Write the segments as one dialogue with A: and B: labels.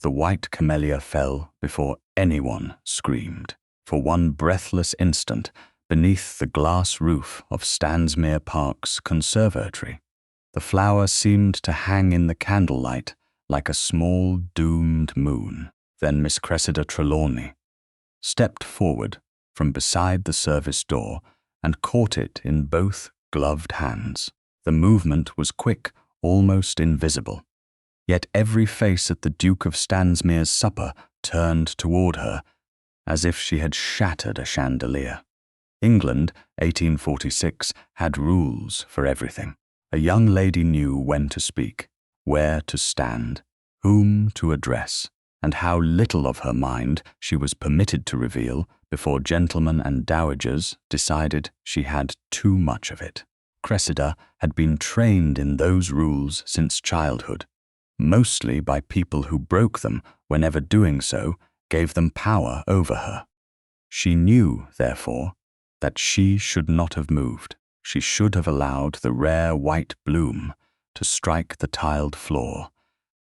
A: the white camellia fell before anyone screamed. For one breathless instant, beneath the glass roof of Stansmere Park's conservatory, the flower seemed to hang in the candlelight like a small doomed moon. Then Miss Cressida Trelawney stepped forward from beside the service door and caught it in both gloved hands. The movement was quick, almost invisible. Yet every face at the Duke of Stansmere's supper turned toward her, as if she had shattered a chandelier. England, 1846, had rules for everything. A young lady knew when to speak, where to stand, whom to address, and how little of her mind she was permitted to reveal before gentlemen and dowagers decided she had too much of it. Cressida had been trained in those rules since childhood, mostly by people who broke them whenever doing so gave them power over her. She knew, therefore, that she should not have moved. She should have allowed the rare white bloom to strike the tiled floor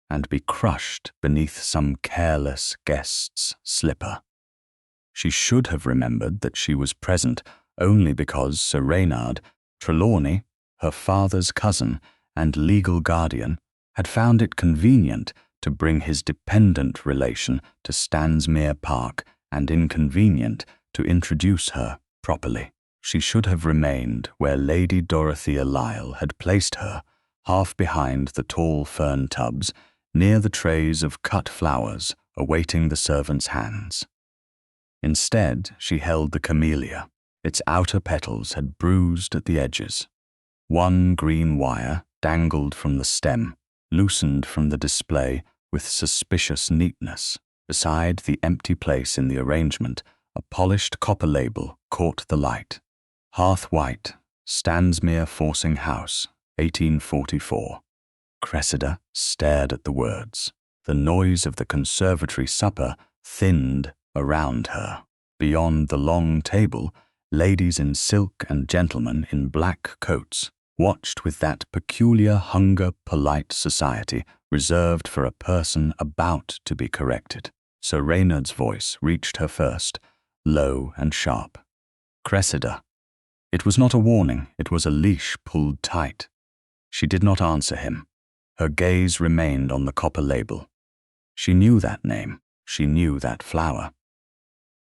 A: and be crushed beneath some careless guest's slipper. She should have remembered that she was present only because Sir Reynard Trelawney, her father's cousin and legal guardian, had found it convenient to bring his dependent relation to Stansmere Park and inconvenient to introduce her properly. She should have remained where Lady Dorothea Lisle had placed her, half behind the tall fern tubs, near the trays of cut flowers awaiting the servants' hands. Instead, she held the camellia. Its outer petals had bruised at the edges. One green wire dangled from the stem, loosened from the display with suspicious neatness. Beside the empty place in the arrangement, a polished copper label caught the light. Hearth White, Stansmere Forcing House, 1844. Cressida stared at the words. The noise of the conservatory supper thinned around her. Beyond the long table, ladies in silk and gentlemen in black coats watched with that peculiar hunger-polite society reserved for a person about to be corrected. Sir Reynard's voice reached her first, low and sharp. "Cressida." It was not a warning, it was a leash pulled tight. She did not answer him. Her gaze remained on the copper label. She knew that name. She knew that flower.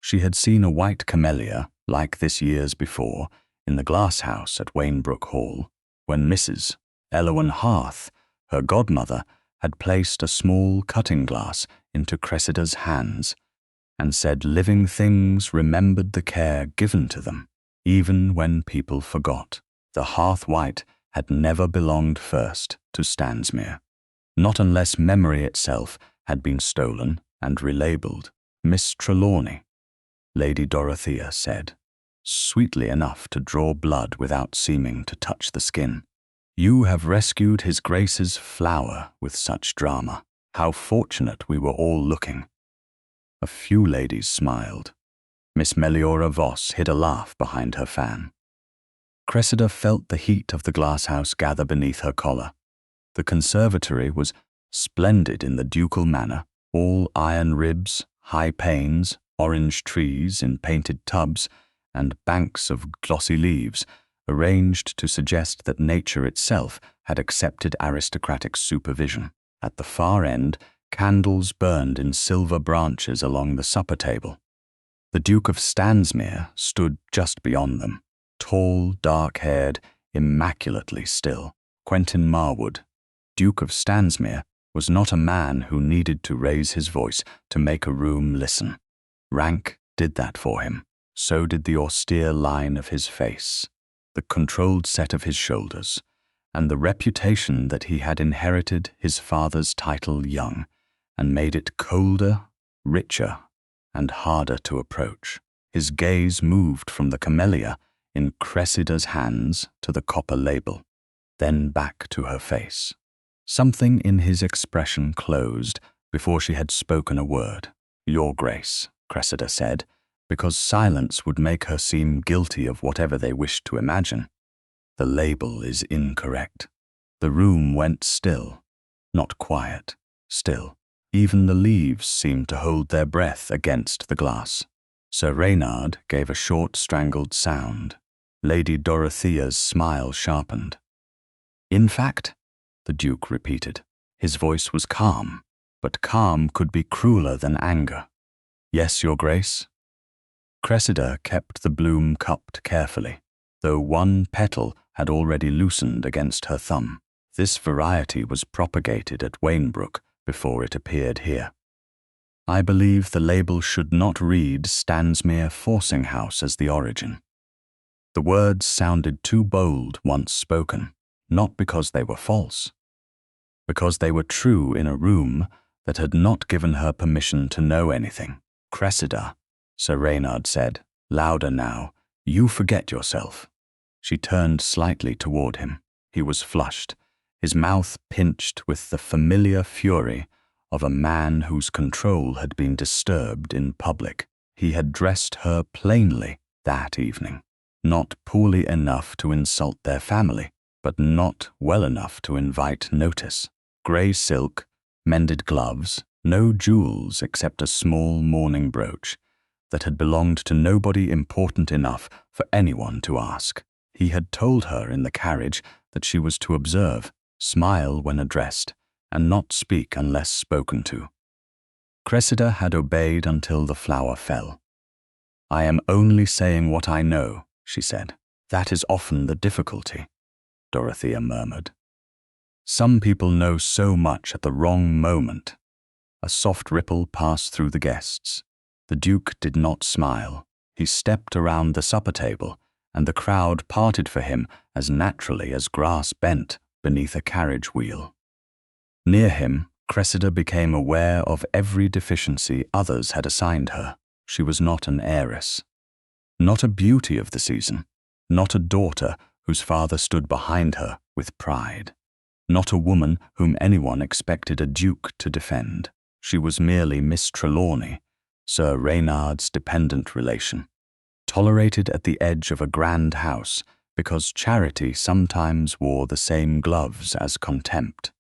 A: She had seen a white camellia, like this years before, in the glasshouse at Wainbrook Hall, when Mrs. Elowen Hearth, her godmother, had placed a small cutting glass into Cressida's hands and said living things remembered the care given to them, even when people forgot. The Hearth White had never belonged first to Stansmere, not unless memory itself had been stolen and relabeled. "Miss Trelawney," Lady Dorothea said, sweetly enough to draw blood without seeming to touch the skin. "You have rescued His Grace's flower with such drama. How fortunate we were all looking." A few ladies smiled. Miss Meliora Voss hid a laugh behind her fan. Cressida felt the heat of the glasshouse gather beneath her collar. The conservatory was splendid in the ducal manner, all iron ribs, high panes, orange trees in painted tubs, and banks of glossy leaves, arranged to suggest that nature itself had accepted aristocratic supervision. At the far end, candles burned in silver branches along the supper table. The Duke of Stansmere stood just beyond them, tall, dark-haired, immaculately still. Quentin Marwood, Duke of Stansmere, was not a man who needed to raise his voice to make a room listen. Rank did that for him. So did the austere line of his face, the controlled set of his shoulders, and the reputation that he had inherited his father's title young, and made it colder, richer, and harder to approach. His gaze moved from the camellia in Cressida's hands to the copper label, then back to her face. Something in his expression closed before she had spoken a word. "Your Grace," Cressida said, because silence would make her seem guilty of whatever they wished to imagine. "The label is incorrect." The room went still, not quiet, still. Even the leaves seemed to hold their breath against the glass. Sir Reynard gave a short, strangled sound. Lady Dorothea's smile sharpened. "In fact," the Duke repeated. His voice was calm, but calm could be crueler than anger. "Yes, Your Grace." Cressida kept the bloom cupped carefully, though one petal had already loosened against her thumb. This variety was propagated at Wainbrook before it appeared here. "I believe the label should not read Stansmere Forcing House as the origin." The words sounded too bold once spoken, not because they were false, because they were true in a room that had not given her permission to know anything. "Cressida," Sir Reynard said, louder now, "you forget yourself." She turned slightly toward him. He was flushed, his mouth pinched with the familiar fury of a man whose control had been disturbed in public. He had dressed her plainly that evening, not poorly enough to insult their family, but not well enough to invite notice. Grey silk, mended gloves, no jewels except a small mourning brooch that had belonged to nobody important enough for anyone to ask. He had told her in the carriage that she was to observe, smile when addressed, and not speak unless spoken to. Cressida had obeyed until the flower fell. "I am only saying what I know," she said. "That is often the difficulty," Dorothea murmured. "Some people know so much at the wrong moment." A soft ripple passed through the guests. The Duke did not smile. He stepped around the supper table, and the crowd parted for him as naturally as grass bent beneath a carriage wheel. Near him, Cressida became aware of every deficiency others had assigned her. She was not an heiress, not a beauty of the season, not a daughter whose father stood behind her with pride, not a woman whom anyone expected a duke to defend. She was merely Miss Trelawney, Sir Reynard's dependent relation, tolerated at the edge of a grand house because charity sometimes wore the same gloves as contempt.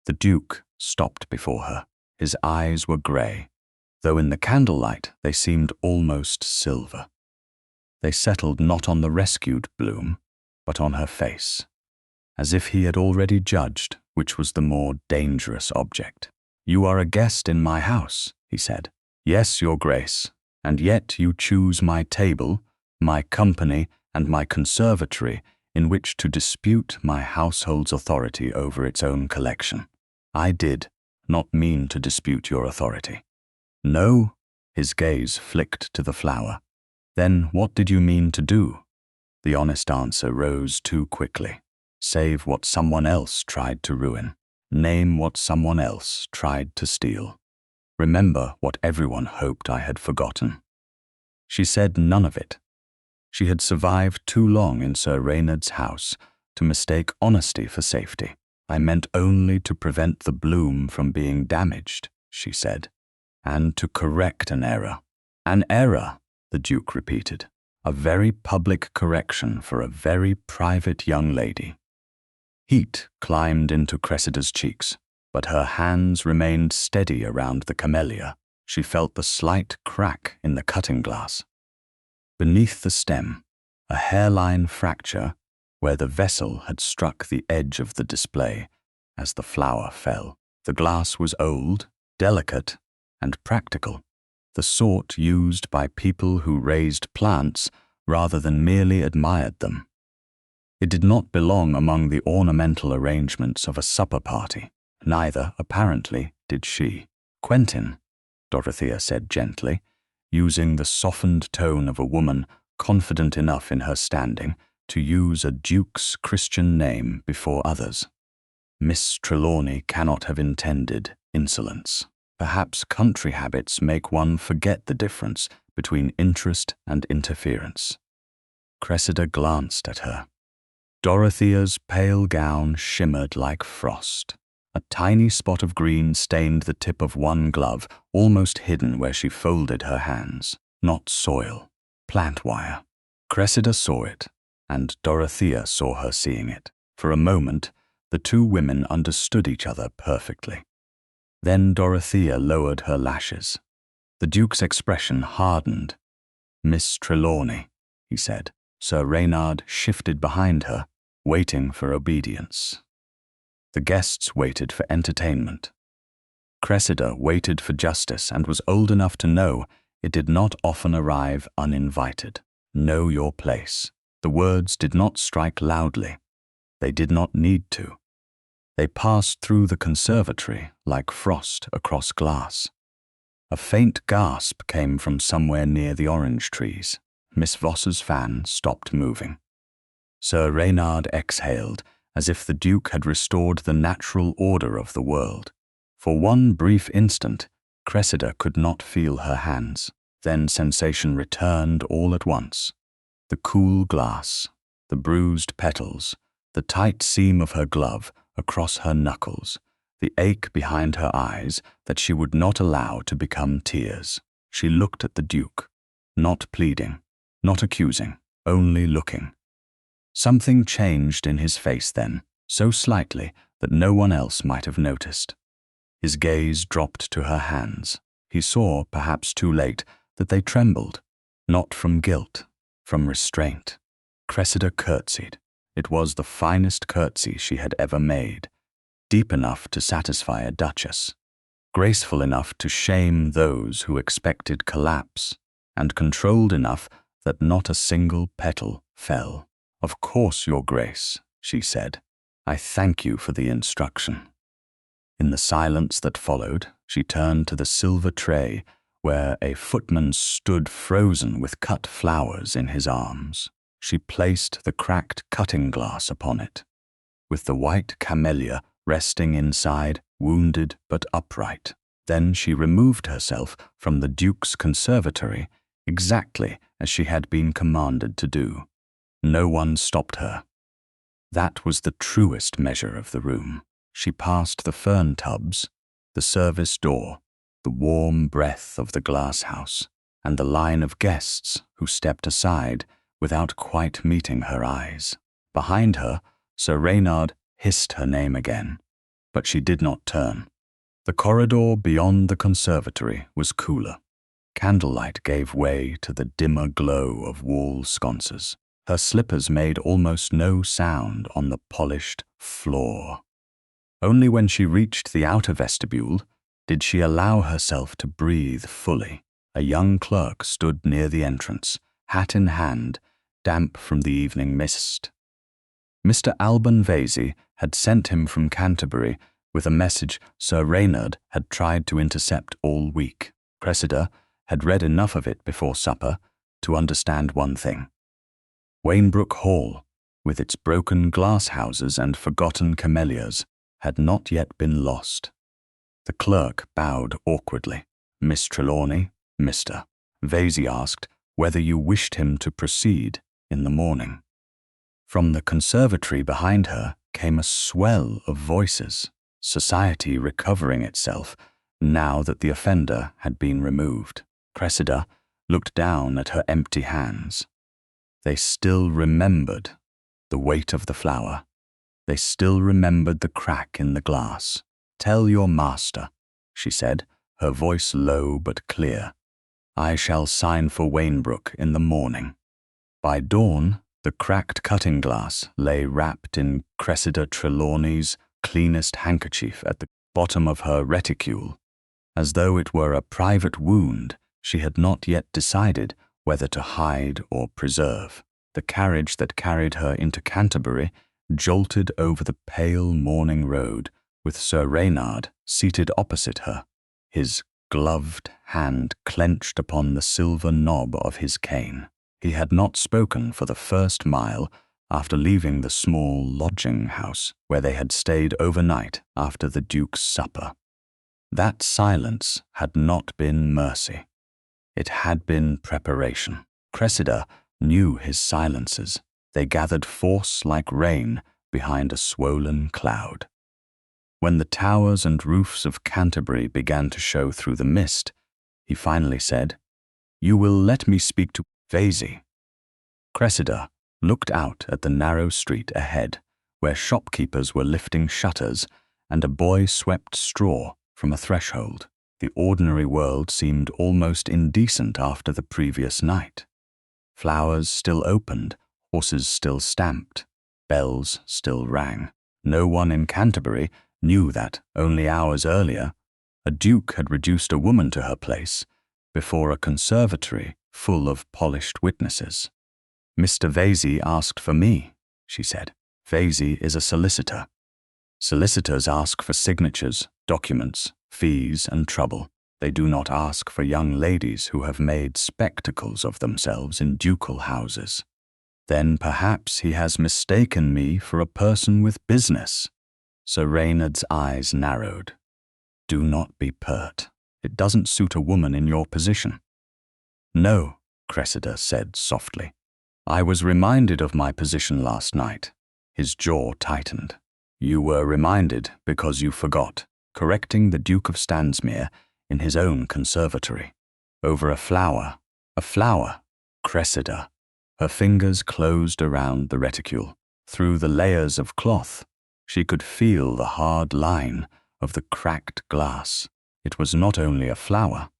A: The Duke stopped before her. His eyes were grey, though in the candlelight they seemed almost silver. They settled not on the rescued bloom, but on her face, as if he had already judged which was the more dangerous object. "You are a guest in my house," he said. "Yes, Your Grace, and yet you choose my table, my company, and my conservatory in which to dispute my household's authority over its own collection. I did not mean to dispute your authority." "No?" His gaze flicked to the flower. "Then what did you mean to do?" The honest answer rose too quickly. "Save what someone else tried to ruin. Name what someone else tried to steal. Remember what everyone hoped I had forgotten." She said none of it. She had survived too long in Sir Reynard's house to mistake honesty for safety. "I meant only to prevent the bloom from being damaged," she said, "and to correct an error." "An error," the Duke repeated. "A very public correction for a very private young lady." Heat climbed into Cressida's cheeks, but her hands remained steady around the camellia. She felt the slight crack in the cutting glass. Beneath the stem, a hairline fracture where the vessel had struck the edge of the display as the flower fell. The glass was old, delicate, and practical, the sort used by people who raised plants rather than merely admired them. It did not belong among the ornamental arrangements of a supper party. Neither, apparently, did she. "Quentin," Dorothea said gently, using the softened tone of a woman confident enough in her standing to use a duke's Christian name before others. "Miss Trelawney cannot have intended insolence. Perhaps country habits make one forget the difference between interest and interference." Cressida glanced at her. Dorothea's pale gown shimmered like frost. A tiny spot of green stained the tip of one glove, almost hidden where she folded her hands. Not soil, plant wire. Cressida saw it, and Dorothea saw her seeing it. For a moment, the two women understood each other perfectly. Then Dorothea lowered her lashes. The Duke's expression hardened. "Miss Trelawney," he said. Sir Reynard shifted behind her, waiting for obedience. The guests waited for entertainment. Cressida waited for justice and was old enough to know it did not often arrive uninvited. Know your place. The words did not strike loudly. They did not need to. They passed through the conservatory like frost across glass. A faint gasp came from somewhere near the orange trees. Miss Voss's fan stopped moving. Sir Reynard exhaled, as if the Duke had restored the natural order of the world. For one brief instant, Cressida could not feel her hands. Then sensation returned all at once. The cool glass, the bruised petals, the tight seam of her glove across her knuckles, the ache behind her eyes that she would not allow to become tears. She looked at the Duke, not pleading, not accusing, only looking. Something changed in his face then, so slightly that no one else might have noticed. His gaze dropped to her hands. He saw, perhaps too late, that they trembled, not from guilt, from restraint. Cressida curtsied. It was the finest curtsy she had ever made, deep enough to satisfy a duchess, graceful enough to shame those who expected collapse, and controlled enough that not a single petal fell. "Of course, Your Grace," she said. "I thank you for the instruction." In the silence that followed, she turned to the silver tray where a footman stood frozen with cut flowers in his arms. She placed the cracked cutting glass upon it, with the white camellia resting inside, wounded but upright. Then she removed herself from the Duke's conservatory exactly as she had been commanded to do. No one stopped her. That was the truest measure of the room. She passed the fern tubs, the service door, the warm breath of the glasshouse, and the line of guests who stepped aside without quite meeting her eyes. Behind her, Sir Reynard hissed her name again, but she did not turn. The corridor beyond the conservatory was cooler. Candlelight gave way to the dimmer glow of wall sconces. Her slippers made almost no sound on the polished floor. Only when she reached the outer vestibule did she allow herself to breathe fully. A young clerk stood near the entrance, hat in hand, damp from the evening mist. Mr. Alban Vesey had sent him from Canterbury with a message Sir Reynard had tried to intercept all week. Cressida had read enough of it before supper to understand one thing. Wainbrook Hall, with its broken glasshouses and forgotten camellias, had not yet been lost. The clerk bowed awkwardly. "Miss Trelawney, Mr." Vesey asked whether you wished him to proceed in the morning. From the conservatory behind her came a swell of voices, society recovering itself now that the offender had been removed. Cressida looked down at her empty hands. They still remembered the weight of the flower. They still remembered the crack in the glass. "Tell your master," she said, her voice low but clear. "I shall sign for Wainbrook in the morning." By dawn, the cracked cutting glass lay wrapped in Cressida Trelawney's cleanest handkerchief at the bottom of her reticule. As though it were a private wound she had not yet decided whether to hide or preserve. The carriage that carried her into Canterbury jolted over the pale morning road with Sir Reynard seated opposite her, his gloved hand clenched upon the silver knob of his cane. He had not spoken for the first mile after leaving the small lodging house where they had stayed overnight after the Duke's supper. That silence had not been mercy. It had been preparation. Cressida knew his silences. They gathered force like rain behind a swollen cloud. When the towers and roofs of Canterbury began to show through the mist, he finally said, "You will let me speak to Vesey." Cressida looked out at the narrow street ahead, where shopkeepers were lifting shutters and a boy swept straw from a threshold. The ordinary world seemed almost indecent after the previous night. Flowers still opened, horses still stamped, bells still rang. No one in Canterbury knew that, only hours earlier, a duke had reduced a woman to her place before a conservatory full of polished witnesses. "Mr. Vesey asked for me," she said. "Vesey is a solicitor. Solicitors ask for signatures, documents, fees, and trouble. They do not ask for young ladies who have made spectacles of themselves in ducal houses." "Then perhaps he has mistaken me for a person with business." Sir Reynard's eyes narrowed. "Do not be pert. It doesn't suit a woman in your position." "No," Cressida said softly. "I was reminded of my position last night." His jaw tightened. "You were reminded because you forgot, correcting the Duke of Stansmere in his own conservatory. Over a flower. A flower, Cressida." Her fingers closed around the reticule. Through the layers of cloth, she could feel the hard line of the cracked glass. It was not only a flower.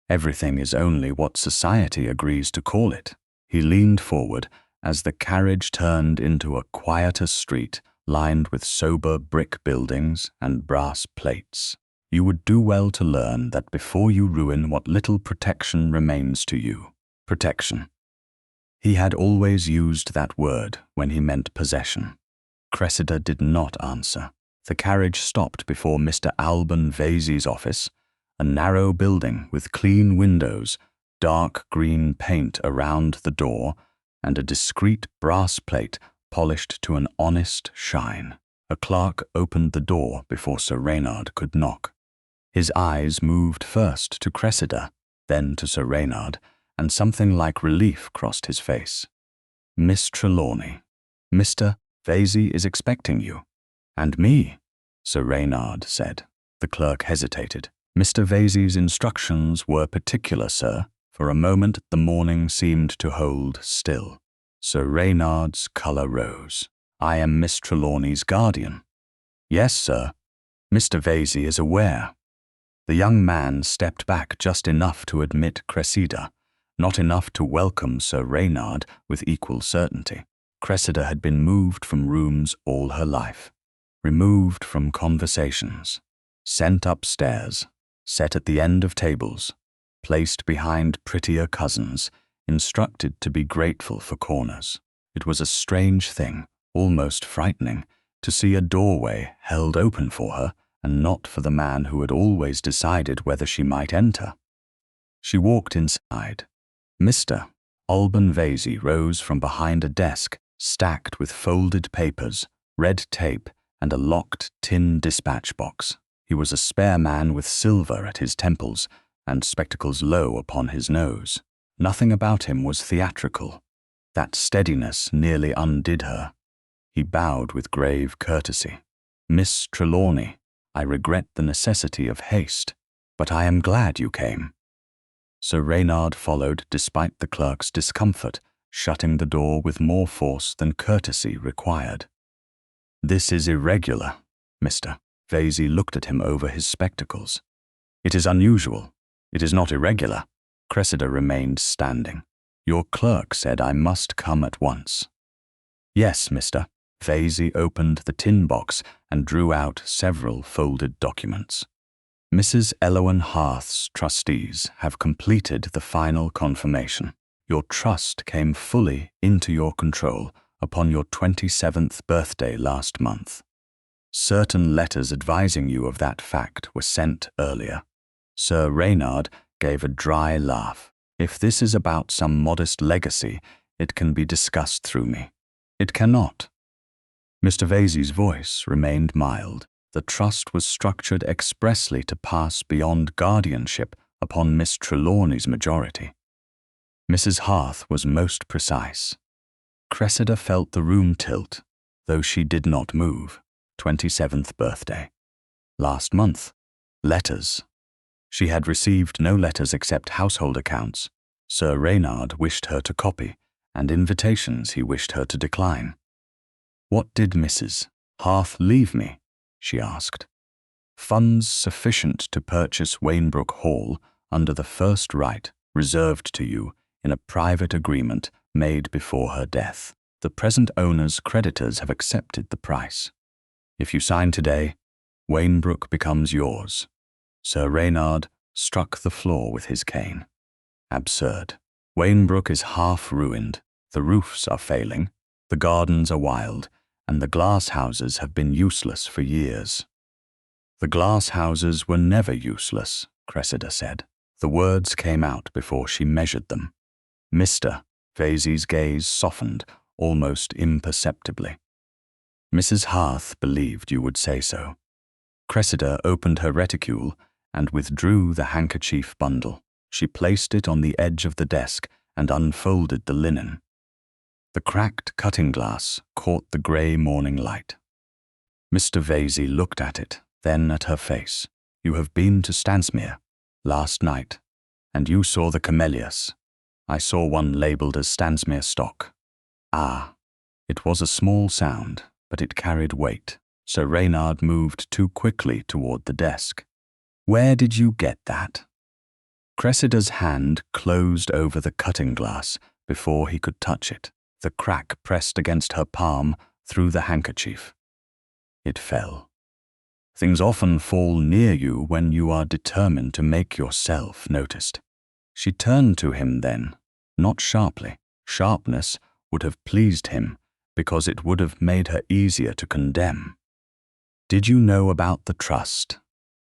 A: Everything is only what society agrees to call it. He leaned forward as the carriage turned into a quieter street lined with sober brick buildings and brass plates. "You would do well to learn that before you ruin what little protection remains to you." Protection. He had always used that word when he meant possession. Cressida did not answer. The carriage stopped before Mr. Alban Vesey's office, a narrow building with clean windows, dark green paint around the door, and a discreet brass plate polished to an honest shine. A clerk opened the door before Sir Reynard could knock. His eyes moved first to Cressida, then to Sir Reynard, and something like relief crossed his face. "Miss Trelawney, Mr. Vesey is expecting you." "And me," Sir Reynard said. The clerk hesitated. "Mr. Vesey's instructions were particular, sir." For a moment the morning seemed to hold still. Sir Reynard's colour rose. "I am Miss Trelawney's guardian." "Yes, sir. Mr. Vesey is aware." The young man stepped back just enough to admit Cressida, not enough to welcome Sir Reynard with equal certainty. Cressida had been moved from rooms all her life, removed from conversations, sent upstairs, set at the end of tables, placed behind prettier cousins, instructed to be grateful for corners. It was a strange thing, almost frightening, to see a doorway held open for her and not for the man who had always decided whether she might enter. She walked inside. Mr. Alban Vesey rose from behind a desk stacked with folded papers, red tape, and a locked tin dispatch box. He was a spare man with silver at his temples and spectacles low upon his nose. Nothing about him was theatrical. That steadiness nearly undid her. He bowed with grave courtesy. "Miss Trelawney, I regret the necessity of haste, but I am glad you came." Sir Reynard followed despite the clerk's discomfort, shutting the door with more force than courtesy required. "This is irregular, Mr." Vesey looked at him over his spectacles. "It is unusual. It is not irregular." Cressida remained standing. "Your clerk said I must come at once." "Yes, Mr." Vesey opened the tin box and drew out several folded documents. "Mrs. Eloan Hearth's trustees have completed the final confirmation. Your trust came fully into your control upon your 27th birthday last month. Certain letters advising you of that fact were sent earlier." Sir Reynard gave a dry laugh. "If this is about some modest legacy, it can be discussed through me." "It cannot." Mr. Vesey's voice remained mild. The trust was structured expressly to pass beyond guardianship upon Miss Trelawney's majority. Mrs. Hearth was most precise. Cressida felt the room tilt, though she did not move. 27th birthday. Last month. Letters. She had received no letters except household accounts. Sir Reynard wished her to copy, and invitations he wished her to decline. "What did Mrs. Hearth leave me?" she asked. funds sufficient to purchase Wainbrook Hall under the first right reserved to you in a private agreement made before her death. The present owner's creditors have accepted the price. If you sign today, Wainbrook becomes yours." Sir Reynard struck the floor with his cane. "Absurd. Wainbrook is half ruined. The roofs are failing, the gardens are wild, and the glasshouses have been useless for years." "The glasshouses were never useless," Cressida said. The words came out before she measured them. Mr. Vesey's gaze softened almost imperceptibly. "Mrs. Harth believed you would say so." Cressida opened her reticule and withdrew the handkerchief bundle. She placed it on the edge of the desk and unfolded the linen. The cracked cutting glass caught the grey morning light. Mr. Vesey looked at it, then at her face. "You have been to Stansmere last night, and you saw the camellias. I saw one labelled as Stansmere stock." "Ah." It was a small sound, but it carried weight. Sir Reynard moved too quickly toward the desk. "Where did you get that?" Cressida's hand closed over the cutting glass before he could touch it. The crack pressed against her palm through the handkerchief. It fell. "Things often fall near you when you are determined to make yourself noticed." She turned to him then, not sharply. Sharpness would have pleased him because it would have made her easier to condemn. "Did you know about the trust?"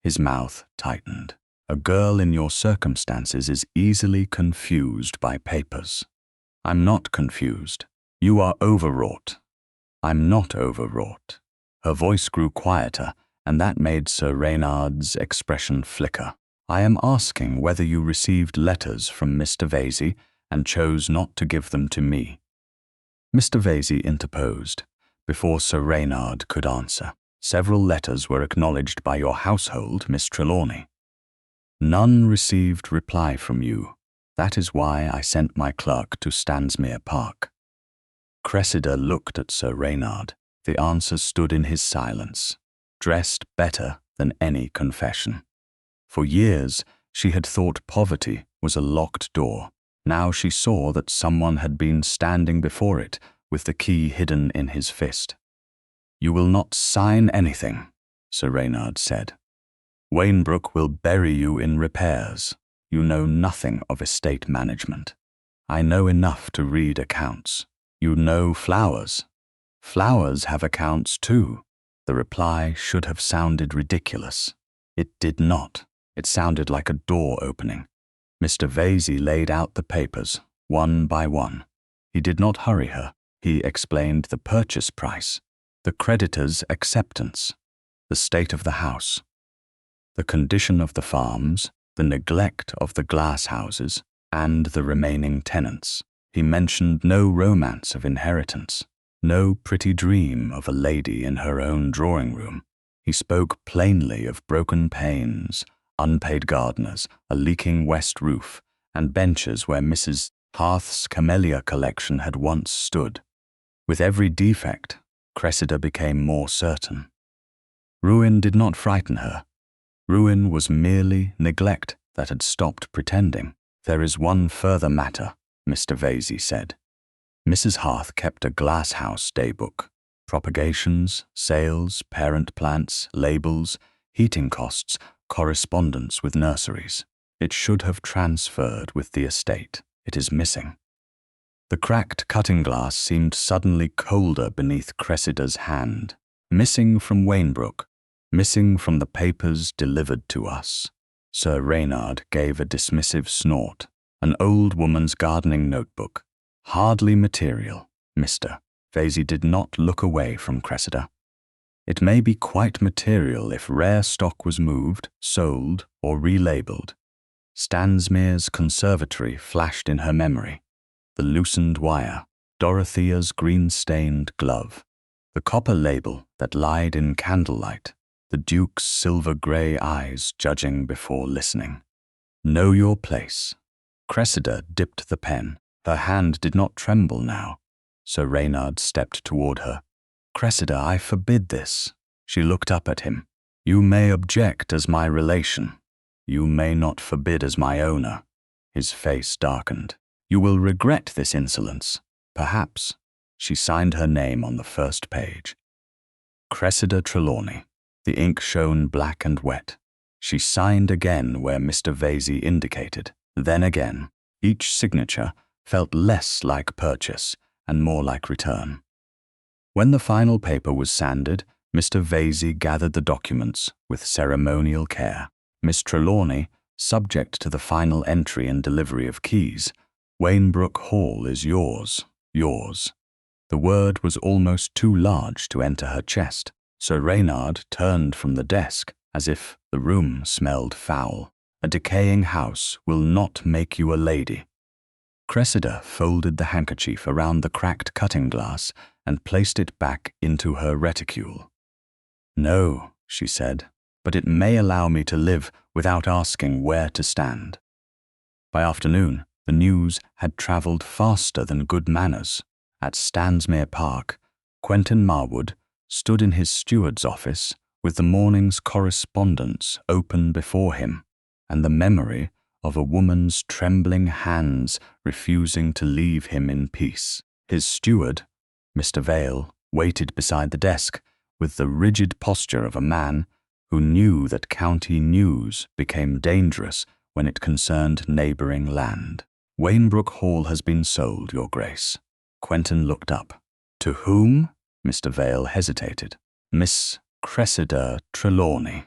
A: His mouth tightened. "A girl in your circumstances is easily confused by papers." "I'm not confused. You are overwrought." "I'm not overwrought." Her voice grew quieter, and that made Sir Reynard's expression flicker. "I am asking whether you received letters from Mr. Vesey and chose not to give them to me." Mr. Vesey interposed, before Sir Reynard could answer. "Several letters were acknowledged by your household, Miss Trelawney. None received reply from you. That is why I sent my clerk to Stansmere Park." Cressida looked at Sir Reynard. The answer stood in his silence, dressed better than any confession. For years, she had thought poverty was a locked door. Now she saw that someone had been standing before it with the key hidden in his fist. "You will not sign anything," Sir Reynard said. "Wainbrook will bury you in repairs. You know nothing of estate management." "I know enough to read accounts." "You know flowers." "Flowers have accounts too." The reply should have sounded ridiculous. It did not. It sounded like a door opening. Mr. Vesey laid out the papers, one by one. He did not hurry her. He explained the purchase price, the creditor's acceptance, the state of the house, the condition of the farms, the neglect of the glasshouses, and the remaining tenants. He mentioned no romance of inheritance, no pretty dream of a lady in her own drawing room. He spoke plainly of broken panes, unpaid gardeners, a leaking west roof, and benches where Mrs. Harth's camellia collection had once stood. With every defect, Cressida became more certain. Ruin did not frighten her. Ruin was merely neglect that had stopped pretending. "There is one further matter," Mr. Vesey said. Mrs. Harth kept a glasshouse daybook. Propagations, sales, parent plants, labels, heating costs, correspondence with nurseries. It should have transferred with the estate. It is missing. The cracked cutting glass seemed suddenly colder beneath Cressida's hand. "Missing from Wainbrook, missing from the papers delivered to us." Sir Reynard gave a dismissive snort. "An old woman's gardening notebook. Hardly material, Mr." Vesey did not look away from Cressida. "It may be quite material if rare stock was moved, sold, or relabelled." Stansmere's conservatory flashed in her memory. The loosened wire, Dorothea's green-stained glove, the copper label that lied in candlelight, the Duke's silver-grey eyes judging before listening. "Know your place." Cressida dipped the pen. Her hand did not tremble now. Sir Reynard stepped toward her. "Cressida, I forbid this." She looked up at him. You may object as my relation. You may not forbid as my owner. His face darkened. You will regret this insolence. Perhaps. She signed her name on the first page. Cressida Trelawney. The ink shone black and wet. She signed again where Mr. Vesey indicated. Then again. Each signature felt less like purchase and more like return. When the final paper was sanded, Mr. Vesey gathered the documents with ceremonial care. Miss Trelawney, subject to the final entry and delivery of keys, Wainbrook Hall is yours, yours. The word was almost too large to enter her chest. Sir Reynard turned from the desk as if the room smelled foul. A decaying house will not make you a lady. Cressida folded the handkerchief around the cracked cutting glass and placed it back into her reticule. No, she said, but it may allow me to live without asking where to stand. By afternoon, the news had travelled faster than good manners. At Stansmere Park, Quentin Marwood stood in his steward's office with the morning's correspondence open before him, and the memory of a woman's trembling hands refusing to leave him in peace. His steward, Mr. Vale, waited beside the desk with the rigid posture of a man who knew that county news became dangerous when it concerned neighbouring land. Wainbrook Hall has been sold, Your Grace. Quentin looked up. To whom? Mr. Vale hesitated. Miss Cressida Trelawney.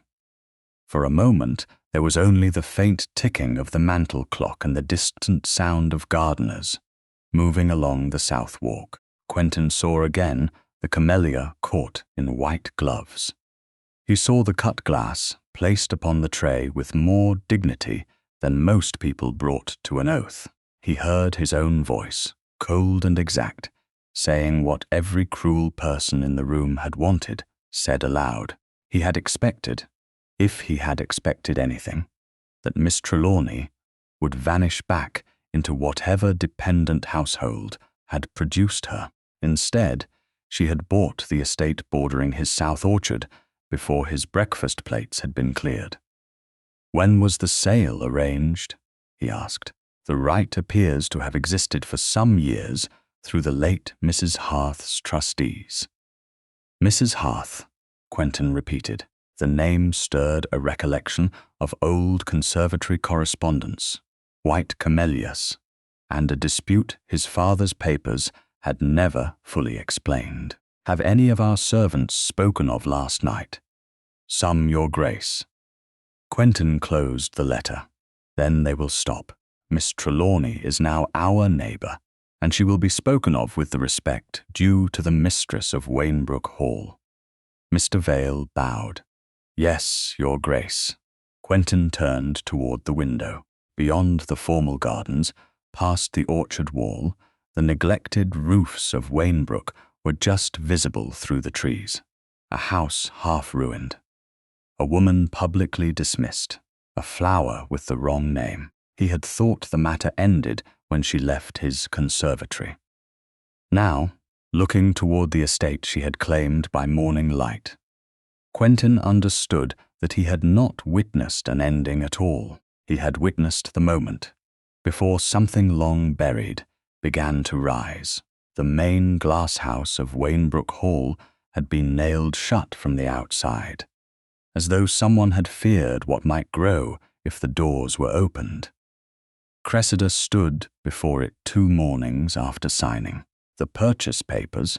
A: For a moment, there was only the faint ticking of the mantel clock and the distant sound of gardeners moving along the south walk. Quentin saw again the camellia caught in white gloves. He saw the cut glass placed upon the tray with more dignity than most people brought to an oath. He heard his own voice, cold and exact, saying what every cruel person in the room had wanted, said aloud. He had expected, if he had expected anything, that Miss Trelawney would vanish back into whatever dependent household had produced her. Instead, she had bought the estate bordering his south orchard before his breakfast plates had been cleared. When was the sale arranged? He asked. The right appears to have existed for some years through the late Mrs. Harth's trustees. Mrs. Harth, Quentin repeated. The name stirred a recollection of old conservatory correspondence, white camellias, and a dispute his father's papers had never fully explained. Have any of our servants spoken of last night? Some, Your Grace. Quentin closed the letter. Then they will stop. Miss Trelawney is now our neighbour, and she will be spoken of with the respect due to the mistress of Wainbrook Hall. Mr. Vale bowed. Yes, Your Grace. Quentin turned toward the window. Beyond the formal gardens, past the orchard wall, the neglected roofs of Wainbrook were just visible through the trees. A house half ruined. A woman publicly dismissed. A flower with the wrong name. He had thought the matter ended when she left his conservatory. Now, looking toward the estate she had claimed by morning light, Quentin understood that he had not witnessed an ending at all. He had witnessed the moment, before something long buried began to rise. The main glass house of Wainbrook Hall had been nailed shut from the outside, as though someone had feared what might grow if the doors were opened. Cressida stood before it 2 mornings after signing. The purchase papers,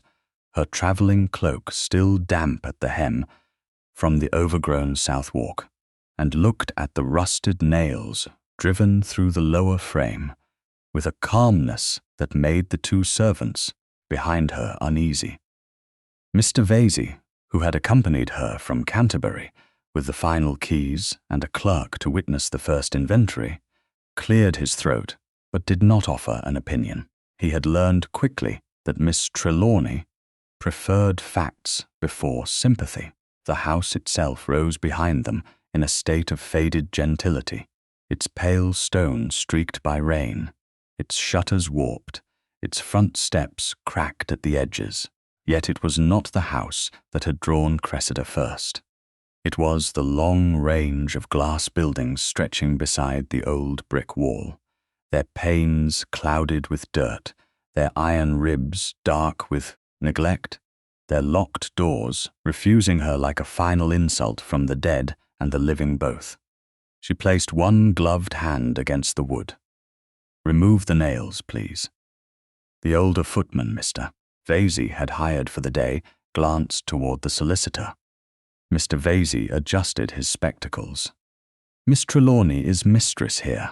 A: her travelling cloak still damp at the hem from the overgrown south walk, and looked at the rusted nails driven through the lower frame with a calmness that made the 2 servants behind her uneasy. Mr. Vesey, who had accompanied her from Canterbury with the final keys and a clerk to witness the first inventory, cleared his throat but did not offer an opinion. He had learned quickly that Miss Trelawney preferred facts before sympathy. The house itself rose behind them in a state of faded gentility, its pale stone streaked by rain, its shutters warped, its front steps cracked at the edges. Yet it was not the house that had drawn Cressida first. It was the long range of glass buildings stretching beside the old brick wall, their panes clouded with dirt, their iron ribs dark with neglect, their locked doors refusing her like a final insult from the dead and the living both. She placed one gloved hand against the wood. "Remove the nails, please." The older footman, Mr. Vasey had hired for the day, glanced toward the solicitor. Mr. Vasey adjusted his spectacles. "Miss Trelawney is mistress here."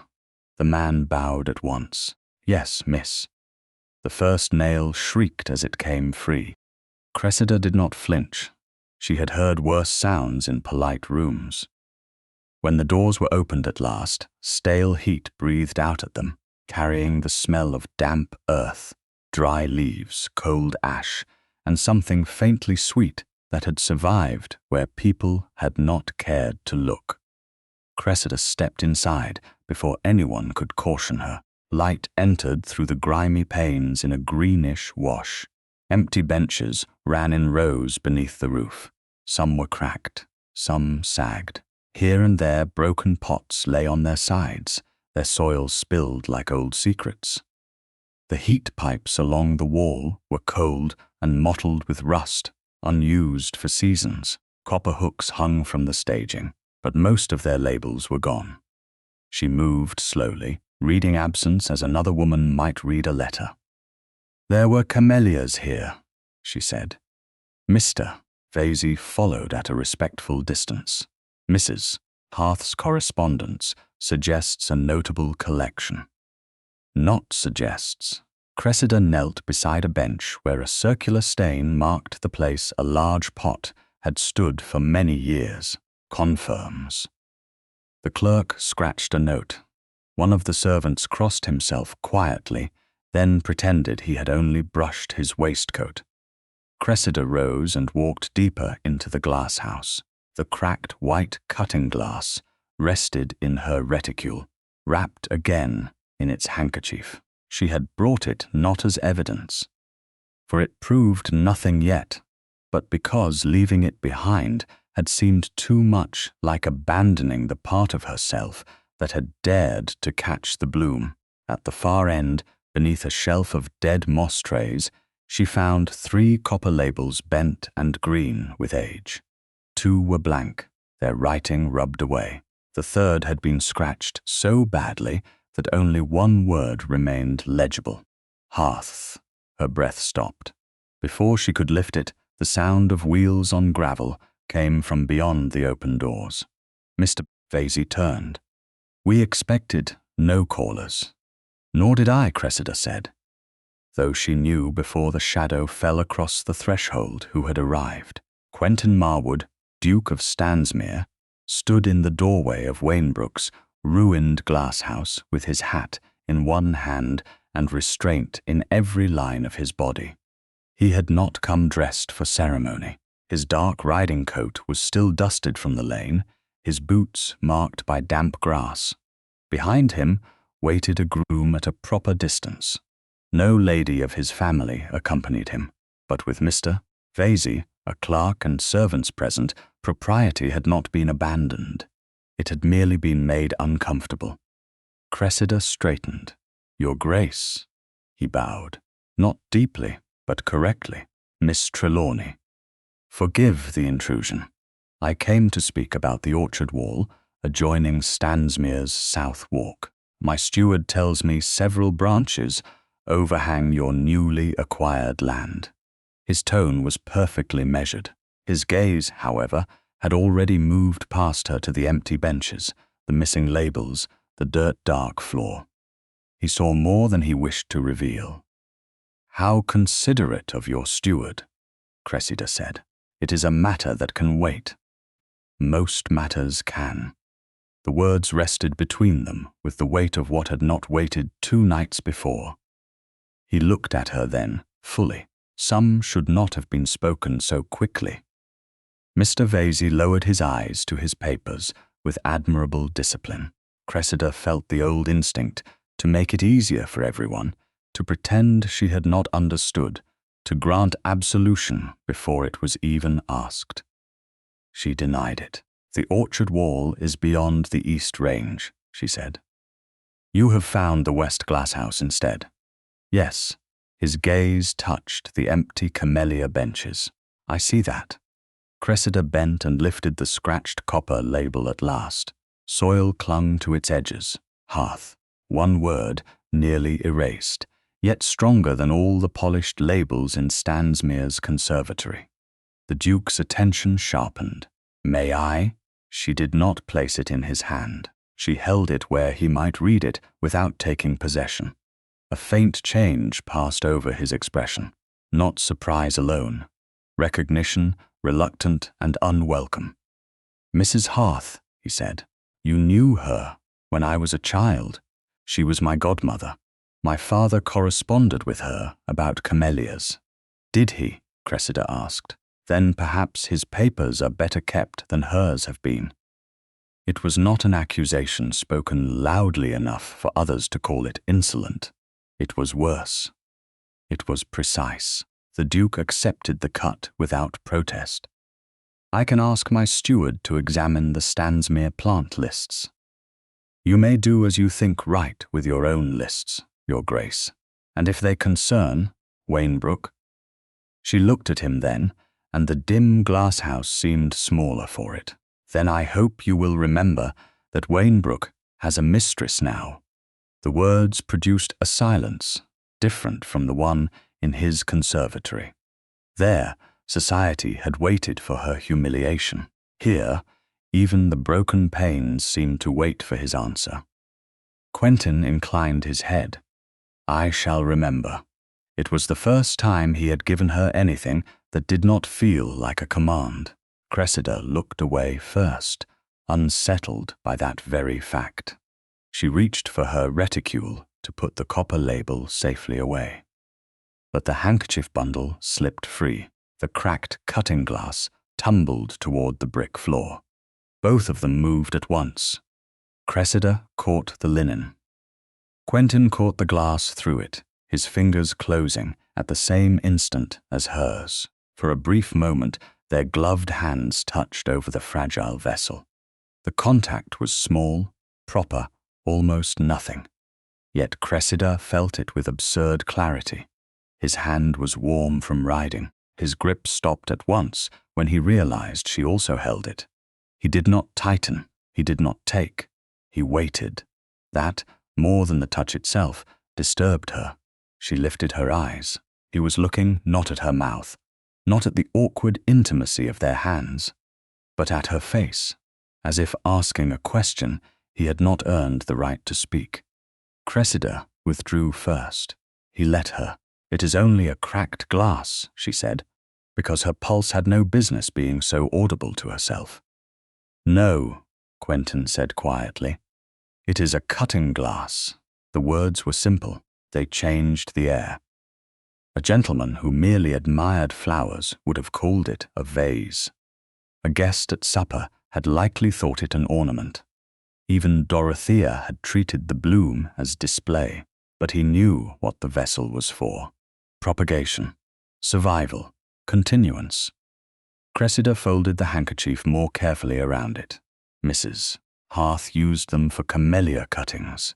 A: The man bowed at once. "Yes, miss." The first nail shrieked as it came free. Cressida did not flinch. She had heard worse sounds in polite rooms. When the doors were opened at last, stale heat breathed out at them, carrying the smell of damp earth, dry leaves, cold ash, and something faintly sweet that had survived where people had not cared to look. Cressida stepped inside before anyone could caution her. Light entered through the grimy panes in a greenish wash. Empty benches ran in rows beneath the roof. Some were cracked, some sagged. Here and there broken pots lay on their sides, their soil spilled like old secrets. The heat pipes along the wall were cold and mottled with rust, unused for seasons. Copper hooks hung from the staging, but most of their labels were gone. She moved slowly, reading absence as another woman might read a letter. "There were camellias here," she said. Mr. Vasey followed at a respectful distance. Mrs. Hearth's correspondence suggests a notable collection. Not suggests. Cressida knelt beside a bench where a circular stain marked the place a large pot had stood for many years. Confirms. The clerk scratched a note. One of the servants crossed himself quietly, then pretended he had only brushed his waistcoat. Cressida rose and walked deeper into the glasshouse. The cracked white cutting glass rested in her reticule, wrapped again in its handkerchief. She had brought it not as evidence, for it proved nothing yet, but because leaving it behind had seemed too much like abandoning the part of herself that had dared to catch the bloom. At the far end, beneath a shelf of dead moss trays, she found 3 copper labels bent and green with age. 2 were blank, their writing rubbed away. The third had been scratched so badly that only one word remained legible. Hearth. Her breath stopped. Before she could lift it, the sound of wheels on gravel came from beyond the open doors. Mr. Vasey turned. "We expected no callers." "Nor did I," Cressida said, though she knew before the shadow fell across the threshold who had arrived. Quentin Marwood, Duke of Stansmere, stood in the doorway of Wainbrook's ruined glasshouse with his hat in one hand and restraint in every line of his body. He had not come dressed for ceremony. His dark riding coat was still dusted from the lane, his boots marked by damp grass. Behind him waited a groom at a proper distance. No lady of his family accompanied him, but with Mr. Vasey, a clerk and servants present, propriety had not been abandoned. It had merely been made uncomfortable. Cressida straightened. "Your Grace," he bowed, not deeply, but correctly. "Miss Trelawney. Forgive the intrusion. I came to speak about the orchard wall adjoining Stansmere's south walk. My steward tells me several branches overhang your newly acquired land." His tone was perfectly measured. His gaze, however, had already moved past her to the empty benches, the missing labels, the dirt-dark floor. He saw more than he wished to reveal. "How considerate of your steward," Cressida said. "It is a matter that can wait." "Most matters can." The words rested between them with the weight of what had not waited 2 nights before. He looked at her then, fully. Some should not have been spoken so quickly. Mr. Vasey lowered his eyes to his papers with admirable discipline. Cressida felt the old instinct to make it easier for everyone, to pretend she had not understood, to grant absolution before it was even asked. She denied it. The orchard wall is beyond the east range, she said. You have found the west glasshouse instead. Yes, his gaze touched the empty camellia benches. I see that. Cressida bent and lifted the scratched copper label at last. Soil clung to its edges. Hearth. One word, nearly erased, yet stronger than all the polished labels in Stansmere's conservatory. The Duke's attention sharpened. May I? She did not place it in his hand. She held it where he might read it without taking possession. A faint change passed over his expression. Not surprise alone. Recognition, reluctant and unwelcome. Mrs. Hearth, he said, you knew her when I was a child. She was my godmother. My father corresponded with her about camellias. Did he? Cressida asked. Then perhaps his papers are better kept than hers have been. It was not an accusation spoken loudly enough for others to call it insolent. It was worse. It was precise. The Duke accepted the cut without protest. I can ask my steward to examine the Stansmere plant lists. You may do as you think right with your own lists, Your Grace, and if they concern Wainbrook. She looked at him then, and the dim glasshouse seemed smaller for it. Then I hope you will remember that Wainbrook has a mistress now. The words produced a silence, different from the one in his conservatory. There, society had waited for her humiliation. Here, even the broken panes seemed to wait for his answer. Quentin inclined his head. I shall remember. It was the first time he had given her anything that did not feel like a command. Cressida looked away first, unsettled by that very fact. She reached for her reticule to put the copper label safely away. But the handkerchief bundle slipped free. The cracked cutting glass tumbled toward the brick floor. Both of them moved at once. Cressida caught the linen. Quentin caught the glass through it, his fingers closing at the same instant as hers. For a brief moment, their gloved hands touched over the fragile vessel. The contact was small, proper, almost nothing. Yet Cressida felt it with absurd clarity. His hand was warm from riding. His grip stopped at once when he realized she also held it. He did not tighten. He did not take. He waited. That, more than the touch itself, disturbed her. She lifted her eyes. He was looking not at her mouth, not at the awkward intimacy of their hands, but at her face, as if asking a question he had not earned the right to speak. Cressida withdrew first. He let her. It is only a cracked glass, she said, because her pulse had no business being so audible to herself. No, Quentin said quietly. It is a cutting glass. The words were simple. They changed the air. A gentleman who merely admired flowers would have called it a vase. A guest at supper had likely thought it an ornament. Even Dorothea had treated the bloom as display, but he knew what the vessel was for. Propagation, survival, continuance. Cressida folded the handkerchief more carefully around it. Mrs. Hearth used them for camellia cuttings.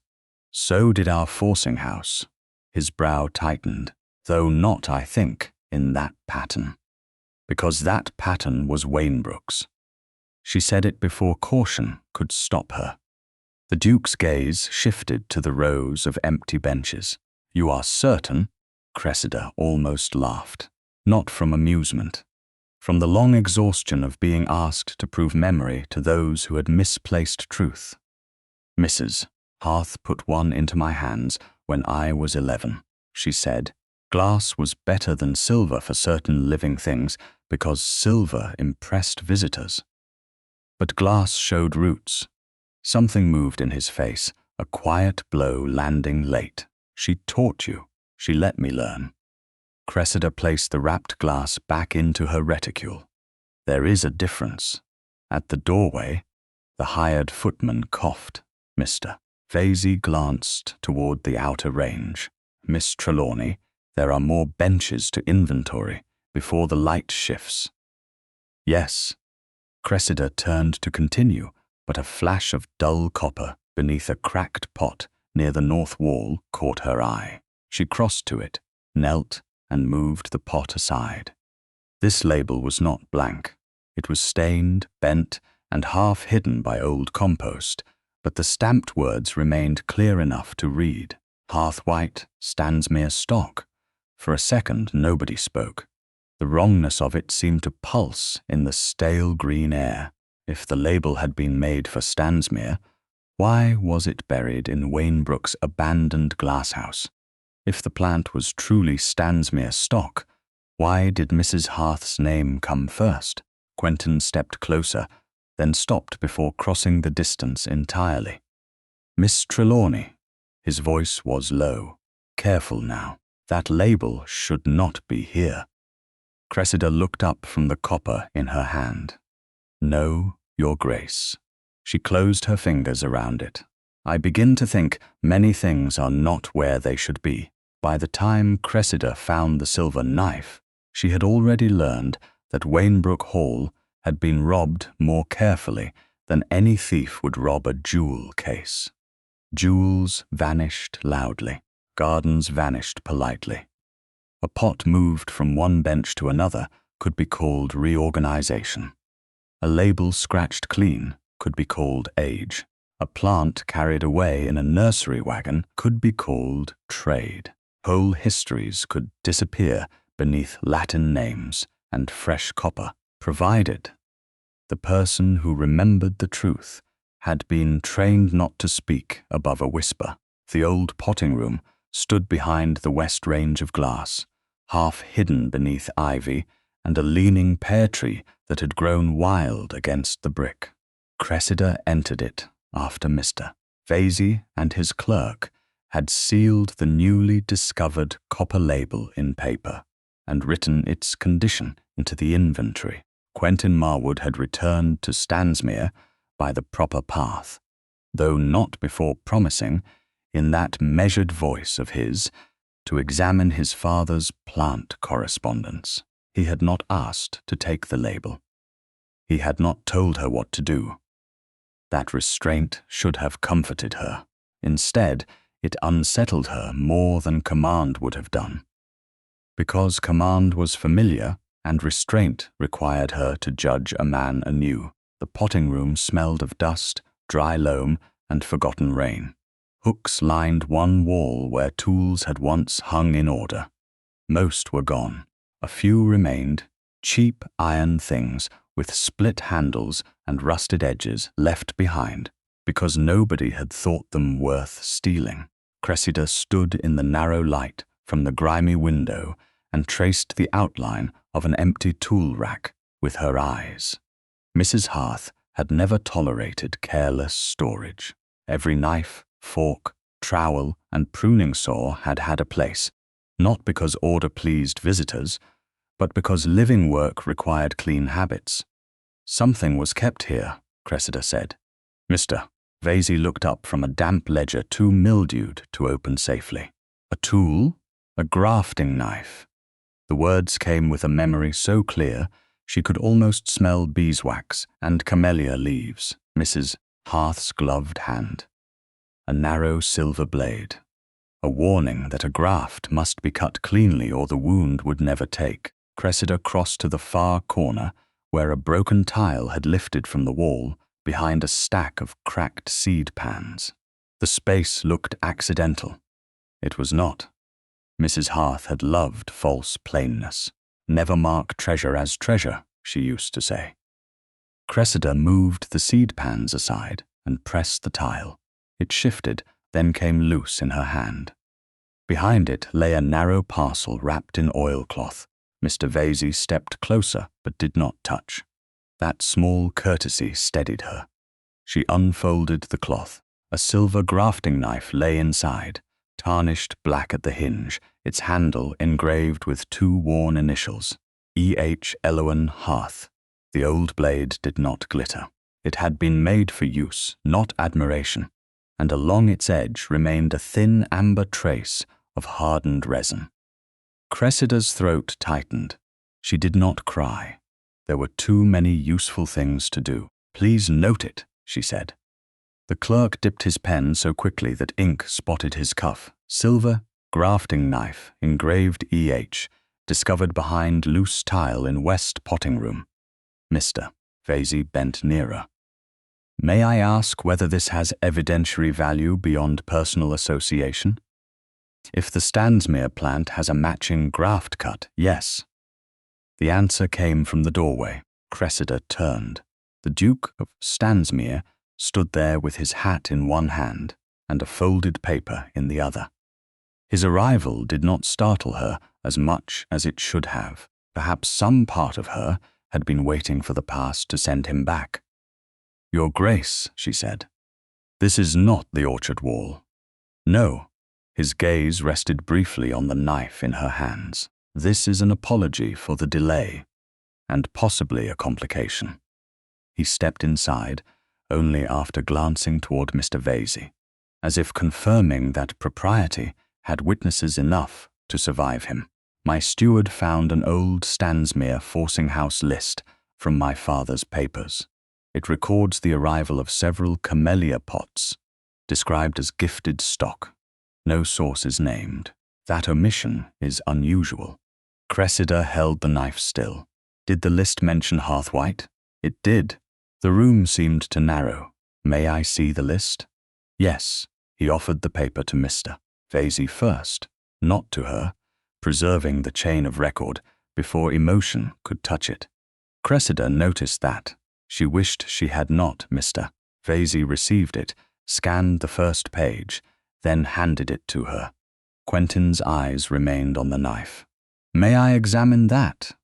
A: So did our forcing house. His brow tightened, though not, I think, in that pattern. Because that pattern was Wainbrook's. She said it before caution could stop her. The Duke's gaze shifted to the rows of empty benches. You are certain? Cressida almost laughed. Not from amusement. From the long exhaustion of being asked to prove memory to those who had misplaced truth. Mrs. Hearth put one into my hands when I was 11. She said, glass was better than silver for certain living things because silver impressed visitors. But glass showed roots. Something moved in his face, a quiet blow landing late. She taught you. She let me learn. Cressida placed the wrapped glass back into her reticule. There is a difference. At the doorway, the hired footman coughed. Mr. Vesey glanced toward the outer range. Miss Trelawney, there are more benches to inventory before the light shifts. Yes. Cressida turned to continue, but a flash of dull copper beneath a cracked pot near the north wall caught her eye. She crossed to it, knelt, and moved the pot aside. This label was not blank. It was stained, bent, and half hidden by old compost, but the stamped words remained clear enough to read. Hearth-white, Stansmere stock. For a second, nobody spoke. The wrongness of it seemed to pulse in the stale green air. If the label had been made for Stansmere, why was it buried in Wainbrook's abandoned glasshouse? If the plant was truly Stansmere stock, why did Mrs. Hearth's name come first? Quentin stepped closer, then stopped before crossing the distance entirely. Miss Trelawney. His voice was low. Careful now. That label should not be here. Cressida looked up from the copper in her hand. No, Your Grace. She closed her fingers around it. I begin to think many things are not where they should be. By the time Cressida found the silver knife, she had already learned that Wainbrook Hall had been robbed more carefully than any thief would rob a jewel case. Jewels vanished loudly. Gardens vanished politely. A pot moved from one bench to another could be called reorganization. A label scratched clean could be called age. A plant carried away in a nursery wagon could be called trade. Whole histories could disappear beneath Latin names and fresh copper, provided the person who remembered the truth had been trained not to speak above a whisper. The old potting room stood behind the west range of glass, half hidden beneath ivy and a leaning pear tree that had grown wild against the brick. Cressida entered it after Mr. Vesey and his clerk had sealed the newly discovered copper label in paper and written its condition into the inventory. Quentin Marwood had returned to Stansmere by the proper path, though not before promising, in that measured voice of his, to examine his father's plant correspondence. He had not asked to take the label. He had not told her what to do. That restraint should have comforted her. Instead, it unsettled her more than command would have done. Because command was familiar and restraint required her to judge a man anew. The potting room smelled of dust, dry loam, and forgotten rain. Hooks lined one wall where tools had once hung in order. Most were gone. A few remained, cheap iron things with split handles and rusted edges left behind, because nobody had thought them worth stealing. Cressida stood in the narrow light from the grimy window and traced the outline of an empty tool rack with her eyes. Mrs. Hearth had never tolerated careless storage. Every knife, fork, trowel, and pruning saw had had a place, not because order pleased visitors, but because living work required clean habits. Something was kept here, Cressida said. Mr. Vesey looked up from a damp ledger too mildewed to open safely. A tool? A grafting knife. The words came with a memory so clear she could almost smell beeswax and camellia leaves. Mrs. Hearth's gloved hand. A narrow silver blade. A warning that a graft must be cut cleanly or the wound would never take. Cressida crossed to the far corner where a broken tile had lifted from the wall behind a stack of cracked seed pans. The space looked accidental. It was not. Mrs. Hearth had loved false plainness. Never mark treasure as treasure, she used to say. Cressida moved the seed pans aside and pressed the tile. It shifted, then came loose in her hand. Behind it lay a narrow parcel wrapped in oilcloth. Mr. Vesey stepped closer but did not touch. That small courtesy steadied her. She unfolded the cloth. A silver grafting knife lay inside, tarnished black at the hinge, its handle engraved with two worn initials, E.H. Eloan Hearth. The old blade did not glitter. It had been made for use, not admiration, and along its edge remained a thin amber trace of hardened resin. Cressida's throat tightened. She did not cry. There were too many useful things to do. "Please note it," she said. The clerk dipped his pen so quickly that ink spotted his cuff. "Silver grafting knife, engraved E.H., discovered behind loose tile in West potting room. Mr." Vesey bent nearer. "May I ask whether this has evidentiary value beyond personal association?" "If the Stansmere plant has a matching graft cut, yes." The answer came from the doorway. Cressida turned. The Duke of Stansmere stood there with his hat in one hand and a folded paper in the other. His arrival did not startle her as much as it should have. Perhaps some part of her had been waiting for the past to send him back. "Your Grace," she said, "this is not the orchard wall." "No." His gaze rested briefly on the knife in her hands. "This is an apology for the delay, and possibly a complication." He stepped inside, only after glancing toward Mr. Vesey, as if confirming that propriety had witnesses enough to survive him. "My steward found an old Stansmere forcing house list from my father's papers. It records the arrival of several camellia pots, described as gifted stock. No source is named. That omission is unusual." Cressida held the knife still. "Did the list mention Hearthwhite?" "It did." The room seemed to narrow. "May I see the list?" "Yes." He offered the paper to Mr. Vesey first, not to her, preserving the chain of record before emotion could touch it. Cressida noticed that. She wished she had not. Mr. Vesey received it, scanned the first page, then handed it to her. Quentin's eyes remained on the knife. "May I examine that?"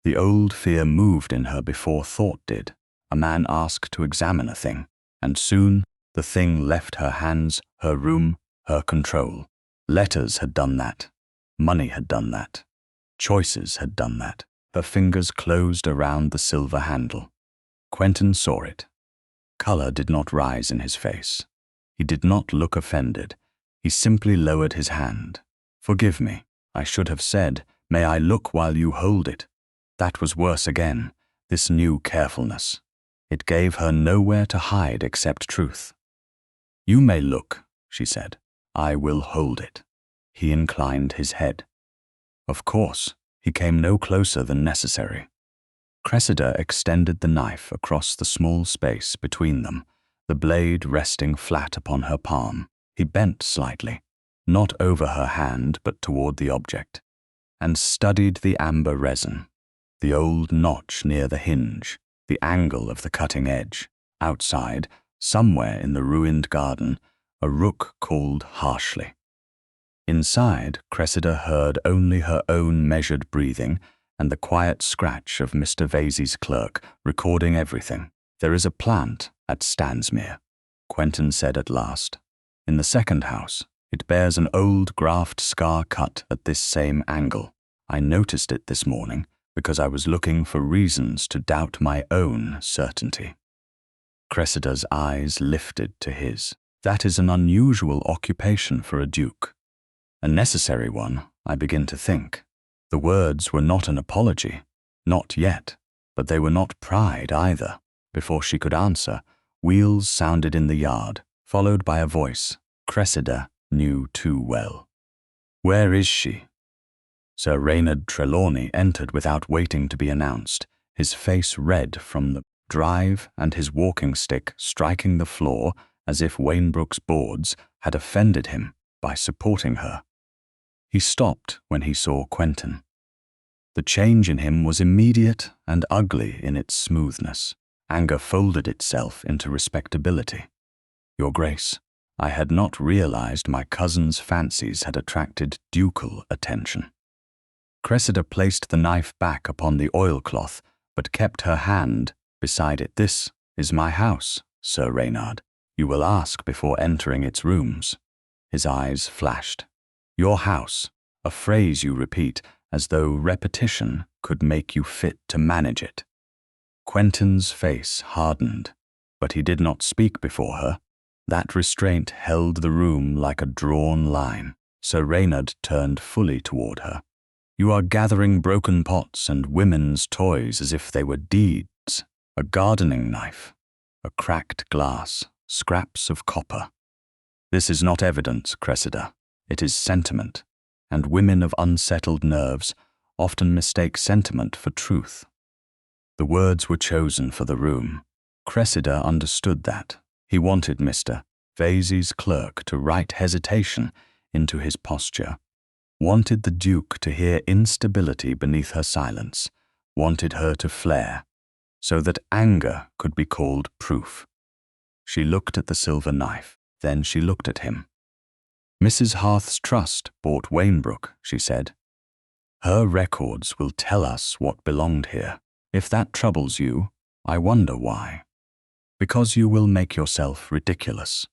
A: The old fear moved in her before thought did. A man asked to examine a thing, and soon the thing left her hands, her room, her control. Letters had done that. Money had done that. Choices had done that. Her fingers closed around the silver handle. Quentin saw it. Color did not rise in his face. He did not look offended. He simply lowered his hand. "Forgive me. I should have said, 'May I look while you hold it?' That was worse again, this new carefulness. It gave her nowhere to hide except truth. "You may look," she said. "I will hold it." He inclined his head. Of course, he came no closer than necessary. Cressida extended the knife across the small space between them, the blade resting flat upon her palm. He bent slightly, not over her hand but toward the object, and studied the amber resin, the old notch near the hinge, the angle of the cutting edge. Outside, somewhere in the ruined garden, a rook called harshly. Inside, Cressida heard only her own measured breathing and the quiet scratch of Mr. Vesey's clerk recording everything. "There is a plant at Stansmere," Quentin said at last. "In the second house. It bears an old graft scar cut at this same angle. I noticed it this morning because I was looking for reasons to doubt my own certainty." Cressida's eyes lifted to his. "That is an unusual occupation for a duke. A necessary one, I begin to think." The words were not an apology, not yet, but they were not pride either. Before she could answer, wheels sounded in the yard, followed by a voice Cressida knew too well. "Where is she?" Sir Reynard Trelawney entered without waiting to be announced, his face red from the drive and his walking stick striking the floor as if Wainbrook's boards had offended him by supporting her. He stopped when he saw Quentin. The change in him was immediate and ugly in its smoothness. Anger folded itself into respectability. "Your Grace, I had not realized my cousin's fancies had attracted ducal attention." Cressida placed the knife back upon the oilcloth, but kept her hand beside it. "This is my house, Sir Reynard. You will ask before entering its rooms." His eyes flashed. "Your house, a phrase you repeat as though repetition could make you fit to manage it." Quentin's face hardened, but he did not speak before her. That restraint held the room like a drawn line. Sir Reynard turned fully toward her. You are gathering broken pots and women's toys as if they were deeds. A gardening knife, a cracked glass, scraps of copper. This is not evidence, Cressida. It is sentiment, and women of unsettled nerves often mistake sentiment for truth. The words were chosen for the room. Cressida understood that. He wanted Mr. Vesey's clerk to write hesitation into his posture, wanted the Duke to hear instability beneath her silence, wanted her to flare, so that anger could be called proof. She looked at the silver knife, then she looked at him. Mrs. Harth's trust bought Wainbrook, she said. Her records will tell us what belonged here. If that troubles you, I wonder why. Because you will make yourself ridiculous.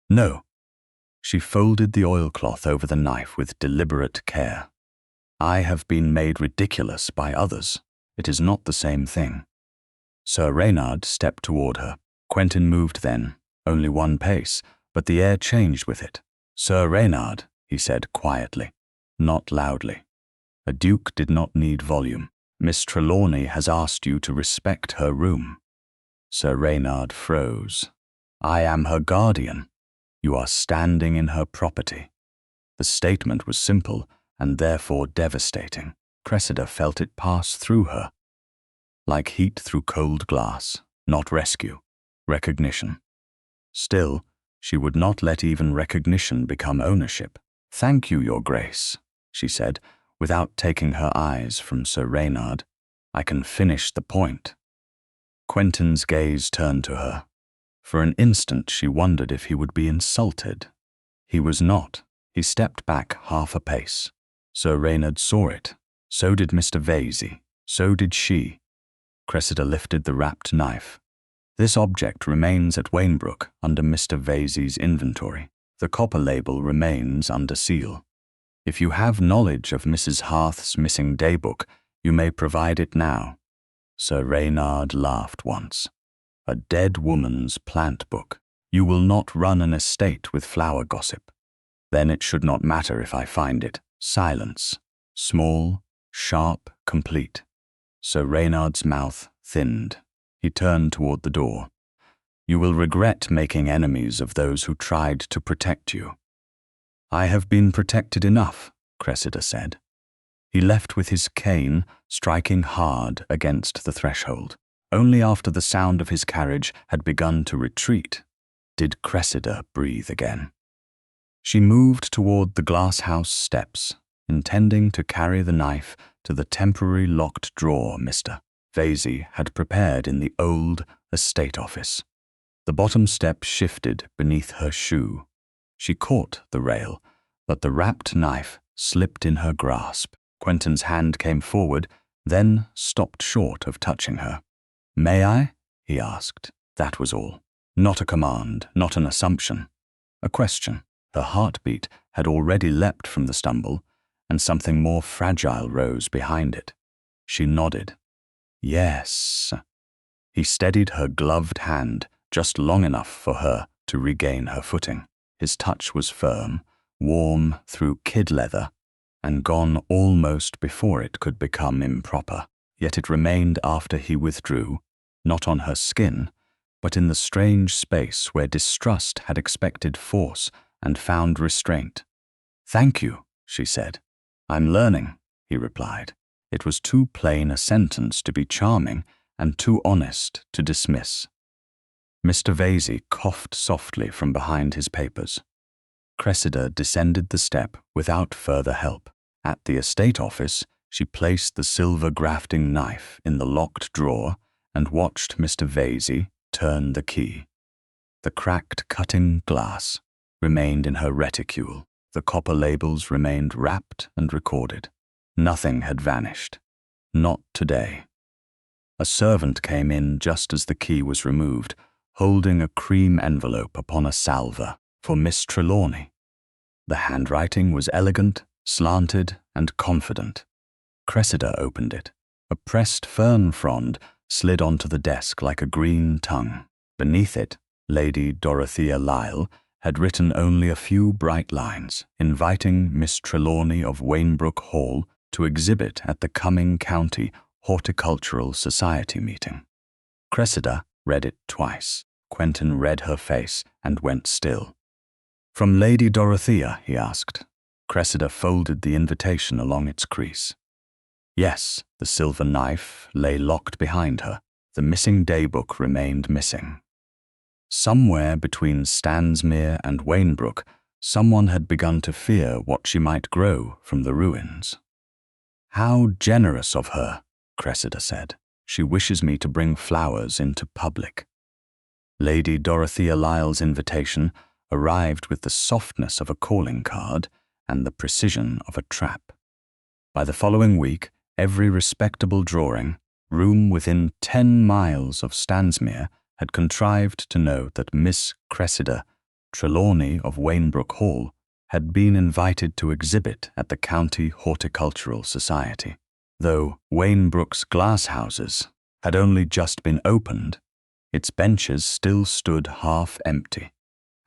A: No. She folded the oilcloth over the knife with deliberate care. I have been made ridiculous by others. It is not the same thing. Sir Reynard stepped toward her. Quentin moved then, only one pace, but the air changed with it. Sir Reynard, he said quietly, not loudly. A duke did not need volume. Miss Trelawney has asked you to respect her room. Sir Reynard froze. I am her guardian. You are standing in her property. The statement was simple and therefore devastating. Cressida felt it pass through her. Like heat through cold glass, not rescue, recognition. Still, she would not let even recognition become ownership. Thank you, Your Grace, she said, without taking her eyes from Sir Reynard. I can finish the point. Quentin's gaze turned to her. For an instant she wondered if he would be insulted. He was not. He stepped back half a pace. Sir Reynard saw it. So did Mr. Vesey. So did she. Cressida lifted the wrapped knife. This object remains at Wainbrook under Mr. Vesey's inventory. The copper label remains under seal. If you have knowledge of Mrs. Harth's missing daybook, you may provide it now. Sir Reynard laughed once. A dead woman's plant book. You will not run an estate with flower gossip. Then it should not matter if I find it. Silence. Small, sharp, complete. Sir Reynard's mouth thinned. He turned toward the door. You will regret making enemies of those who tried to protect you. I have been protected enough, Cressida said. He left with his cane striking hard against the threshold. Only after the sound of his carriage had begun to retreat did Cressida breathe again. She moved toward the glasshouse steps, intending to carry the knife to the temporary locked drawer Mr. Vesey had prepared in the old estate office. The bottom step shifted beneath her shoe. She caught the rail, but the wrapped knife slipped in her grasp. Quentin's hand came forward, then stopped short of touching her. May I? He asked. That was all. Not a command, not an assumption. A question. Her heartbeat had already leapt from the stumble, and something more fragile rose behind it. She nodded. Yes. He steadied her gloved hand just long enough for her to regain her footing. His touch was firm, warm through kid leather, and gone almost before it could become improper. Yet it remained after he withdrew, not on her skin, but in the strange space where distrust had expected force and found restraint. Thank you, she said. I'm learning, he replied. It was too plain a sentence to be charming and too honest to dismiss. Mr. Vesey coughed softly from behind his papers. Cressida descended the step without further help. At the estate office, she placed the silver grafting knife in the locked drawer and watched Mr. Vesey turn the key. The cracked cutting glass remained in her reticule. The copper labels remained wrapped and recorded. Nothing had vanished. Not today. A servant came in just as the key was removed, holding a cream envelope upon a salver for Miss Trelawney. The handwriting was elegant, slanted, and confident. Cressida opened it. A pressed fern frond slid onto the desk like a green tongue. Beneath it, Lady Dorothea Lyle had written only a few bright lines, inviting Miss Trelawney of Wainbrook Hall to exhibit at the coming county horticultural society meeting. Cressida read it twice. Quentin read her face and went still. "From Lady Dorothea?" he asked. Cressida folded the invitation along its crease. Yes, the silver knife lay locked behind her. The missing daybook remained missing. Somewhere between Stansmere and Wainbrook, someone had begun to fear what she might grow from the ruins. "How generous of her," Cressida said. "She wishes me to bring flowers into public." Lady Dorothea Lyle's invitation arrived with the softness of a calling card and the precision of a trap. By the following week, every respectable drawing room within 10 miles of Stansmere had contrived to know that Miss Cressida Trelawney of Wainbrook Hall had been invited to exhibit at the County Horticultural Society. Though Wainbrook's glasshouses had only just been opened, its benches still stood half empty,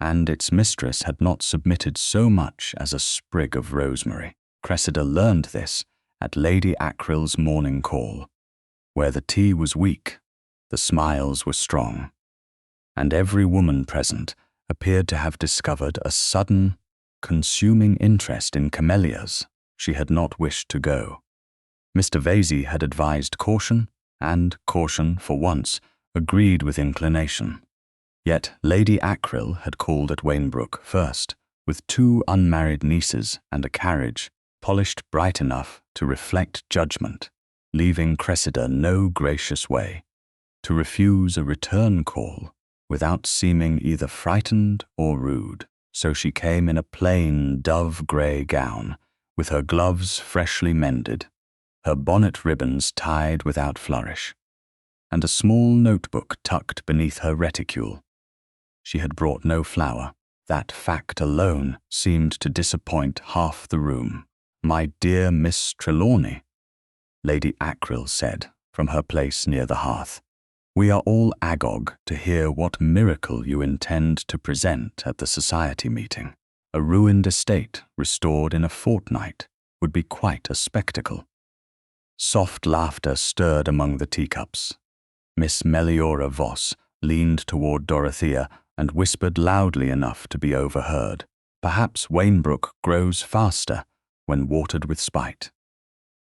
A: and its mistress had not submitted so much as a sprig of rosemary. Cressida learned this at Lady Ackrill's morning call. Where the tea was weak, the smiles were strong, and every woman present appeared to have discovered a sudden, consuming interest in camellias she had not wished to go. Mr. Vesey had advised caution, and caution, for once, agreed with inclination. Yet Lady Ackrill had called at Wainbrook first, with 2 unmarried nieces and a carriage polished bright enough to reflect judgment, leaving Cressida no gracious way to refuse a return call without seeming either frightened or rude. So she came in a plain dove-grey gown, with her gloves freshly mended, her bonnet ribbons tied without flourish, and a small notebook tucked beneath her reticule. She had brought no flower. That fact alone seemed to disappoint half the room. "My dear Miss Trelawney," Lady Ackrill said from her place near the hearth, "we are all agog to hear what miracle you intend to present at the society meeting. A ruined estate restored in a fortnight would be quite a spectacle." Soft laughter stirred among the teacups. Miss Meliora Voss leaned toward Dorothea and whispered loudly enough to be overheard. "Perhaps Wainbrook grows faster when watered with spite."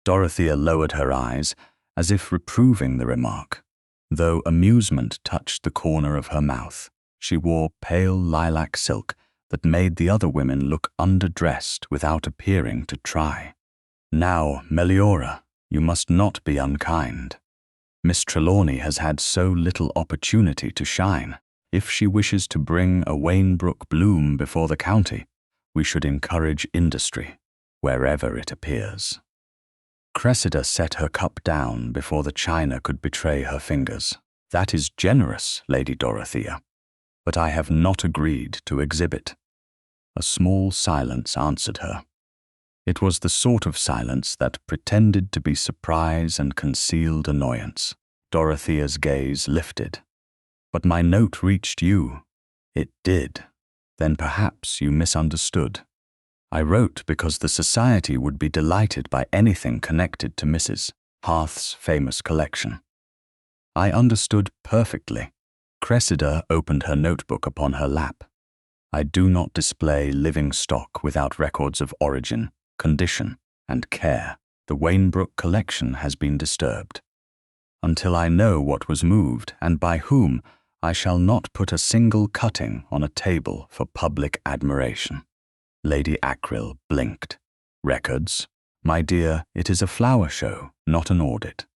A: Dorothea lowered her eyes, as if reproving the remark, though amusement touched the corner of her mouth. She wore pale lilac silk that made the other women look underdressed without appearing to try. "Now, Meliora, you must not be unkind. Miss Trelawney has had so little opportunity to shine. If she wishes to bring a Wainbrook bloom before the county, we should encourage industry wherever it appears." Cressida set her cup down before the china could betray her fingers. "That is generous, Lady Dorothea, but I have not agreed to exhibit." A small silence answered her. It was the sort of silence that pretended to be surprise and concealed annoyance. Dorothea's gaze lifted. "But my note reached you." "It did. Then perhaps you misunderstood. I wrote because the society would be delighted by anything connected to Mrs. Harth's famous collection." "I understood perfectly." Cressida opened her notebook upon her lap. "I do not display living stock without records of origin, condition, and care. The Wainbrook collection has been disturbed. Until I know what was moved and by whom, I shall not put a single cutting on a table for public admiration." Lady Ackrill blinked. "Records? My dear, it is a flower show, not an audit.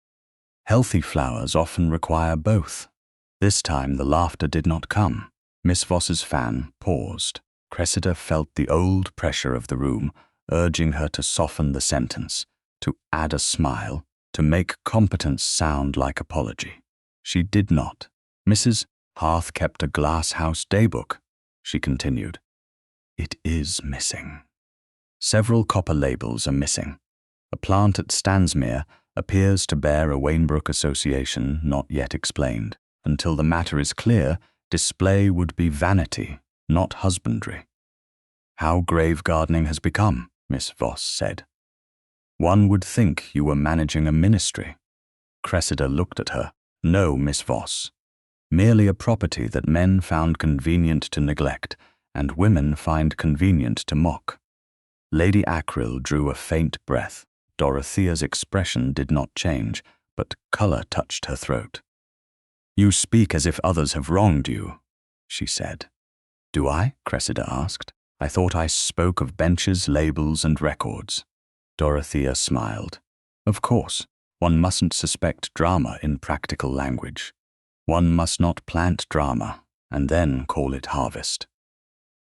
A: Healthy flowers often require both." This time the laughter did not come. Miss Voss's fan paused. Cressida felt the old pressure of the room urging her to soften the sentence, to add a smile, to make competence sound like apology. She did not. "Mrs. Harth kept a glasshouse daybook," she continued. "It is missing. Several copper labels are missing. A plant at Stansmere appears to bear a Wainbrook association not yet explained. Until the matter is clear, display would be vanity, not husbandry." "How grave gardening has become," Miss Voss said. One would think you were managing a ministry. Cressida looked at her. No, Miss Voss. Merely a property that men found convenient to neglect, and women find convenient to mock. Lady Acrill drew a faint breath. Dorothea's expression did not change, but colour touched her throat. "You speak as if others have wronged you," she said. "Do I?" Cressida asked. "I thought I spoke of benches, labels, and records." Dorothea smiled. "Of course, one mustn't suspect drama in practical language. One must not plant drama and then call it harvest."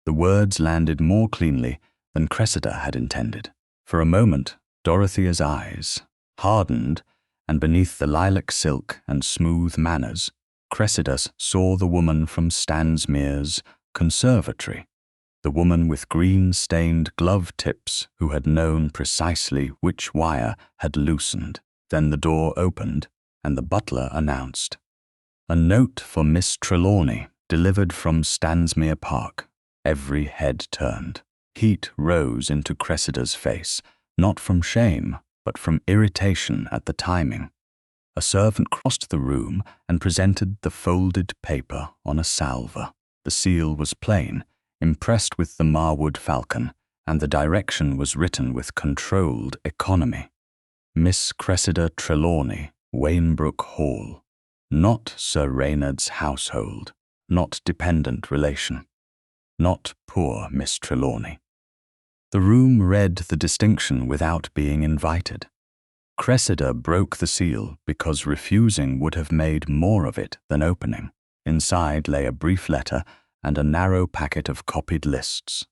A: The words landed more cleanly than Cressida had intended. For a moment, Dorothea's eyes hardened, and beneath the lilac silk and smooth manners, Cressida saw the woman from Stansmere's conservatory, the woman with green-stained glove tips who had known precisely which wire had loosened. Then the door opened, and the butler announced, "A note for Miss Trelawney, delivered from Stansmere Park." Every head turned. Heat rose into Cressida's face, not from shame, but from irritation at the timing. A servant crossed the room and presented the folded paper on a salver. The seal was plain, impressed with the marwood falcon, and the direction was written with controlled economy. Miss Cressida Trelawney, Wainbrook Hall. Not Sir Reynard's household, not dependent relation. Not poor Miss Trelawney. The room read the distinction without being invited. Cressida broke the seal because refusing would have made more of it than opening. Inside lay a brief letter and a narrow packet of copied lists.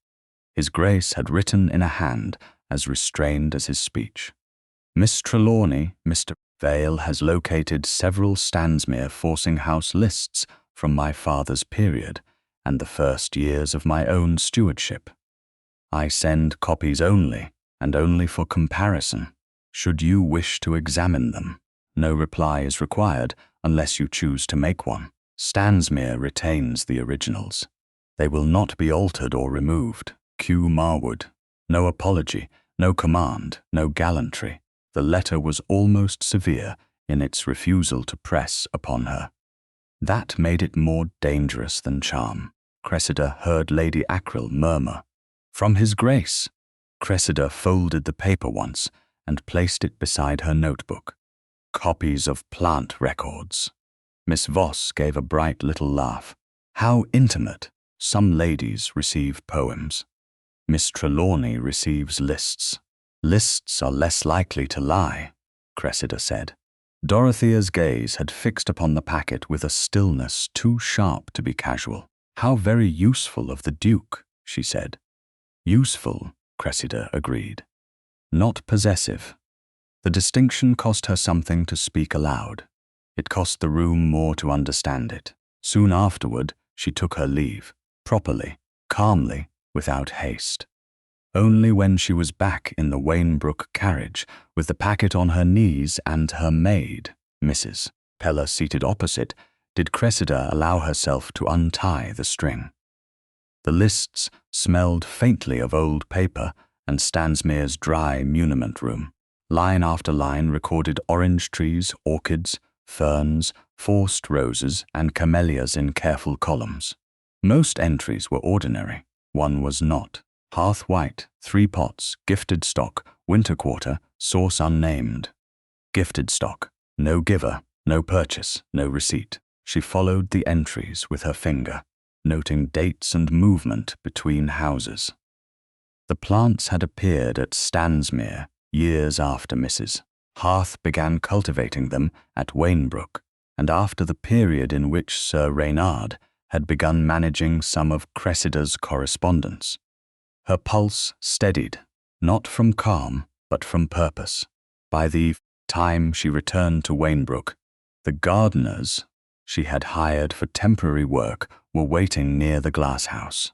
A: His Grace had written in a hand as restrained as his speech. "Miss Trelawney, Mr. Vale has located several Stansmere forcing house lists from my father's period and the first years of my own stewardship. I send copies only, and only for comparison. Should you wish to examine them, no reply is required unless you choose to make one. Stansmere retains the originals. They will not be altered or removed. Q. Marwood." No apology, no command, no gallantry. The letter was almost severe in its refusal to press upon her. That made it more dangerous than charm. Cressida heard Lady Acrill murmur, "From His Grace." Cressida folded the paper once and placed it beside her notebook. "Copies of plant records." Miss Voss gave a bright little laugh. "How intimate. Some ladies receive poems. Miss Trelawney receives lists." "Lists are less likely to lie," Cressida said. Dorothea's gaze had fixed upon the packet with a stillness too sharp to be casual. "How very useful of the Duke," she said. "Useful," Cressida agreed. "Not possessive." The distinction cost her something to speak aloud. It cost the room more to understand it. Soon afterward, she took her leave, properly, calmly, without haste. Only when she was back in the Wainbrook carriage, with the packet on her knees and her maid, Mrs. Peller, seated opposite, did Cressida allow herself to untie the string. The lists smelled faintly of old paper and Stansmere's dry muniment room. Line after line recorded orange trees, orchids, ferns, forced roses, and camellias in careful columns. Most entries were ordinary. One was not. Hearth white, 3 pots, gifted stock, winter quarter, source unnamed. Gifted stock. No giver, no purchase, no receipt. She followed the entries with her finger, noting dates and movement between houses. The plants had appeared at Stansmere years after Mrs. Hearth began cultivating them at Wainbrook, and after the period in which Sir Reynard had begun managing some of Cressida's correspondence. Her pulse steadied, not from calm, but from purpose. By the time she returned to Wainbrook, the gardeners she had hired for temporary work were waiting near the glasshouse.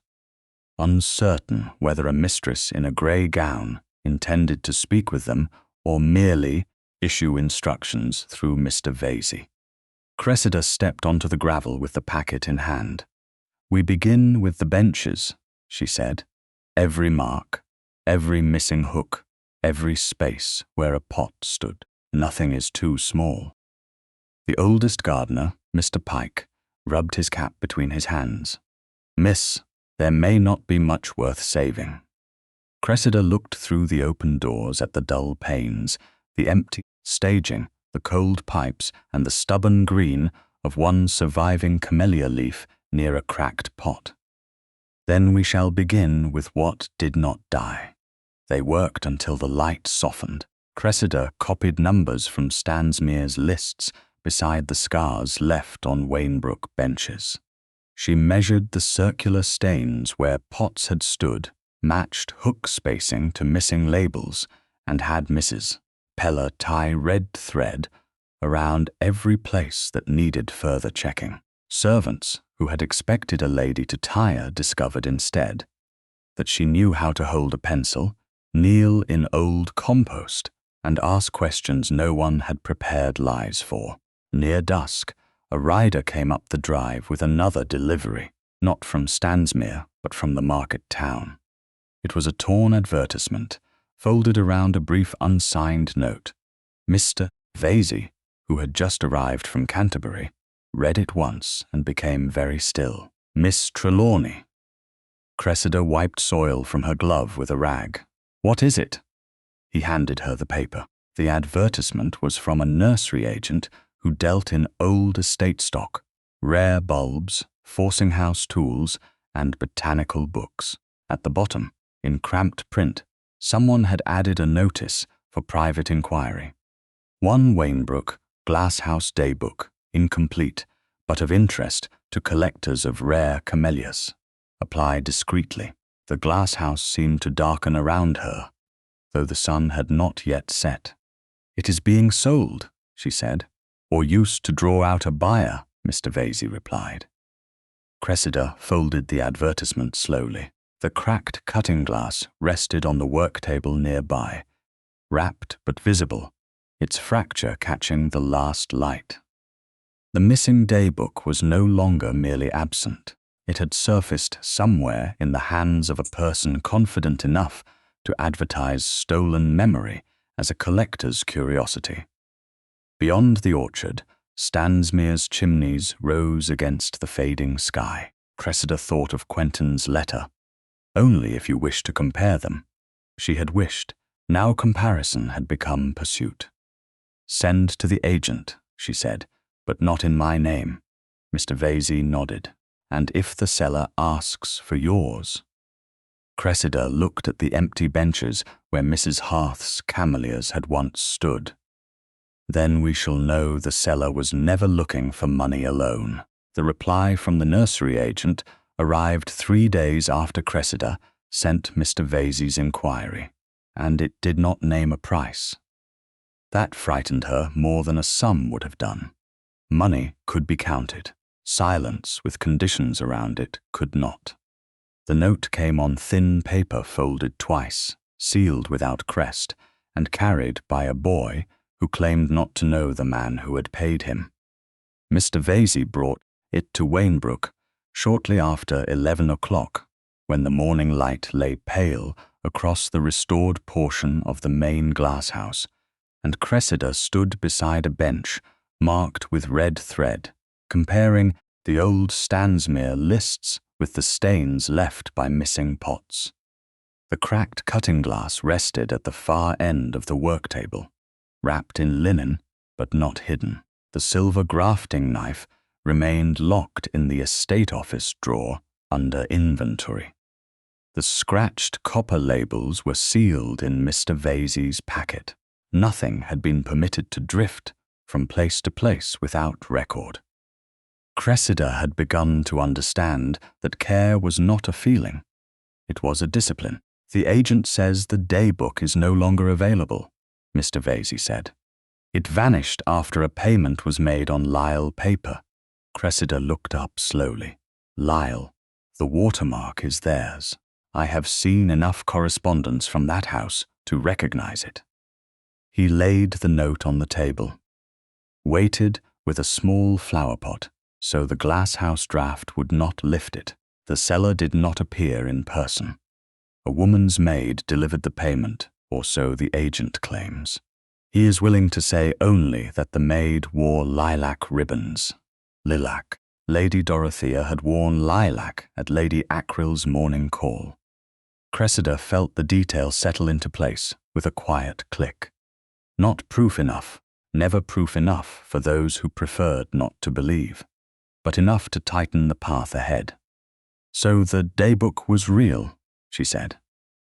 A: Uncertain whether a mistress in a grey gown intended to speak with them or merely issue instructions through Mr. Vesey. Cressida stepped onto the gravel with the packet in hand. "We begin with the benches," she said. "Every mark, every missing hook, every space where a pot stood. Nothing is too small. The oldest gardener, Mr. Pike, rubbed his cap between his hands. Miss, there may not be much worth saving. Cressida looked through the open doors at the dull panes, the empty staging, the cold pipes, and the stubborn green of one surviving camellia leaf near a cracked pot. Then we shall begin with what did not die. They worked until the light softened. Cressida copied numbers from Stansmere's lists beside the scars left on Wainbrook benches. She measured the circular stains where pots had stood, matched hook spacing to missing labels, and had Mrs. Peller tie red thread around every place that needed further checking. Servants who had expected a lady to tire discovered instead that she knew how to hold a pencil, kneel in old compost, and ask questions no one had prepared lies for. Near dusk, a rider came up the drive with another delivery, not from Stansmere, but from the market town. It was a torn advertisement, folded around a brief unsigned note. Mr. Vesey, who had just arrived from Canterbury, read it once and became very still. Miss Trelawney. Cressida wiped soil from her glove with a rag. What is it? He handed her the paper. The advertisement was from a nursery agent who dealt in old estate stock, rare bulbs, forcing house tools, and botanical books. At the bottom, in cramped print, someone had added a notice for private inquiry. One Wainbrook glasshouse daybook, incomplete, but of interest to collectors of rare camellias. Apply discreetly. The glasshouse seemed to darken around her, though the sun had not yet set. It is being sold, she said. Or used to draw out a buyer, Mr. Vesey replied. Cressida folded the advertisement slowly. The cracked cutting glass rested on the work table nearby, wrapped but visible, its fracture catching the last light. The missing daybook was no longer merely absent. It had surfaced somewhere in the hands of a person confident enough to advertise stolen memory as a collector's curiosity. Beyond the orchard, Stansmere's chimneys rose against the fading sky. Cressida thought of Quentin's letter. Only if you wish to compare them. She had wished. Now comparison had become pursuit. Send to the agent, she said, but not in my name. Mr. Vesey nodded. And if the seller asks for yours? Cressida looked at the empty benches where Mrs. Harth's camellias had once stood. Then we shall know the seller was never looking for money alone. The reply from the nursery agent arrived 3 days after Cressida sent Mr. Vesey's inquiry, and it did not name a price. That frightened her more than a sum would have done. Money could be counted. Silence with conditions around it could not. The note came on thin paper folded twice, sealed without crest, and carried by a boy who claimed not to know the man who had paid him. Mr. Vesey brought it to Wainbrook shortly after 11 o'clock, when the morning light lay pale across the restored portion of the main glasshouse, and Cressida stood beside a bench marked with red thread, comparing the old Stansmere lists with the stains left by missing pots. The cracked cutting glass rested at the far end of the work table, wrapped in linen, but not hidden. The silver grafting knife remained locked in the estate office drawer under inventory. The scratched copper labels were sealed in Mr. Vesey's packet. Nothing had been permitted to drift from place to place without record. Cressida had begun to understand that care was not a feeling. It was a discipline. The agent says the daybook is no longer available, Mr. Vesey said. It vanished after a payment was made on Lisle paper. Cressida looked up slowly. Lisle. The watermark is theirs. I have seen enough correspondence from that house to recognize it. He laid the note on the table, waited with a small flower pot so the glasshouse draft would not lift it. The seller did not appear in person. A woman's maid delivered the payment or so the agent claims. He is willing to say only that the maid wore lilac ribbons. Lilac. Lady Dorothea had worn lilac at Lady Ackrill's morning call. Cressida felt the detail settle into place with a quiet click. Not proof enough, never proof enough for those who preferred not to believe, but enough to tighten the path ahead. So the daybook was real, she said.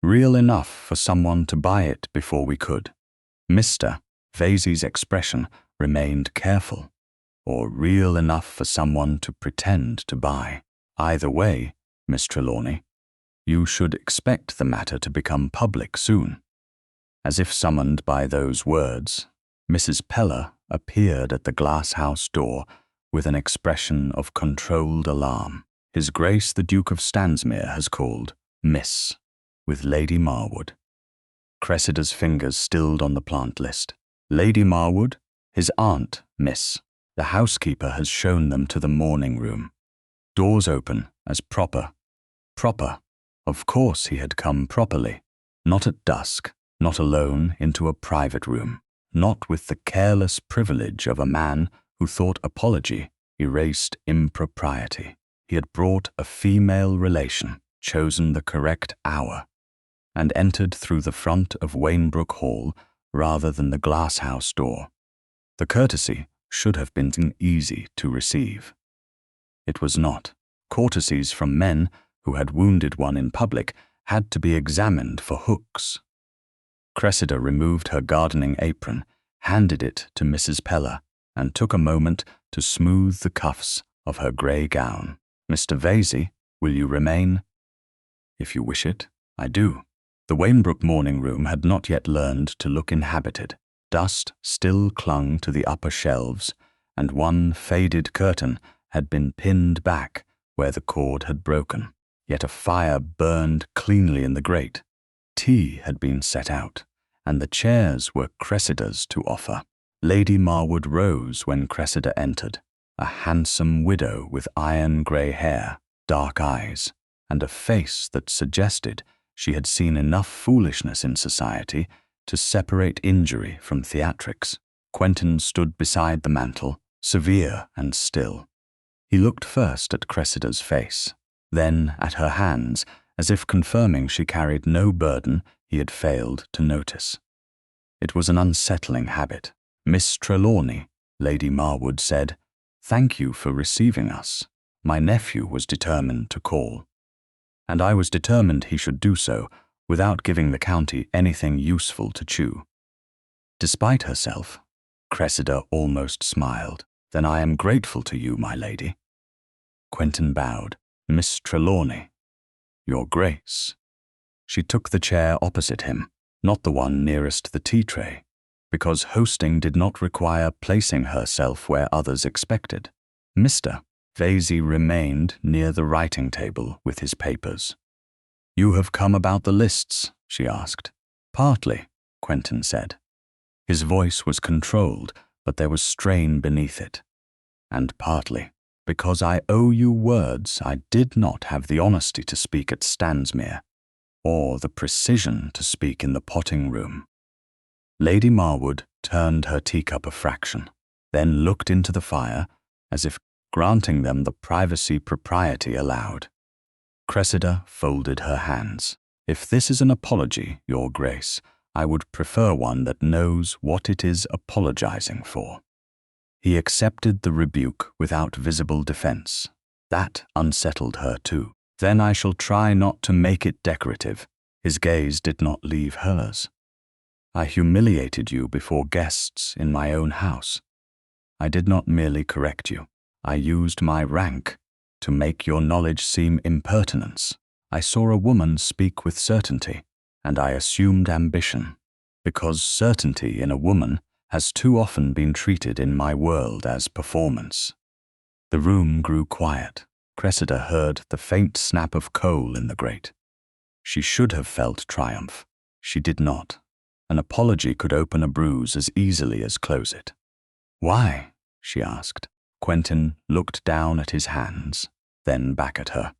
A: Real enough for someone to buy it before we could. Mr. Vesey's expression remained careful. Or real enough for someone to pretend to buy. Either way, Miss Trelawney, you should expect the matter to become public soon. As if summoned by those words, Mrs. Peller appeared at the glass-house door with an expression of controlled alarm. His Grace the Duke of Stansmere has called, Miss, with Lady Marwood. Cressida's fingers stilled on the plant list. Lady Marwood, his aunt, Miss. The housekeeper has shown them to the morning room. Doors open, as proper. Proper. Of course he had come properly. Not at dusk, not alone into a private room. Not with the careless privilege of a man who thought apology erased impropriety. He had brought a female relation, chosen the correct hour, and entered through the front of Wainbrook Hall rather than the glass-house door. The courtesy should have been easy to receive. It was not. Courtesies from men who had wounded one in public had to be examined for hooks. Cressida removed her gardening apron, handed it to Mrs. Peller, and took a moment to smooth the cuffs of her grey gown. Mr. Vesey, will you remain? If you wish it, I do. The Wainbrook morning room had not yet learned to look inhabited. Dust still clung to the upper shelves, and one faded curtain had been pinned back where the cord had broken. Yet a fire burned cleanly in the grate. Tea had been set out, and the chairs were Cressida's to offer. Lady Marwood rose when Cressida entered, a handsome widow with iron-grey hair, dark eyes, and a face that suggested she had seen enough foolishness in society to separate injury from theatrics. Quentin stood beside the mantel, severe and still. He looked first at Cressida's face, then at her hands, as if confirming she carried no burden he had failed to notice. It was an unsettling habit. Miss Trelawney, Lady Marwood said, "Thank you for receiving us. My nephew was determined to call, and I was determined he should do so without giving the county anything useful to chew." Despite herself, Cressida almost smiled. "Then I am grateful to you, my lady." Quentin bowed. "Miss Trelawney, Your Grace." She took the chair opposite him, not the one nearest the tea tray, because hosting did not require placing herself where others expected. Mr. Vesey remained near the writing table with his papers. "You have come about the lists?" she asked. "Partly," Quentin said. His voice was controlled, but there was strain beneath it. "And partly because I owe you words I did not have the honesty to speak at Stansmere, or the precision to speak in the potting room." Lady Marwood turned her teacup a fraction, then looked into the fire, as if granting them the privacy propriety allowed. Cressida folded her hands. "If this is an apology, Your Grace, I would prefer one that knows what it is apologizing for." He accepted the rebuke without visible defense. That unsettled her too. "Then I shall try not to make it decorative." His gaze did not leave hers. "I humiliated you before guests in my own house. I did not merely correct you. I used my rank to make your knowledge seem impertinence. I saw a woman speak with certainty, and I assumed ambition, because certainty in a woman has too often been treated in my world as performance." The room grew quiet. Cressida heard the faint snap of coal in the grate. She should have felt triumph. She did not. An apology could open a bruise as easily as close it. "Why?" she asked. Quentin looked down at his hands, then back at her.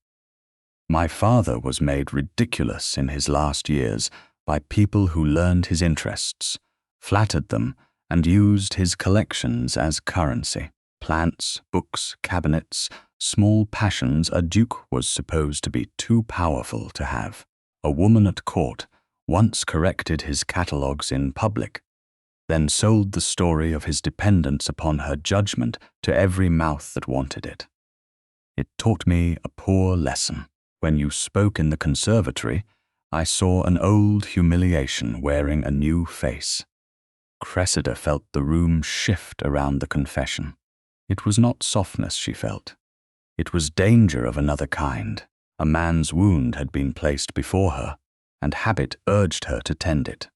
A: "My father was made ridiculous in his last years by people who learned his interests, flattered them, and used his collections as currency. Plants, books, cabinets, small passions a duke was supposed to be too powerful to have. A woman at court once corrected his catalogues in public, then sold the story of his dependence upon her judgment to every mouth that wanted it. It taught me a poor lesson. When you spoke in the conservatory, I saw an old humiliation wearing a new face. Cressida felt the room shift around the confession. It was not softness she felt. It was danger of another kind. A man's wound had been placed before her, and habit urged her to tend it.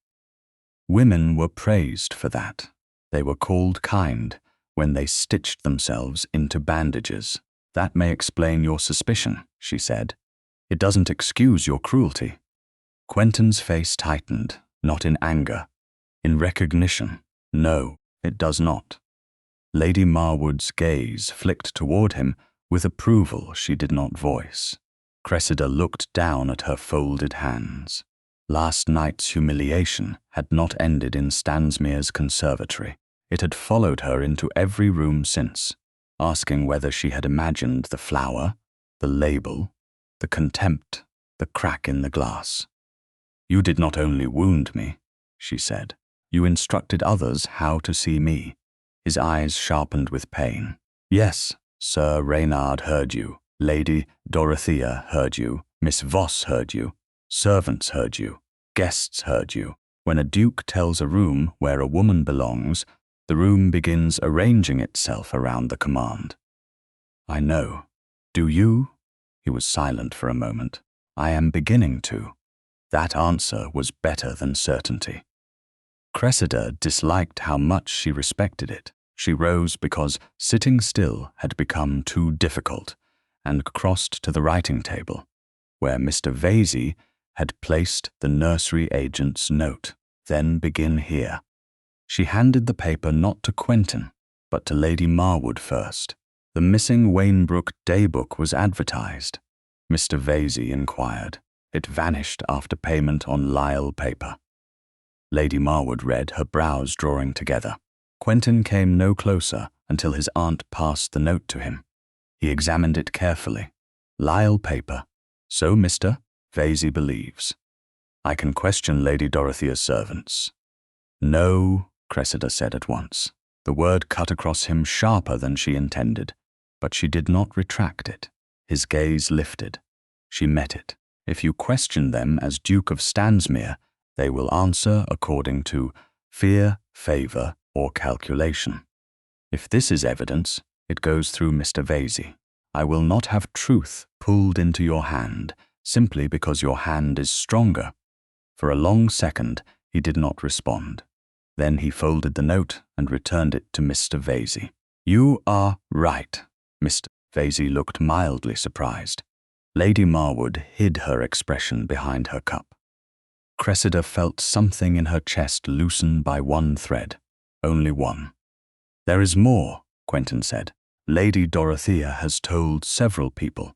A: Women were praised for that. They were called kind when they stitched themselves into bandages. That may explain your suspicion, she said. It doesn't excuse your cruelty. Quentin's face tightened, not in anger. In recognition. No, it does not. Lady Marwood's gaze flicked toward him with approval she did not voice. Cressida looked down at her folded hands. Last night's humiliation had not ended in Stansmere's conservatory. It had followed her into every room since, asking whether she had imagined the flower, the label, the contempt, the crack in the glass. You did not only wound me, she said. You instructed others how to see me. His eyes sharpened with pain. Yes, Sir Reynard heard you. Lady Dorothea heard you. Miss Voss heard you. Servants heard you. Guests heard you. When a duke tells a room where a woman belongs, the room begins arranging itself around the command. I know. Do you? He was silent for a moment. I am beginning to. That answer was better than certainty. Cressida disliked how much she respected it. She rose because sitting still had become too difficult, and crossed to the writing table, where Mr. Vesey had placed the nursery agent's note. Then begin here. She handed the paper not to Quentin, but to Lady Marwood first. The missing Wainbrook daybook was advertised. Mr. Vesey inquired. It vanished after payment on Lisle paper. Lady Marwood read, her brows drawing together. Quentin came no closer until his aunt passed the note to him. He examined it carefully. Lisle paper. So Mr. Vesey believes. I can question Lady Dorothea's servants. No, Cressida said at once. The word cut across him sharper than she intended, but she did not retract it. His gaze lifted. She met it. If you question them as Duke of Stansmere, they will answer according to fear, favor, or calculation. If this is evidence, it goes through Mr. Vesey. I will not have truth pulled into your hand simply because your hand is stronger. For a long second, he did not respond. Then he folded the note and returned it to Mr. Vesey. You are right. Mr. Vesey looked mildly surprised. Lady Marwood hid her expression behind her cup. Cressida felt something in her chest loosen by one thread. Only one. There is more, Quentin said. Lady Dorothea has told several people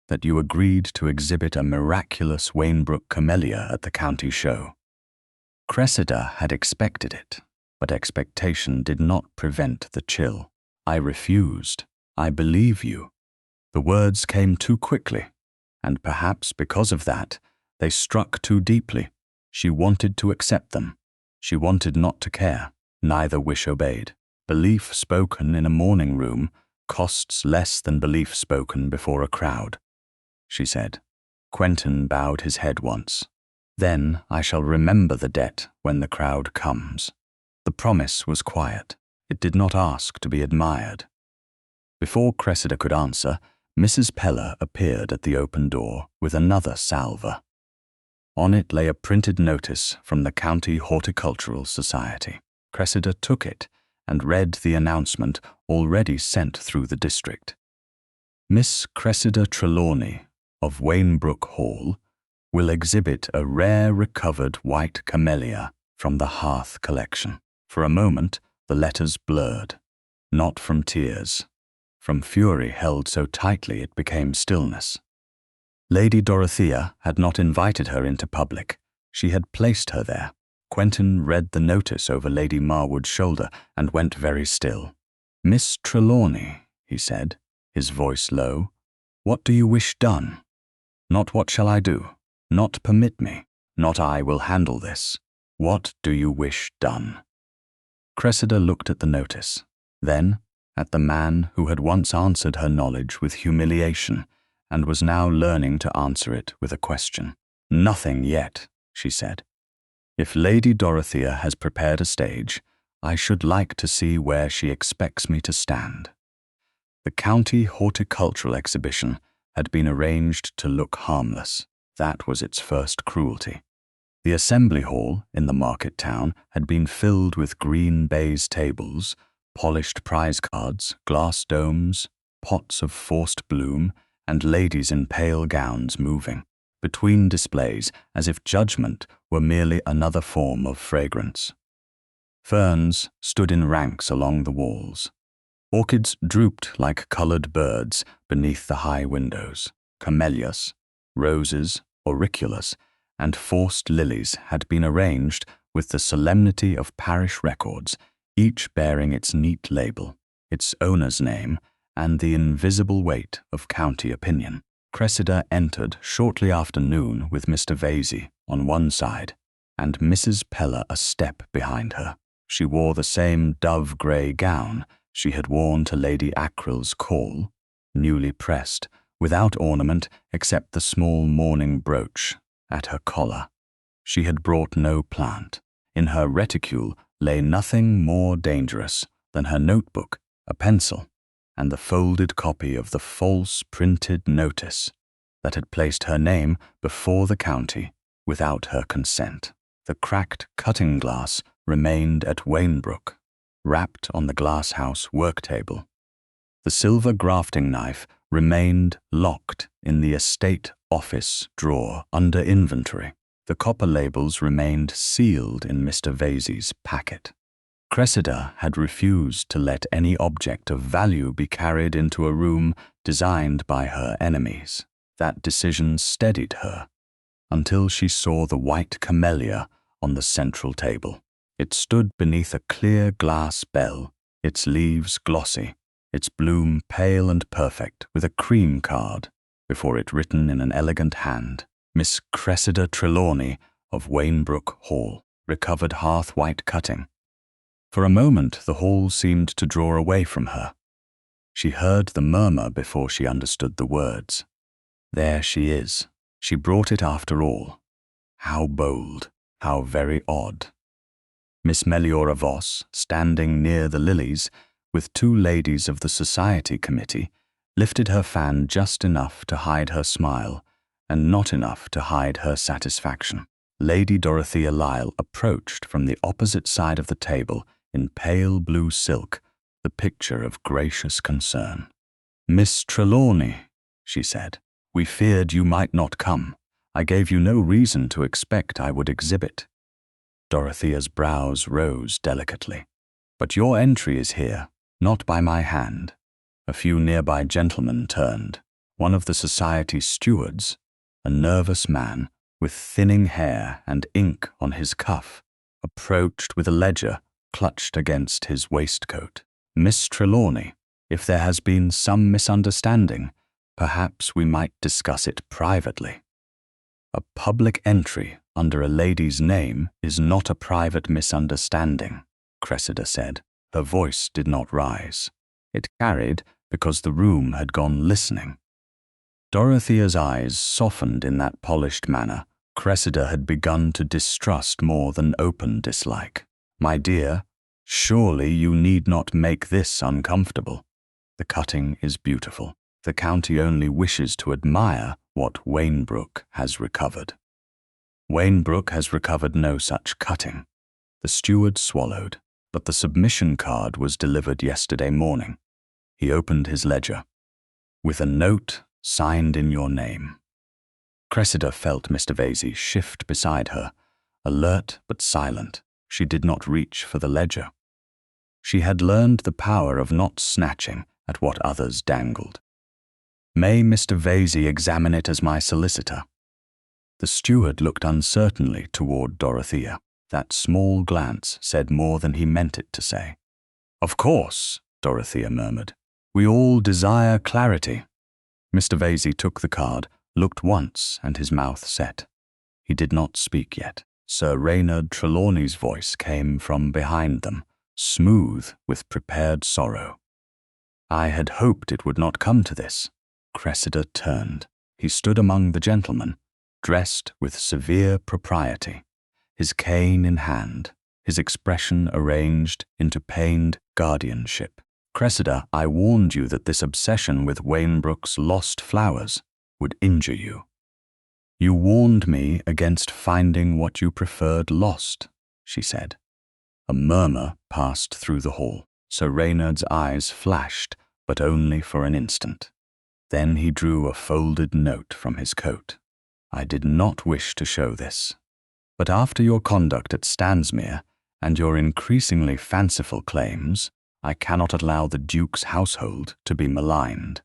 A: that you agreed to exhibit a miraculous Wainbrook camellia at the county show. Cressida had expected it, but expectation did not prevent the chill. I refused. I believe you. The words came too quickly, and perhaps because of that, they struck too deeply. She wanted to accept them. She wanted not to care. Neither wish obeyed. Belief spoken in a morning room costs less than belief spoken before a crowd, she said. Quentin bowed his head once. Then I shall remember the debt when the crowd comes. The promise was quiet. It did not ask to be admired. Before Cressida could answer, Mrs. Peller appeared at the open door with another salver. On it lay a printed notice from the County Horticultural Society. Cressida took it and read the announcement already sent through the district. Miss Cressida Trelawney of Wainbrook Hall will exhibit a rare recovered white camellia from the Hearth collection. For a moment, the letters blurred. Not from tears. From fury held so tightly it became stillness. Lady Dorothea had not invited her into public, She had placed her there. Quentin read the notice over Lady Marwood's shoulder and went very still. "Miss Trelawney," he said, his voice low, "what do you wish done? Not what shall I do? Not permit me? Not I will handle this. What do you wish done?" Cressida looked at the notice, then at the man who had once answered her knowledge with humiliation and was now learning to answer it with a question. "Nothing yet," she said. "If Lady Dorothea has prepared a stage, I should like to see where she expects me to stand." The county horticultural exhibition had been arranged to look harmless. That was its first cruelty. The assembly hall in the market town had been filled with green baize tables, polished prize cards, glass domes, pots of forced bloom, and ladies in pale gowns moving between displays as if judgment were merely another form of fragrance. Ferns stood in ranks along the walls. Orchids drooped like colored birds beneath the high windows. Camellias, roses, auriculas, and forced lilies had been arranged with the solemnity of parish records, each bearing its neat label, its owner's name, and the invisible weight of county opinion. Cressida entered shortly after noon with Mr. Vesey on one side and Mrs. Peller a step behind her. She wore the same dove-grey gown she had worn to Lady Ackrill's call, newly pressed, without ornament except the small mourning brooch at her collar. She had brought no plant. In her reticule lay nothing more dangerous than her notebook, a pencil, and the folded copy of the false printed notice that had placed her name before the county without her consent. The cracked cutting glass remained at Wainbrook, wrapped on the glasshouse work table. The silver grafting knife remained locked in the estate office drawer under inventory. The copper labels remained sealed in Mr. Vesey's packet. Cressida had refused to let any object of value be carried into a room designed by her enemies. That decision steadied her until she saw the white camellia on the central table. It stood beneath a clear glass bell, its leaves glossy, its bloom pale and perfect, with a cream card before it written in an elegant hand, "Miss Cressida Trelawney of Wainbrook Hall, recovered hearth-white cutting." For a moment the hall seemed to draw away from her. She heard the murmur before she understood the words. There she is. She brought it after all. How bold, how very odd. Miss Meliora Voss, standing near the lilies, with two ladies of the society committee, lifted her fan just enough to hide her smile, and not enough to hide her satisfaction. Lady Dorothea Lyle approached from the opposite side of the table in pale blue silk, the picture of gracious concern. "Miss Trelawney," she said, "we feared you might not come. I gave you no reason to expect I would exhibit." Dorothea's brows rose delicately. "But your entry is here, not by my hand." A few nearby gentlemen turned. One of the society stewards, a nervous man with thinning hair and ink on his cuff, approached with a ledger clutched against his waistcoat. "Miss Trelawney, if there has been some misunderstanding, perhaps we might discuss it privately." "A public entry under a lady's name is not a private misunderstanding," Cressida said. Her voice did not rise. It carried because the room had gone listening. Dorothea's eyes softened in that polished manner Cressida had begun to distrust more than open dislike. "My dear, surely you need not make this uncomfortable. The cutting is beautiful. The county only wishes to admire what Wainbrook has recovered." "Wainbrook has recovered no such cutting." The steward swallowed, but the submission card was delivered yesterday morning. He opened his ledger. "With a note signed in your name." Cressida felt Mr. Vesey shift beside her, alert but silent. She did not reach for the ledger. She had learned the power of not snatching at what others dangled. "May Mr. Vesey examine it as my solicitor?" The steward looked uncertainly toward Dorothea. That small glance said more than he meant it to say. "Of course," Dorothea murmured. "We all desire clarity." Mr. Vesey took the card, looked once, and his mouth set. He did not speak yet. Sir Reynard Trelawney's voice came from behind them, smooth with prepared sorrow. "I had hoped it would not come to this." Cressida turned. He stood among the gentlemen, dressed with severe propriety, his cane in hand, his expression arranged into pained guardianship. "Cressida, I warned you that this obsession with Wainbrook's lost flowers would injure you. You warned me against finding what you preferred lost," she said. A murmur passed through the hall. Sir Reynard's eyes flashed, but only for an instant. Then he drew a folded note from his coat. "I did not wish to show this, but after your conduct at Stansmere and your increasingly fanciful claims, I cannot allow the Duke's household to be maligned."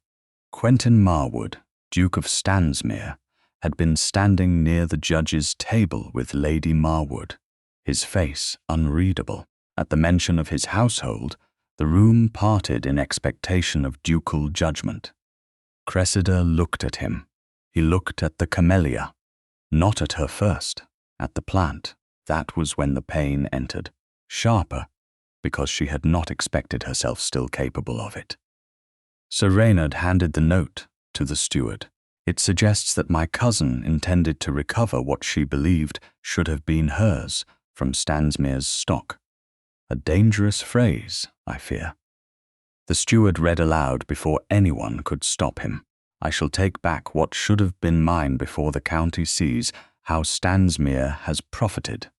A: Quentin Marwood, Duke of Stansmere, had been standing near the judge's table with Lady Marwood, his face unreadable. At the mention of his household, the room parted in expectation of ducal judgment. Cressida looked at him. He looked at the camellia. Not at her first, at the plant. That was when the pain entered. Sharper, because she had not expected herself still capable of it. Sir Reynard handed the note to the steward. "It suggests that my cousin intended to recover what she believed should have been hers from Stansmere's stock. A dangerous phrase, I fear." The steward read aloud before anyone could stop him. "I shall take back what should have been mine before the county sees how Stansmere has profited."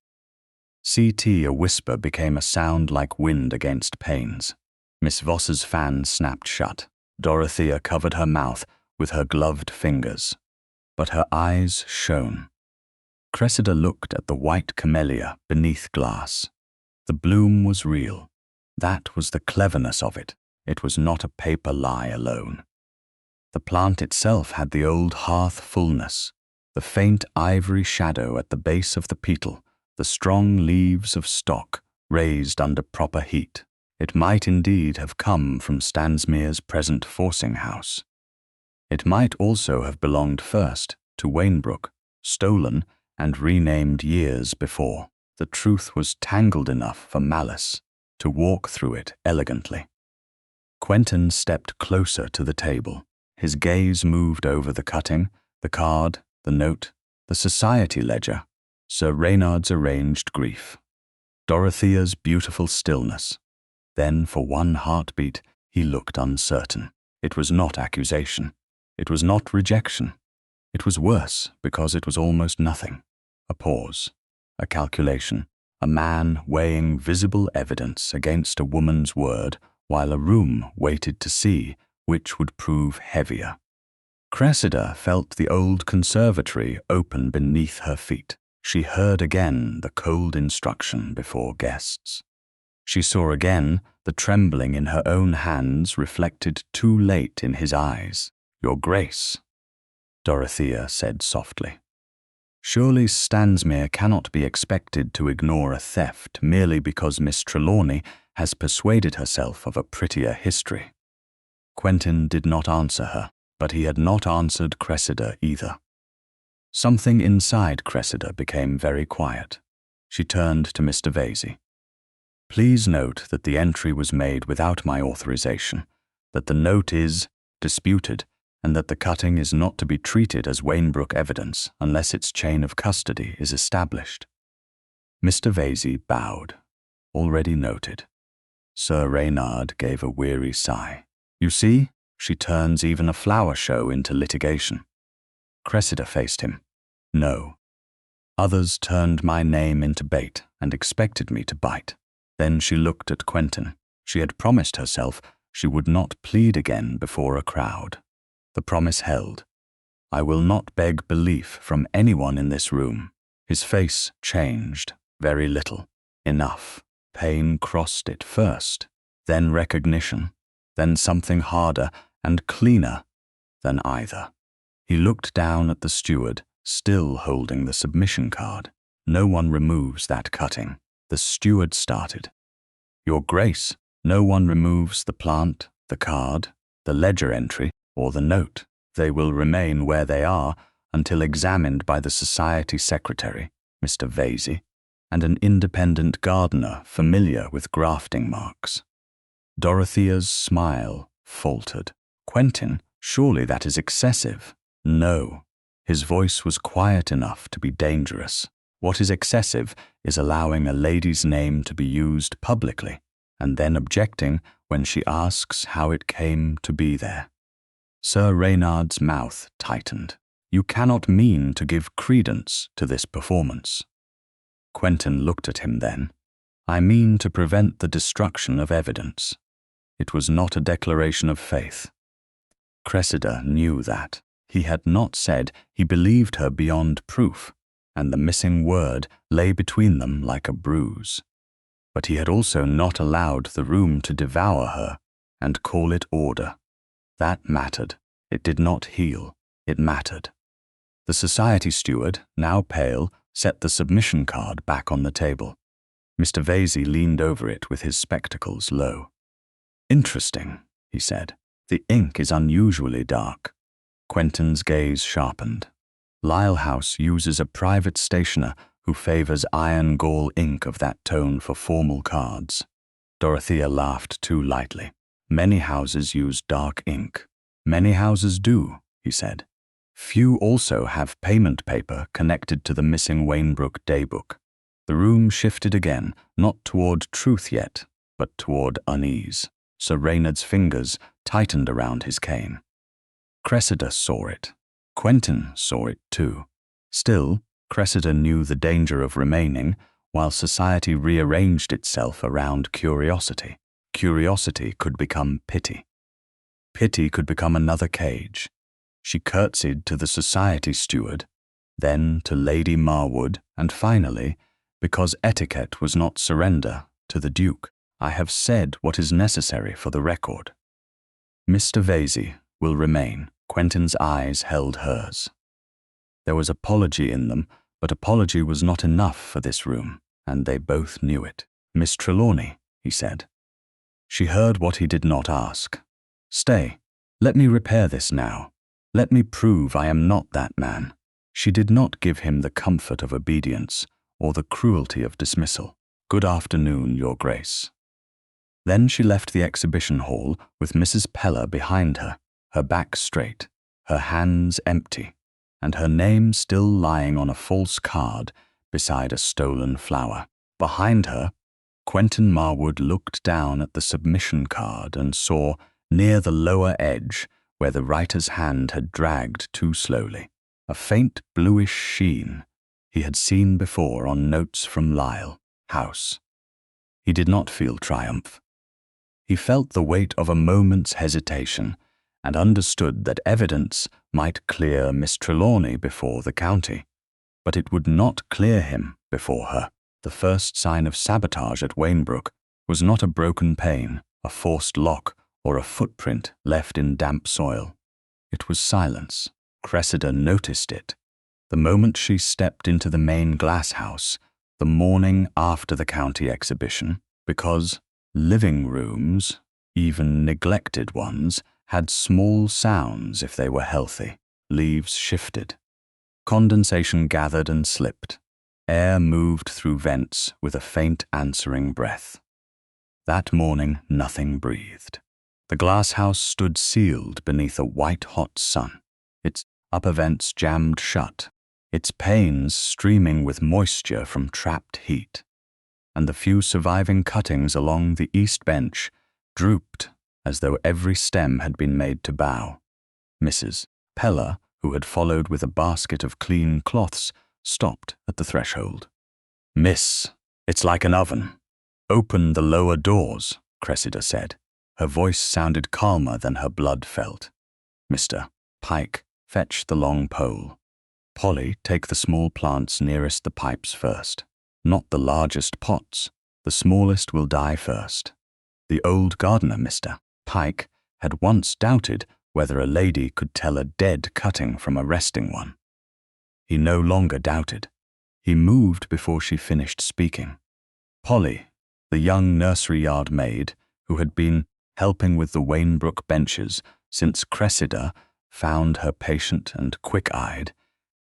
A: A whisper became a sound like wind against panes. Miss Voss's fan snapped shut. Dorothea covered her mouth with her gloved fingers, but her eyes shone. Cressida looked at the white camellia beneath glass. The bloom was real. That was the cleverness of it. It was not a paper lie alone. The plant itself had the old hearth fullness, the faint ivory shadow at the base of the petal, the strong leaves of stock raised under proper heat. It might indeed have come from Stansmere's present forcing house. It might also have belonged first to Wainbrook, stolen and renamed years before. The truth was tangled enough for malice to walk through it elegantly. Quentin stepped closer to the table. His gaze moved over the cutting, the card, the note, the society ledger, Sir Reynard's arranged grief, Dorothea's beautiful stillness. Then, for one heartbeat, he looked uncertain. It was not accusation. It was not rejection. It was worse because it was almost nothing. A pause, a calculation, a man weighing visible evidence against a woman's word while a room waited to see which would prove heavier. Cressida felt the old conservatory open beneath her feet. She heard again the cold instruction before guests. She saw again the trembling in her own hands reflected too late in his eyes. "Your Grace," Dorothea said softly. "Surely Stansmere cannot be expected to ignore a theft merely because Miss Trelawney has persuaded herself of a prettier history." Quentin did not answer her, but he had not answered Cressida either. Something inside Cressida became very quiet. She turned to Mr. Vesey. "Please note that the entry was made without my authorization, that the note is disputed, and that the cutting is not to be treated as Wainbrook evidence unless its chain of custody is established." Mr. Vesey bowed. "Already noted." Sir Reynard gave a weary sigh. "You see, she turns even a flower show into litigation." Cressida faced him. "No. Others turned my name into bait and expected me to bite." Then she looked at Quentin. She had promised herself she would not plead again before a crowd. The promise held. "I will not beg belief from anyone in this room." His face changed, very little. Enough. Pain crossed it first, then recognition, then something harder and cleaner than either. He looked down at the steward still holding the submission card. "No one removes that cutting." The steward started. "Your Grace, no one removes the plant, the card, the ledger entry, or the note. They will remain where they are until examined by the Society Secretary, Mr. Vesey, and an independent gardener familiar with grafting marks." Dorothea's smile faltered. "Quentin, surely that is excessive." "No." His voice was quiet enough to be dangerous. "What is excessive is allowing a lady's name to be used publicly, and then objecting when she asks how it came to be there." Sir Reynard's mouth tightened. "You cannot mean to give credence to this performance." Quentin looked at him then. "I mean to prevent the destruction of evidence." It was not a declaration of faith. Cressida knew that. He had not said he believed her beyond proof, and the missing word lay between them like a bruise. But he had also not allowed the room to devour her and call it order. That mattered. It did not heal. It mattered. The society steward, now pale, set the submission card back on the table. Mr. Vesey leaned over it with his spectacles low. "Interesting," he said. "The ink is unusually dark." Quentin's gaze sharpened. "Lisle House uses a private stationer who favors iron gall ink of that tone for formal cards." Dorothea laughed too lightly. "Many houses use dark ink." "Many houses do," he said. "Few also have payment paper connected to the missing Wainbrook daybook." The room shifted again, not toward truth yet, but toward unease. Sir Reynard's fingers tightened around his cane. Cressida saw it. Quentin saw it too. Still, Cressida knew the danger of remaining, while society rearranged itself around curiosity. Curiosity could become pity. Pity could become another cage. She curtsied to the society steward, then to Lady Marwood, and finally, because etiquette was not surrender, to the Duke. "I have said what is necessary for the record." "Mr. Vesey will remain." Quentin's eyes held hers. There was apology in them, but apology was not enough for this room, and they both knew it. "Miss Trelawney," he said. She heard what he did not ask. "Stay. Let me repair this now. Let me prove I am not that man." She did not give him the comfort of obedience or the cruelty of dismissal. "Good afternoon, Your Grace." Then she left the exhibition hall with Mrs. Peller behind her, her back straight, her hands empty, and her name still lying on a false card beside a stolen flower. Behind her, Quentin Marwood looked down at the submission card and saw, near the lower edge, where the writer's hand had dragged too slowly, a faint bluish sheen he had seen before on notes from Lisle House. He did not feel triumph. He felt the weight of a moment's hesitation and understood that evidence might clear Miss Trelawney before the county, but it would not clear him before her. The first sign of sabotage at Wainbrook was not a broken pane, a forced lock, or a footprint left in damp soil. It was silence. Cressida noticed it. The moment she stepped into the main glasshouse, the morning after the county exhibition, because living rooms, even neglected ones, had small sounds if they were healthy. Leaves shifted. Condensation gathered and slipped. Air moved through vents with a faint answering breath. That morning nothing breathed. The glasshouse stood sealed beneath a white-hot sun, its upper vents jammed shut, its panes streaming with moisture from trapped heat, and the few surviving cuttings along the east bench drooped as though every stem had been made to bow. Mrs. Peller, who had followed with a basket of clean cloths, stopped at the threshold. "Miss, it's like an oven. Open the lower doors," Cressida said. Her voice sounded calmer than her blood felt. "Mr. Pike, fetch the long pole. Polly, take the small plants nearest the pipes first. Not the largest pots. The smallest will die first." The old gardener, Mr. Pike, had once doubted whether a lady could tell a dead cutting from a resting one. He no longer doubted. He moved before she finished speaking. Polly, the young nursery yard maid who had been helping with the Wainbrook benches since Cressida, found her patient and quick-eyed,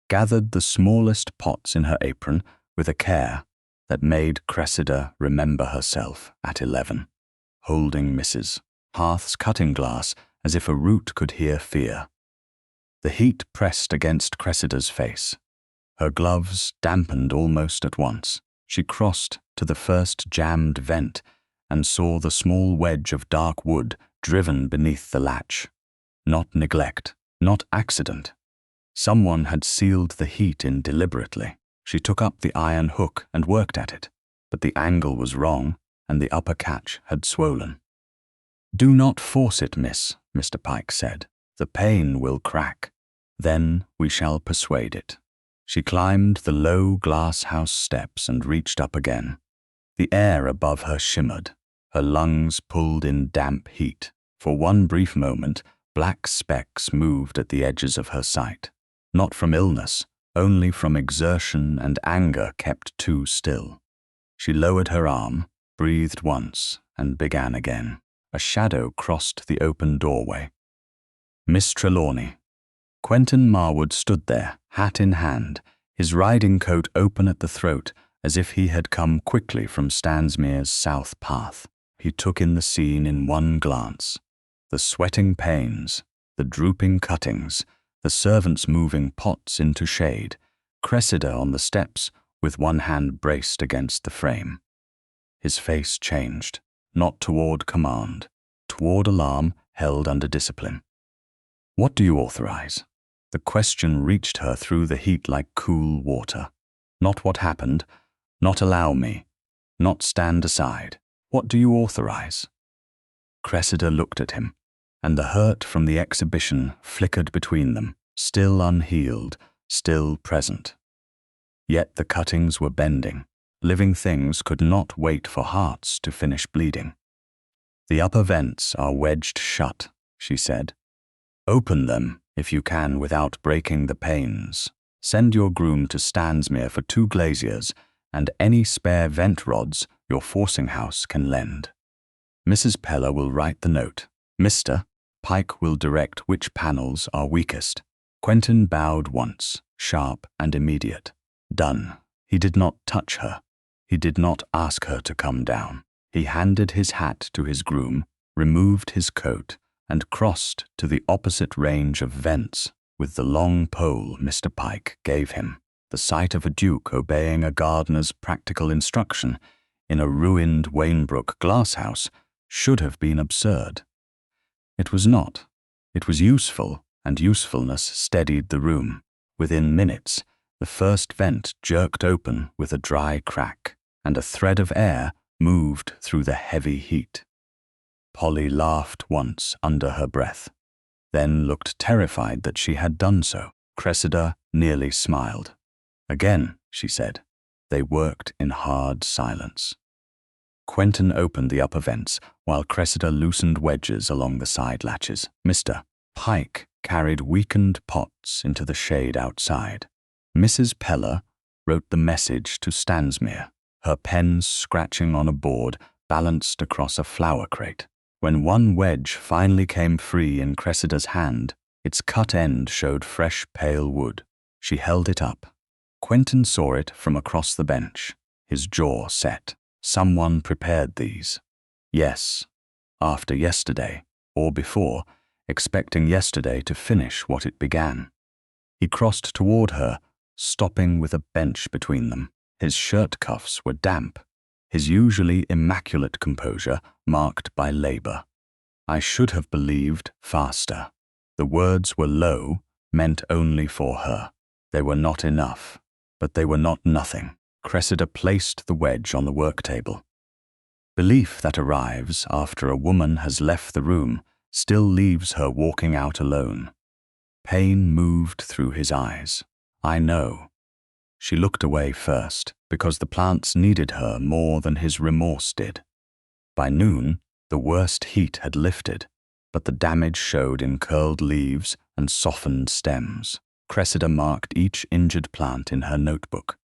A: gathered the smallest pots in her apron with a care that made Cressida remember herself at 11, holding Mrs. Hearth's cutting glass as if a root could hear fear. The heat pressed against Cressida's face. Her gloves dampened almost at once. She crossed to the first jammed vent and saw the small wedge of dark wood driven beneath the latch. Not neglect, not accident. Someone had sealed the heat in deliberately. She took up the iron hook and worked at it, but the angle was wrong and the upper catch had swollen. "Do not force it, miss," Mr. Pike said. "The pane will crack. Then we shall persuade it." She climbed the low glasshouse steps and reached up again. The air above her shimmered. Her lungs pulled in damp heat. For one brief moment, black specks moved at the edges of her sight. Not from illness, only from exertion and anger kept too still. She lowered her arm, breathed once, and began again. A shadow crossed the open doorway. Miss Trelawney. Quentin Marwood stood there, hat in hand, his riding coat open at the throat, as if he had come quickly from Stansmere's south path. He took in the scene in one glance. The sweating panes, the drooping cuttings, the servants moving pots into shade, Cressida on the steps with one hand braced against the frame. His face changed, not toward command, toward alarm held under discipline. "What do you authorize?" The question reached her through the heat like cool water. Not what happened, not allow me, not stand aside. What do you authorize? Cressida looked at him, and the hurt from the exhibition flickered between them, still unhealed, still present. Yet the cuttings were bending. Living things could not wait for hearts to finish bleeding. "The upper vents are wedged shut," she said. "Open them, if you can, without breaking the panes. Send your groom to Stansmere for 2 glaziers and any spare vent rods your forcing house can lend. Mrs. Peller will write the note. Mr. Pike will direct which panels are weakest." Quentin bowed once, sharp and immediate. Done. He did not touch her. He did not ask her to come down. He handed his hat to his groom, removed his coat, and crossed to the opposite range of vents with the long pole Mr. Pike gave him. The sight of a duke obeying a gardener's practical instruction in a ruined Wainbrook glasshouse should have been absurd. It was not. It was useful, and usefulness steadied the room. Within minutes, the first vent jerked open with a dry crack, and a thread of air moved through the heavy heat. Polly laughed once under her breath, then looked terrified that she had done so. Cressida nearly smiled. "Again," she said. They worked in hard silence. Quentin opened the upper vents, while Cressida loosened wedges along the side latches. Mr. Pike carried weakened pots into the shade outside. Mrs. Peller wrote the message to Stansmere, her pen scratching on a board balanced across a flower crate. When one wedge finally came free in Cressida's hand, its cut end showed fresh pale wood. She held it up. Quentin saw it from across the bench, his jaw set. Someone prepared these. Yes, after yesterday, or before, expecting yesterday to finish what it began. He crossed toward her, stopping with a bench between them. His shirt cuffs were damp, his usually immaculate composure marked by labor. "I should have believed faster." The words were low, meant only for her. They were not enough, but they were not nothing. Cressida placed the wedge on the work table. Belief that arrives after a woman has left the room still leaves her walking out alone. Pain moved through his eyes. "I know." She looked away first, because the plants needed her more than his remorse did. By noon, the worst heat had lifted, but the damage showed in curled leaves and softened stems. Cressida marked each injured plant in her notebook.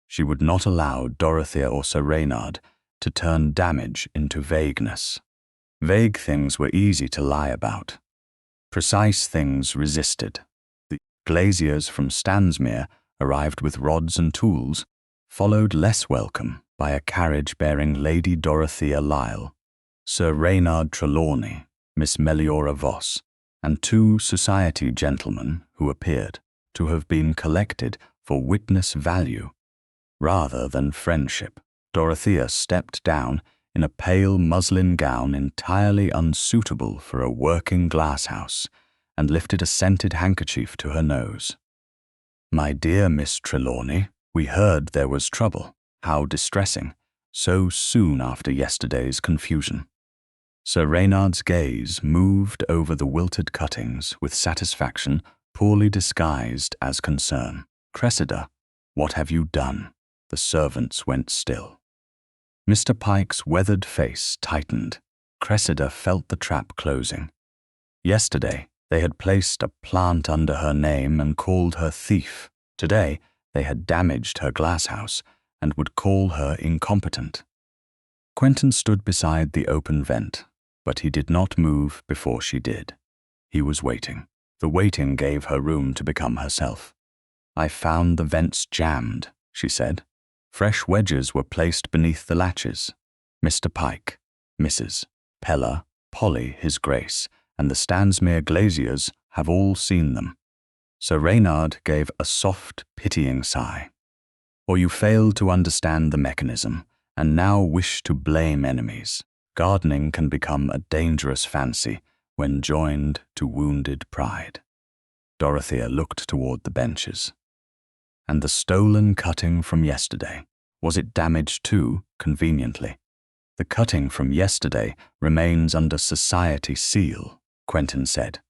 A: She would not allow Dorothea or Sir Reynard to turn damage into vagueness. Vague things were easy to lie about. Precise things resisted. The glaziers from Stansmere arrived with rods and tools, followed less welcome by a carriage bearing Lady Dorothea Lisle, Sir Reynard Trelawney, Miss Meliora Voss, and 2 society gentlemen who appeared to have been collected for witness value rather than friendship. Dorothea stepped down in a pale muslin gown entirely unsuitable for a working glasshouse and lifted a scented handkerchief to her nose. "My dear Miss Trelawney, we heard there was trouble. How distressing, so soon after yesterday's confusion." Sir Reynard's gaze moved over the wilted cuttings with satisfaction poorly disguised as concern. "Cressida, what have you done?" The servants went still. Mr. Pike's weathered face tightened. Cressida felt the trap closing. Yesterday, they had placed a plant under her name and called her thief. Today, they had damaged her glasshouse and would call her incompetent. Quentin stood beside the open vent, but he did not move before she did. He was waiting. The waiting gave her room to become herself. "I found the vents jammed," she said. Fresh wedges were placed beneath the latches. Mr. Pike, Mrs. Pella, Polly, His Grace, and the Stansmere glaziers have all seen them. Sir Reynard gave a soft, pitying sigh. "Or you failed to understand the mechanism, and now wish to blame enemies. Gardening can become a dangerous fancy when joined to wounded pride." Dorothea looked toward the benches. "And the stolen cutting from yesterday, was it damaged too, conveniently?" "The cutting from yesterday remains under society seal," Quentin said,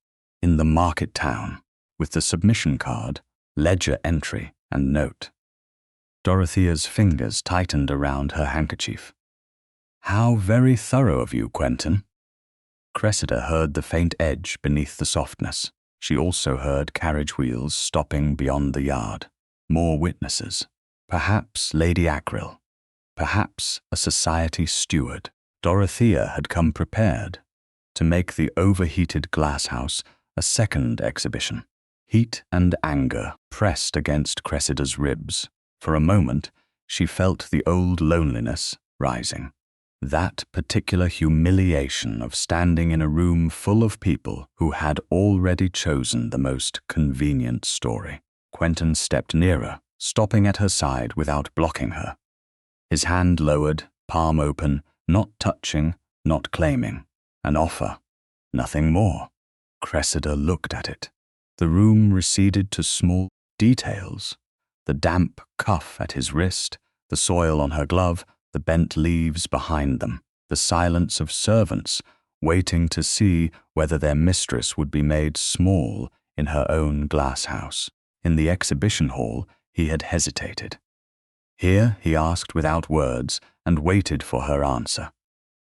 A: "in the market town, with the submission card, ledger entry, and note." Dorothea's fingers tightened around her handkerchief. "How very thorough of you, Quentin." Cressida heard the faint edge beneath the softness. She also heard carriage wheels stopping beyond the yard. More witnesses. Perhaps Lady Ackrill. Perhaps a society steward. Dorothea had come prepared to make the overheated glasshouse a second exhibition. Heat and anger pressed against Cressida's ribs. For a moment, she felt the old loneliness rising. That particular humiliation of standing in a room full of people who had already chosen the most convenient story. Quentin stepped nearer, stopping at her side without blocking her. His hand lowered, palm open, not touching, not claiming. An offer, nothing more. Cressida looked at it. The room receded to small details. The damp cuff at his wrist, the soil on her glove, the bent leaves behind them, the silence of servants waiting to see whether their mistress would be made small in her own glasshouse. In the exhibition hall, he had hesitated. Here he asked without words and waited for her answer.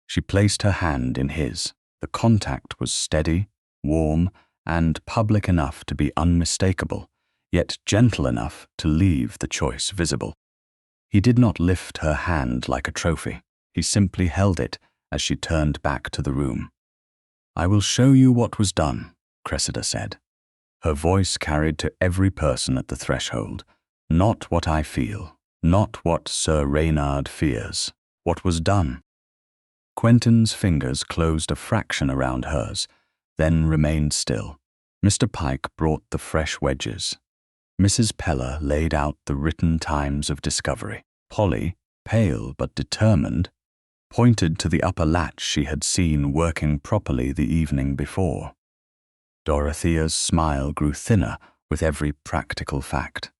A: She placed her hand in his. The contact was steady, warm, and public enough to be unmistakable, yet gentle enough to leave the choice visible. He did not lift her hand like a trophy. He simply held it as she turned back to the room. "I will show you what was done," Cressida said. Her voice carried to every person at the threshold. "Not what I feel, not what Sir Reynard fears. What was done." Quentin's fingers closed a fraction around hers, then remained still. Mr. Pike brought the fresh wedges. Mrs. Pella laid out the written times of discovery. Polly, pale but determined, pointed to the upper latch she had seen working properly the evening before. Dorothea's smile grew thinner with every practical fact.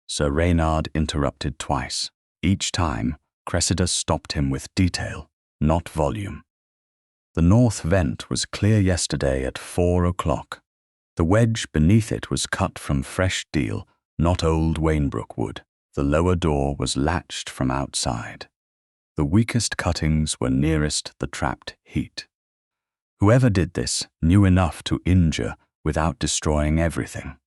A: Sir Reynard interrupted twice. Each time, Cressida stopped him with detail, not volume. The north vent was clear yesterday at 4 o'clock. The wedge beneath it was cut from fresh deal, not old Wainbrook wood. The lower door was latched from outside. The weakest cuttings were nearest the trapped heat. Whoever did this knew enough to injure without destroying everything.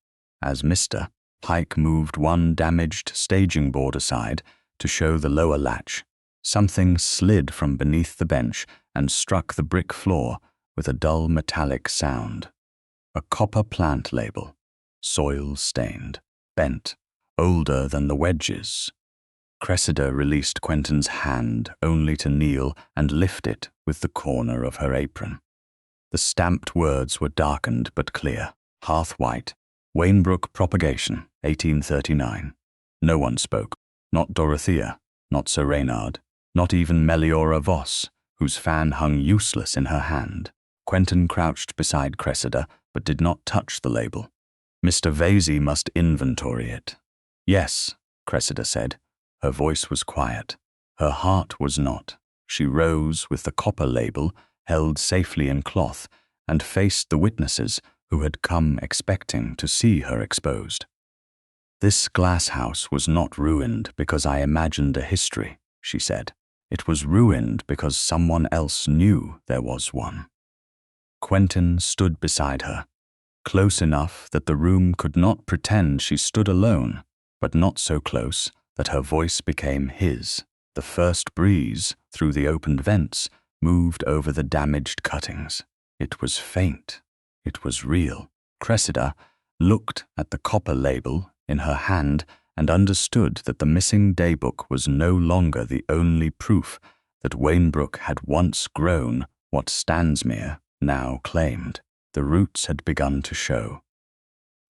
A: as Mr. Pike moved one damaged staging board aside to show the lower latch. Something slid from beneath the bench and struck the brick floor with a dull metallic sound. A copper plant label, soil-stained, bent, older than the wedges. Cressida released Quentin's hand only to kneel and lift it with the corner of her apron. The stamped words were darkened but clear, hearth-white. Wainbrook Propagation, 1839. No one spoke, not Dorothea, not Sir Reynard, not even Meliora Voss, whose fan hung useless in her hand. Quentin crouched beside Cressida, but did not touch the label. Mr. Vesey must inventory it. Yes, Cressida said. Her voice was quiet. Her heart was not. She rose with the copper label held safely in cloth and faced the witnesses who had come expecting to see her exposed. This glass house was not ruined because I imagined a history, she said. It was ruined because someone else knew there was one. Quentin stood beside her, close enough that the room could not pretend she stood alone, but not so close that her voice became his. The first breeze, through the opened vents, moved over the damaged cuttings. It was faint. It was real. Cressida looked at the copper label in her hand and understood that the missing daybook was no longer the only proof that Wainbrook had once grown what Stansmere now claimed. The roots had begun to show.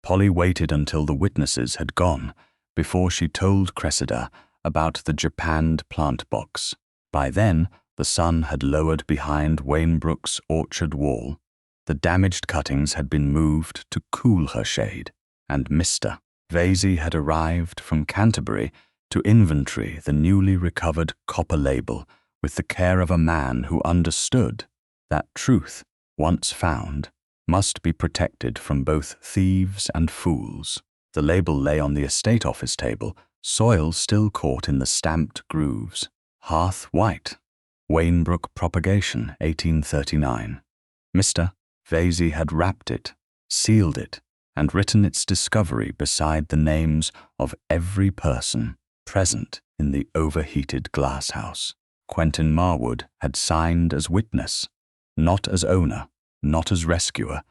A: Polly waited until the witnesses had gone before she told Cressida about the japanned plant box. By then, the sun had lowered behind Wainbrook's orchard wall. The damaged cuttings had been moved to cool her shade, and Mr. Vesey had arrived from Canterbury to inventory the newly recovered copper label with the care of a man who understood that truth, once found, must be protected from both thieves and fools. The label lay on the estate office table, soil still caught in the stamped grooves. Hearth white. Wainbrook Propagation, 1839. Mr. Vesey had wrapped it, sealed it, and written its discovery beside the names of every person present in the overheated glasshouse. Quentin Marwood had signed as witness, not as owner, not as rescuer,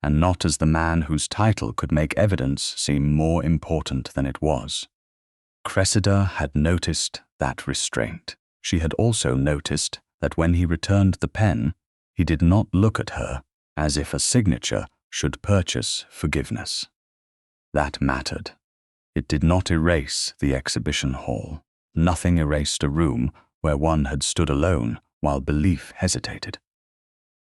A: and not as the man whose title could make evidence seem more important than it was. Cressida had noticed that restraint. She had also noticed that when he returned the pen, he did not look at her as if a signature should purchase forgiveness. That mattered. It did not erase the exhibition hall. Nothing erased a room where one had stood alone while belief hesitated.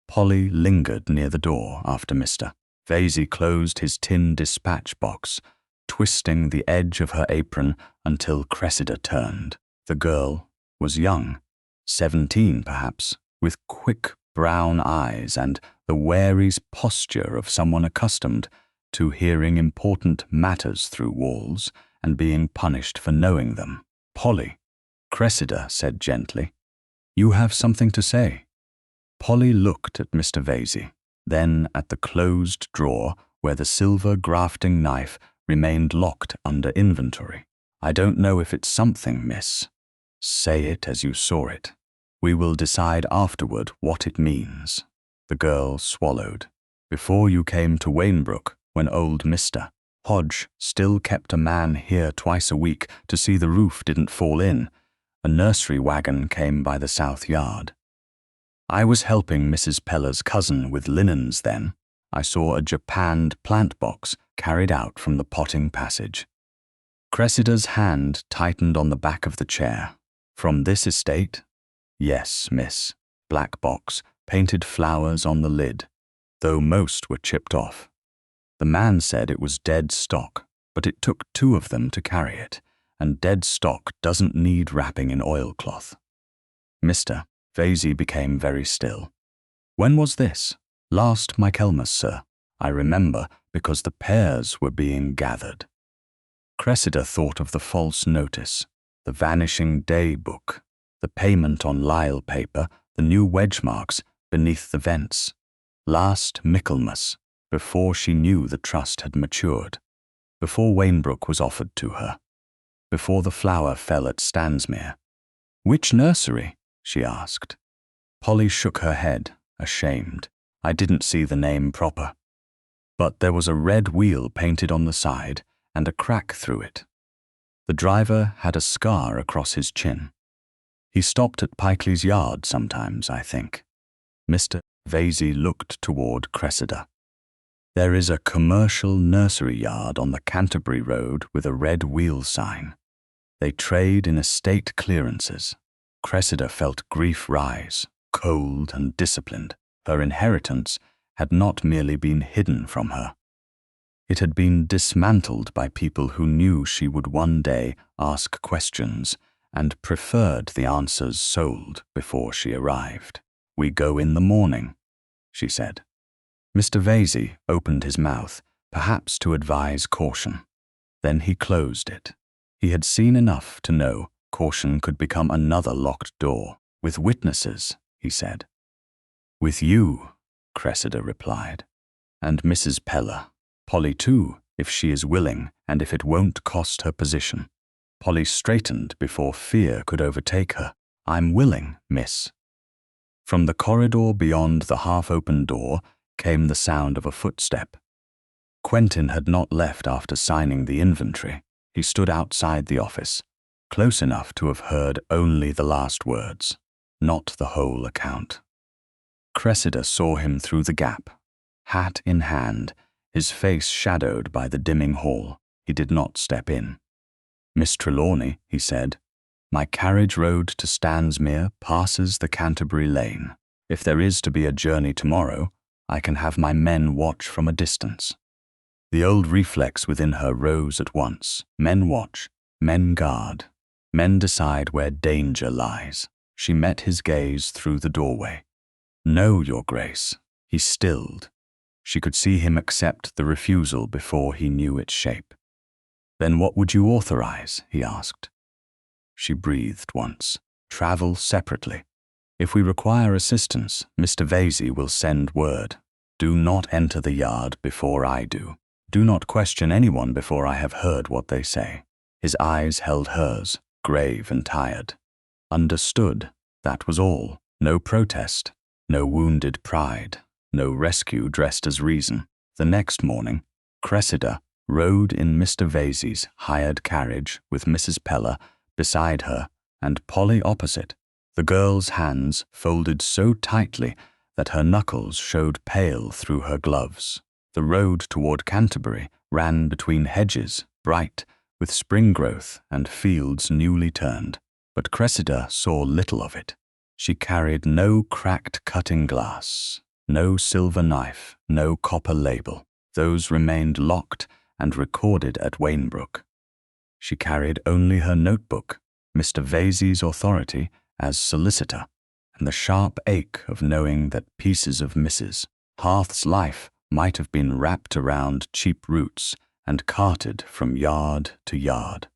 A: Polly lingered near the door after Mr. Vesey closed his tin dispatch box, twisting the edge of her apron until Cressida turned. The girl was young, 17 perhaps, with quick brown eyes and the wary posture of someone accustomed to hearing important matters through walls and being punished for knowing them. Polly, Cressida said gently, "You have something to say." Polly looked at Mr. Vesey, then at the closed drawer where the silver grafting knife remained locked under inventory. "I don't know if it's something, miss. Say it as you saw it. We will decide afterward what it means." The girl swallowed. "Before you came to Wainbrook, when old Mr. Hodge still kept a man here twice a week to see the roof didn't fall in, a nursery wagon came by the south yard. I was helping Mrs. Peller's cousin with linens then. I saw a japanned plant box carried out from the potting passage." Cressida's hand tightened on the back of the chair. "From this estate?" "Yes, miss. Black box, painted flowers on the lid, though most were chipped off. The man said it was dead stock, but it took 2 of them to carry it, and dead stock doesn't need wrapping in oilcloth." Mr. Vesey became very still. "When was this?" "Last Michaelmas, sir. I remember because the pears were being gathered." Cressida thought of the false notice, the vanishing day book, the payment on lisle paper, the new wedge marks beneath the vents. Last Michaelmas, before she knew the trust had matured. before Wainbrook was offered to her, before the flower fell at Stansmere. "Which nursery?" she asked. Polly shook her head, ashamed. "I didn't see the name proper." But there was a red wheel painted on the side and a crack through it. The driver had a scar across his chin. He stopped at Pikely's yard sometimes, I think. Mr. Vesey looked toward Cressida. "There is a commercial nursery yard on the Canterbury Road with a red wheel sign. They trade in estate clearances." Cressida felt grief rise, cold and disciplined. Her inheritance had not merely been hidden from her. It had been dismantled by people who knew she would one day ask questions and preferred the answers sold before she arrived. "We go in the morning," she said. Mr. Vesey opened his mouth, perhaps to advise caution. Then he closed it. He had seen enough to know caution could become another locked door. "With witnesses," he said. "With you," Cressida replied. "And Mrs. Peller. Polly too, if she is willing and if it won't cost her position." Polly straightened before fear could overtake her. "I'm willing, miss." From the corridor beyond the half-open door came the sound of a footstep. Quentin had not left after signing the inventory. He stood outside the office, close enough to have heard only the last words, not the whole account. Cressida saw him through the gap, hat in hand, his face shadowed by the dimming hall. He did not step in. "Miss Trelawney," he said, "my carriage road to Stansmere passes the Canterbury Lane. If there is to be a journey tomorrow, I can have my men watch from a distance." The old reflex within her rose at once. Men watch, men guard, men decide where danger lies. She met his gaze through the doorway. "No, Your Grace." He stilled. She could see him accept the refusal before he knew its shape. "Then what would you authorize?" he asked. She breathed once. "Travel separately. If we require assistance, Mr. Vesey will send word. Do not enter the yard before I do. Do not question anyone before I have heard what they say." His eyes held hers, grave and tired. Understood, that was all. No protest, no wounded pride, no rescue dressed as reason. The next morning, Cressida rode in Mr. Vesey's hired carriage with Mrs. Peller beside her and Polly opposite, the girl's hands folded so tightly that her knuckles showed pale through her gloves. The road toward Canterbury ran between hedges, bright with spring growth and fields newly turned, but Cressida saw little of it. She carried no cracked cutting glass, no silver knife, no copper label. Those remained locked and recorded at Wainbrook. She carried only her notebook, Mr. Vesey's authority as solicitor, and the sharp ache of knowing that pieces of Mrs. Harth's life might have been wrapped around cheap roots and carted from yard to yard.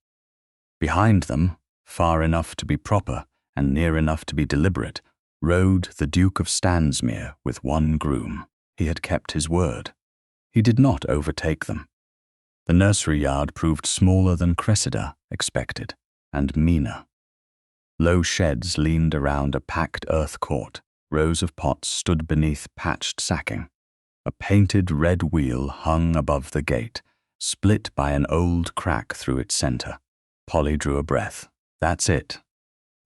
A: Behind them, far enough to be proper and near enough to be deliberate, rode the Duke of Stansmere with one groom. He had kept his word. He did not overtake them. The nursery yard proved smaller than Cressida expected, and meaner. Low sheds leaned around a packed earth court. Rows of pots stood beneath patched sacking. A painted red wheel hung above the gate, split by an old crack through its center. Polly drew a breath. That's it.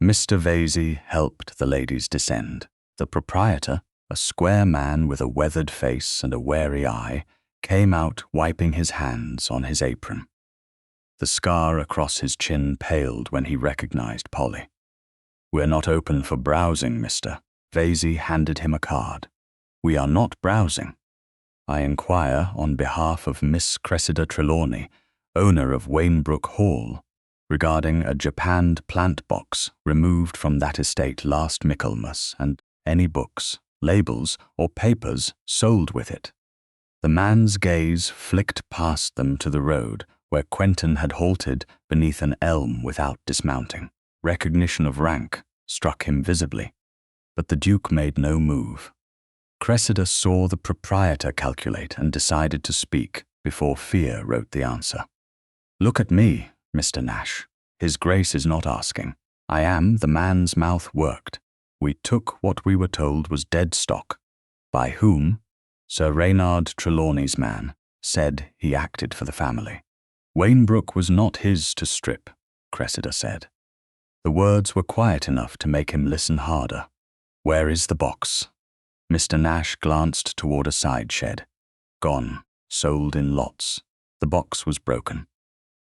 A: Mr. Vesey helped the ladies descend. The proprietor, a square man with a weathered face and a wary eye, came out wiping his hands on his apron. The scar across his chin paled when he recognized Polly. "We're not open for browsing, mister." Vesey handed him a card. "We are not browsing. I inquire on behalf of Miss Cressida Trelawney, owner of Wainbrook Hall, regarding a japanned plant box removed from that estate last Michaelmas and any books, labels, or papers sold with it." The man's gaze flicked past them to the road where Quentin had halted beneath an elm without dismounting. Recognition of rank struck him visibly, but the Duke made no move. Cressida saw the proprietor calculate and decided to speak before fear wrote the answer. "Look at me, Mr. Nash. His Grace is not asking. I am the man's mouth worked. We took what we were told was dead stock. By whom? Sir Reynard Trelawney's man said he acted for the family. Wainbrook was not his to strip," Cressida said. The words were quiet enough to make him listen harder. "Where is the box?" Mr. Nash glanced toward a side shed. "Gone. Sold in lots." The box was broken.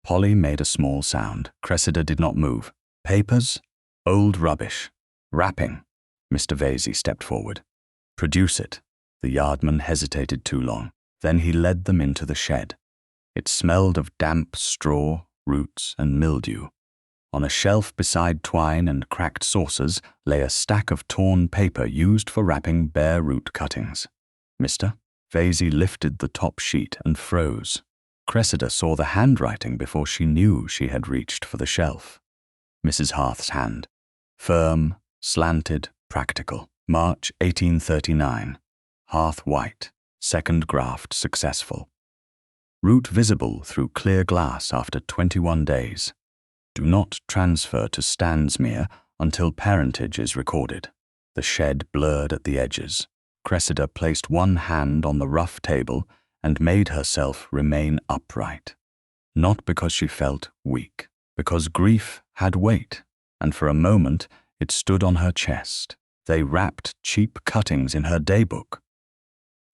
A: Polly made a small sound. Cressida did not move. "Papers? Old rubbish. Wrapping." Mr. Vesey stepped forward. "Produce it." The yardman hesitated too long. Then he led them into the shed. It smelled of damp straw, roots, and mildew. On a shelf beside twine and cracked saucers lay a stack of torn paper used for wrapping bare root cuttings. "Mr.?" Vesey lifted the top sheet and froze. Cressida saw the handwriting before she knew she had reached for the shelf. Mrs. Harth's hand. Firm, slanted, practical. March 1839. Hearth white. Second graft successful. Root visible through clear glass after 21 days. Do not transfer to Stansmere until parentage is recorded. The shed blurred at the edges. Cressida placed one hand on the rough table and made herself remain upright. Not because she felt weak, because grief had weight, and for a moment it stood on her chest. They wrapped cheap cuttings in her daybook.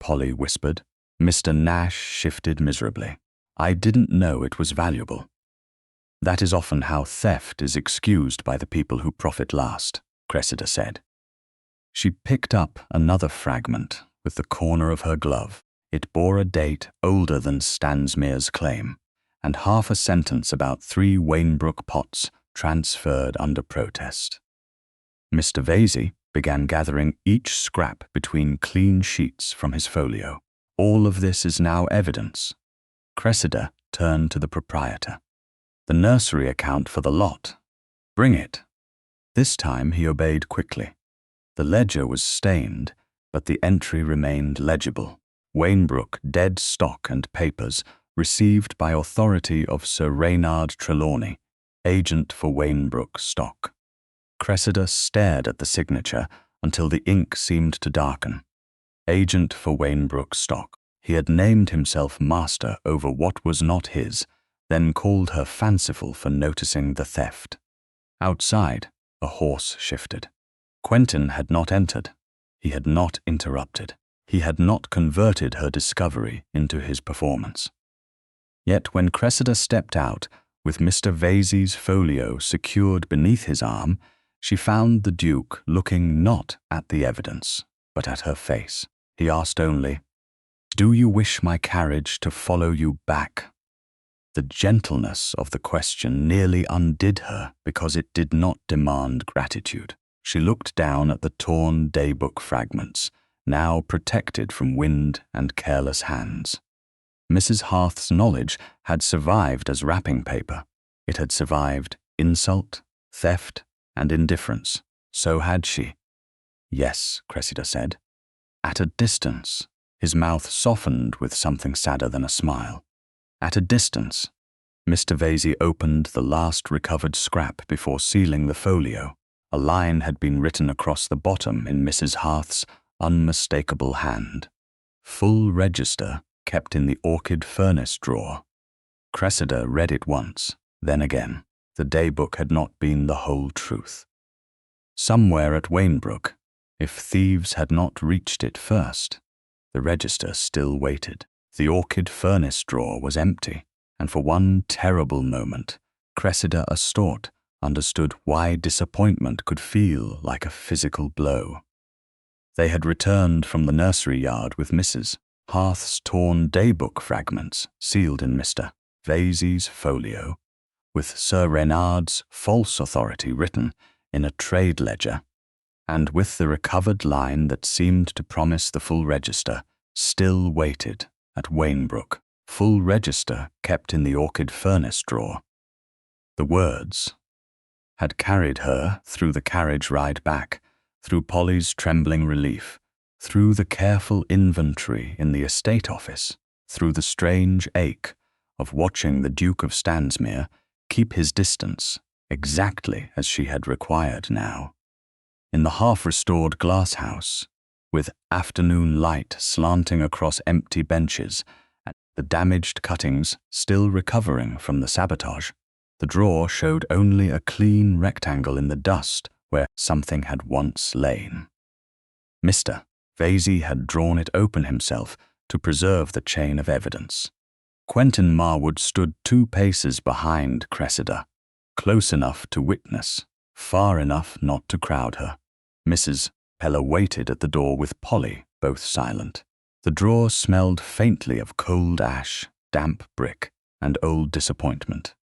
A: Polly whispered. Mr. Nash shifted miserably. "I didn't know it was valuable." "That is often how theft is excused by the people who profit last," Cressida said. She picked up another fragment with the corner of her glove. It bore a date older than Stansmere's claim, and half a sentence about 3 Wainbrook pots transferred under protest. Mr. Vesey began gathering each scrap between clean sheets from his folio. "All of this is now evidence." Cressida turned to the proprietor. "The nursery account for the lot. Bring it." This time he obeyed quickly. The ledger was stained, but the entry remained legible. Wainbrook dead stock and papers received by authority of Sir Reynard Trelawney, agent for Wainbrook stock. Cressida stared at the signature until the ink seemed to darken. Agent for Wainbrook stock. He had named himself master over what was not his, then called her fanciful for noticing the theft. Outside, a horse shifted. Quentin had not entered. He had not interrupted. He had not converted her discovery into his performance. Yet when Cressida stepped out, with Mr. Vesey's folio secured beneath his arm, she found the Duke looking not at the evidence, but at her face. He asked only, "Do you wish my carriage to follow you back?" The gentleness of the question nearly undid her because it did not demand gratitude. She looked down at the torn daybook fragments, now protected from wind and careless hands. Mrs. Harth's knowledge had survived as wrapping paper. It had survived insult, theft, and indifference. So had she. "Yes," Cressida said. "At a distance." His mouth softened with something sadder than a smile. "At a distance." Mr. Vesey opened the last recovered scrap before sealing the folio. A line had been written across the bottom in Mrs. Harth's unmistakable hand. "Full register kept in the orchid furnace drawer." Cressida read it once, then again. The daybook had not been the whole truth. Somewhere at Wainbrook, if thieves had not reached it first, the register still waited. The orchid furnace drawer was empty, and for one terrible moment, Cressida Astorte understood why disappointment could feel like a physical blow. They had returned from the nursery yard with Mrs. Harth's torn daybook fragments sealed in Mr. Vesey's folio, with Sir Reynard's false authority written in a trade ledger, and with the recovered line that seemed to promise the full register still waited at Wainbrook. Full register kept in the orchid furnace drawer. The words had carried her through the carriage ride back, through Polly's trembling relief, through the careful inventory in the estate office, through the strange ache of watching the Duke of Stansmere keep his distance exactly as she had required now. In the half-restored glasshouse, with afternoon light slanting across empty benches and the damaged cuttings still recovering from the sabotage, the drawer showed only a clean rectangle in the dust where something had once lain. Mr. Vesey had drawn it open himself to preserve the chain of evidence. Quentin Marwood stood 2 paces behind Cressida, close enough to witness, far enough not to crowd her. Mrs. Peller waited at the door with Polly, both silent. The drawer smelled faintly of cold ash, damp brick, and old disappointment.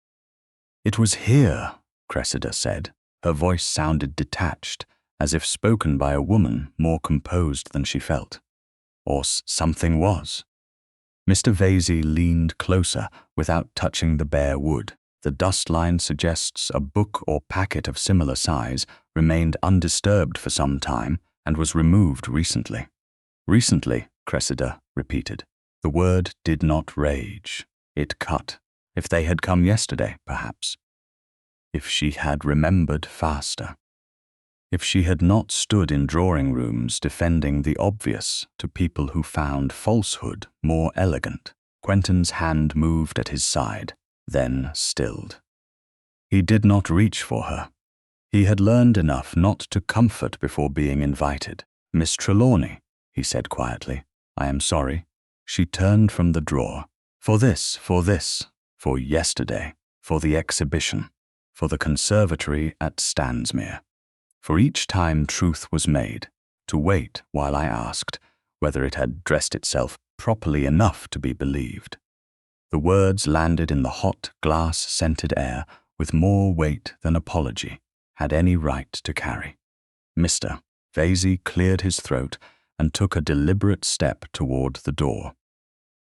A: "It was here," Cressida said. Her voice sounded detached, as if spoken by a woman more composed than she felt. Or something was. Mr. Vesey leaned closer without touching the bare wood. The dust line suggests a book or packet of similar size remained undisturbed for some time and was removed recently. Recently, Cressida repeated. The word did not rage. It cut. If they had come yesterday, perhaps. If she had remembered faster. If she had not stood in drawing rooms defending the obvious to people who found falsehood more elegant. Quentin's hand moved at his side, then stilled. He did not reach for her. He had learned enough not to comfort before being invited. "Miss Trelawney," he said quietly, "I am sorry." She turned from the drawer. For yesterday, for the exhibition, for the conservatory at Stansmere. For each time truth was made, to wait while I asked whether it had dressed itself properly enough to be believed. The words landed in the hot, glass-scented air with more weight than apology had any right to carry. Mr. Vesey cleared his throat and took a deliberate step toward the door.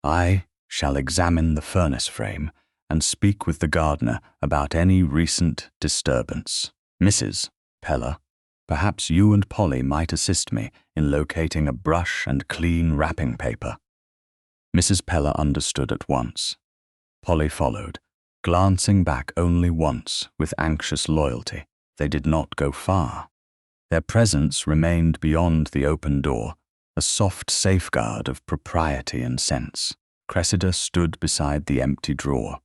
A: "I shall examine the furnace frame and speak with the gardener about any recent disturbance. Mrs. Peller, perhaps you and Polly might assist me in locating a brush and clean wrapping paper." Mrs. Peller understood at once. Polly followed, glancing back only once with anxious loyalty. They did not go far. Their presence remained beyond the open door, a soft safeguard of propriety and sense. Cressida stood beside the empty drawer,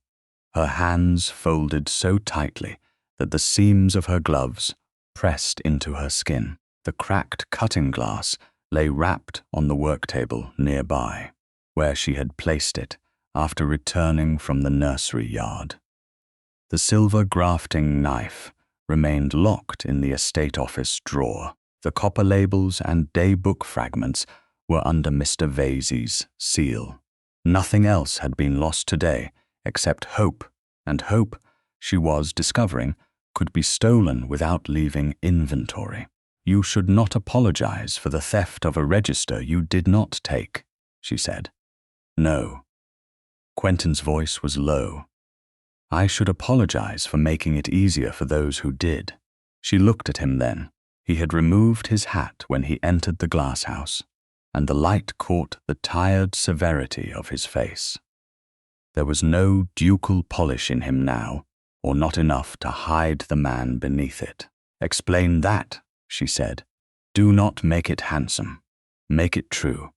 A: her hands folded so tightly that the seams of her gloves pressed into her skin. The cracked cutting glass lay wrapped on the work table nearby, where she had placed it after returning from the nursery yard. The silver grafting knife remained locked in the estate office drawer. The copper labels and daybook fragments were under Mr. Vesey's seal. Nothing else had been lost today except hope, and hope, she was discovering, could be stolen without leaving inventory. "You should not apologize for the theft of a register you did not take," she said. "No." Quentin's voice was low. "I should apologize for making it easier for those who did." She looked at him then. He had removed his hat when he entered the glasshouse, and the light caught the tired severity of his face. There was no ducal polish in him now, or not enough to hide the man beneath it. "Explain that," she said. "Do not make it handsome. Make it true."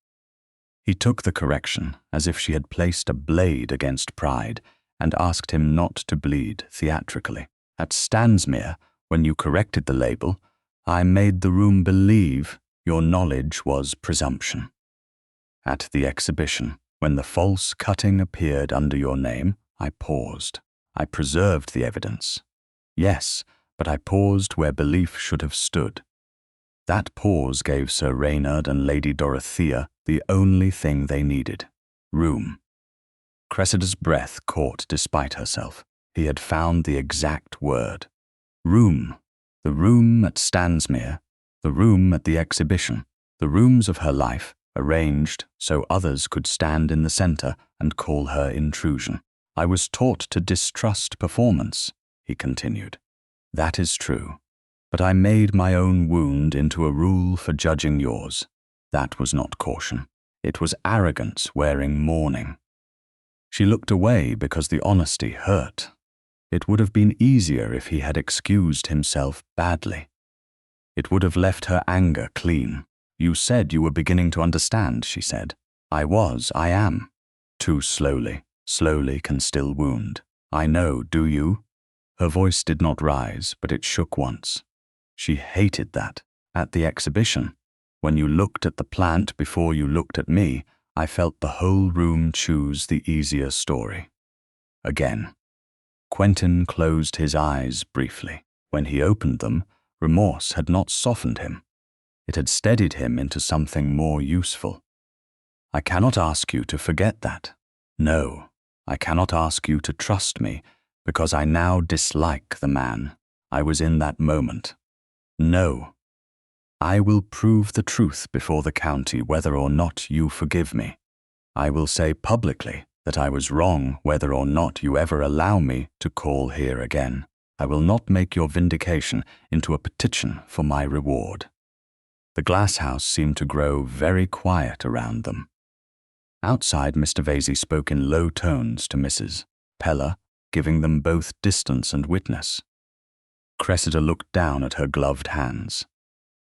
A: He took the correction as if she had placed a blade against pride and asked him not to bleed theatrically. "At Stansmere, when you corrected the label, I made the room believe your knowledge was presumption. At the exhibition, when the false cutting appeared under your name, I paused. I preserved the evidence. Yes, but I paused where belief should have stood. That pause gave Sir Reynard and Lady Dorothea the only thing they needed: room." Cressida's breath caught despite herself. He had found the exact word. Room. The room at Stansmere, the room at the exhibition, the rooms of her life, arranged so others could stand in the center and call her intrusion. "I was taught to distrust performance," he continued. "That is true. But I made my own wound into a rule for judging yours. That was not caution. It was arrogance wearing mourning. She looked away because the honesty hurt. It would have been easier if he had excused himself badly. It would have left her anger clean. "You said you were beginning to understand," she said. "I am." Too slowly. Slowly can still wound. "I know, do you?" Her voice did not rise, but it shook once. She hated that. At the exhibition, when you looked at the plant before you looked at me, I felt the whole room choose the easier story. Again. Quentin closed his eyes briefly. When he opened them, remorse had not softened him. It had steadied him into something more useful. "I cannot ask you to forget that. No, I cannot ask you to trust me, because I now dislike the man I was in that moment. No. I will prove the truth before the county whether or not you forgive me. I will say publicly that I was wrong whether or not you ever allow me to call here again. I will not make your vindication into a petition for my reward." The glasshouse seemed to grow very quiet around them. Outside, Mr. Vesey spoke in low tones to Mrs. Peller, giving them both distance and witness. Cressida looked down at her gloved hands.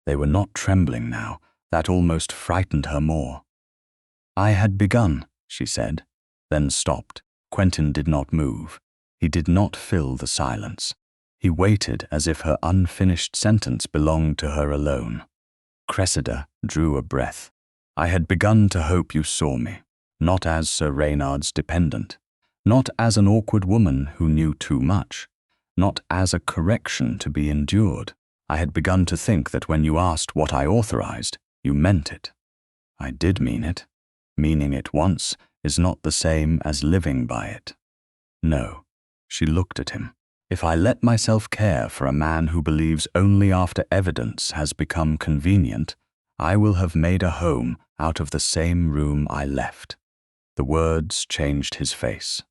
A: They were not trembling now. That almost frightened her more. "I had begun," she said, then stopped. Quentin did not move. He did not fill the silence. He waited as if her unfinished sentence belonged to her alone. Cressida drew a breath. "I had begun to hope you saw me, not as Sir Reynard's dependent, not as an awkward woman who knew too much, not as a correction to be endured. I had begun to think that when you asked what I authorized, you meant it. I did mean it. Meaning it once is not the same as living by it. No." She looked at him. "If I let myself care for a man who believes only after evidence has become convenient, I will have made a home out of the same room I left." The words changed his face.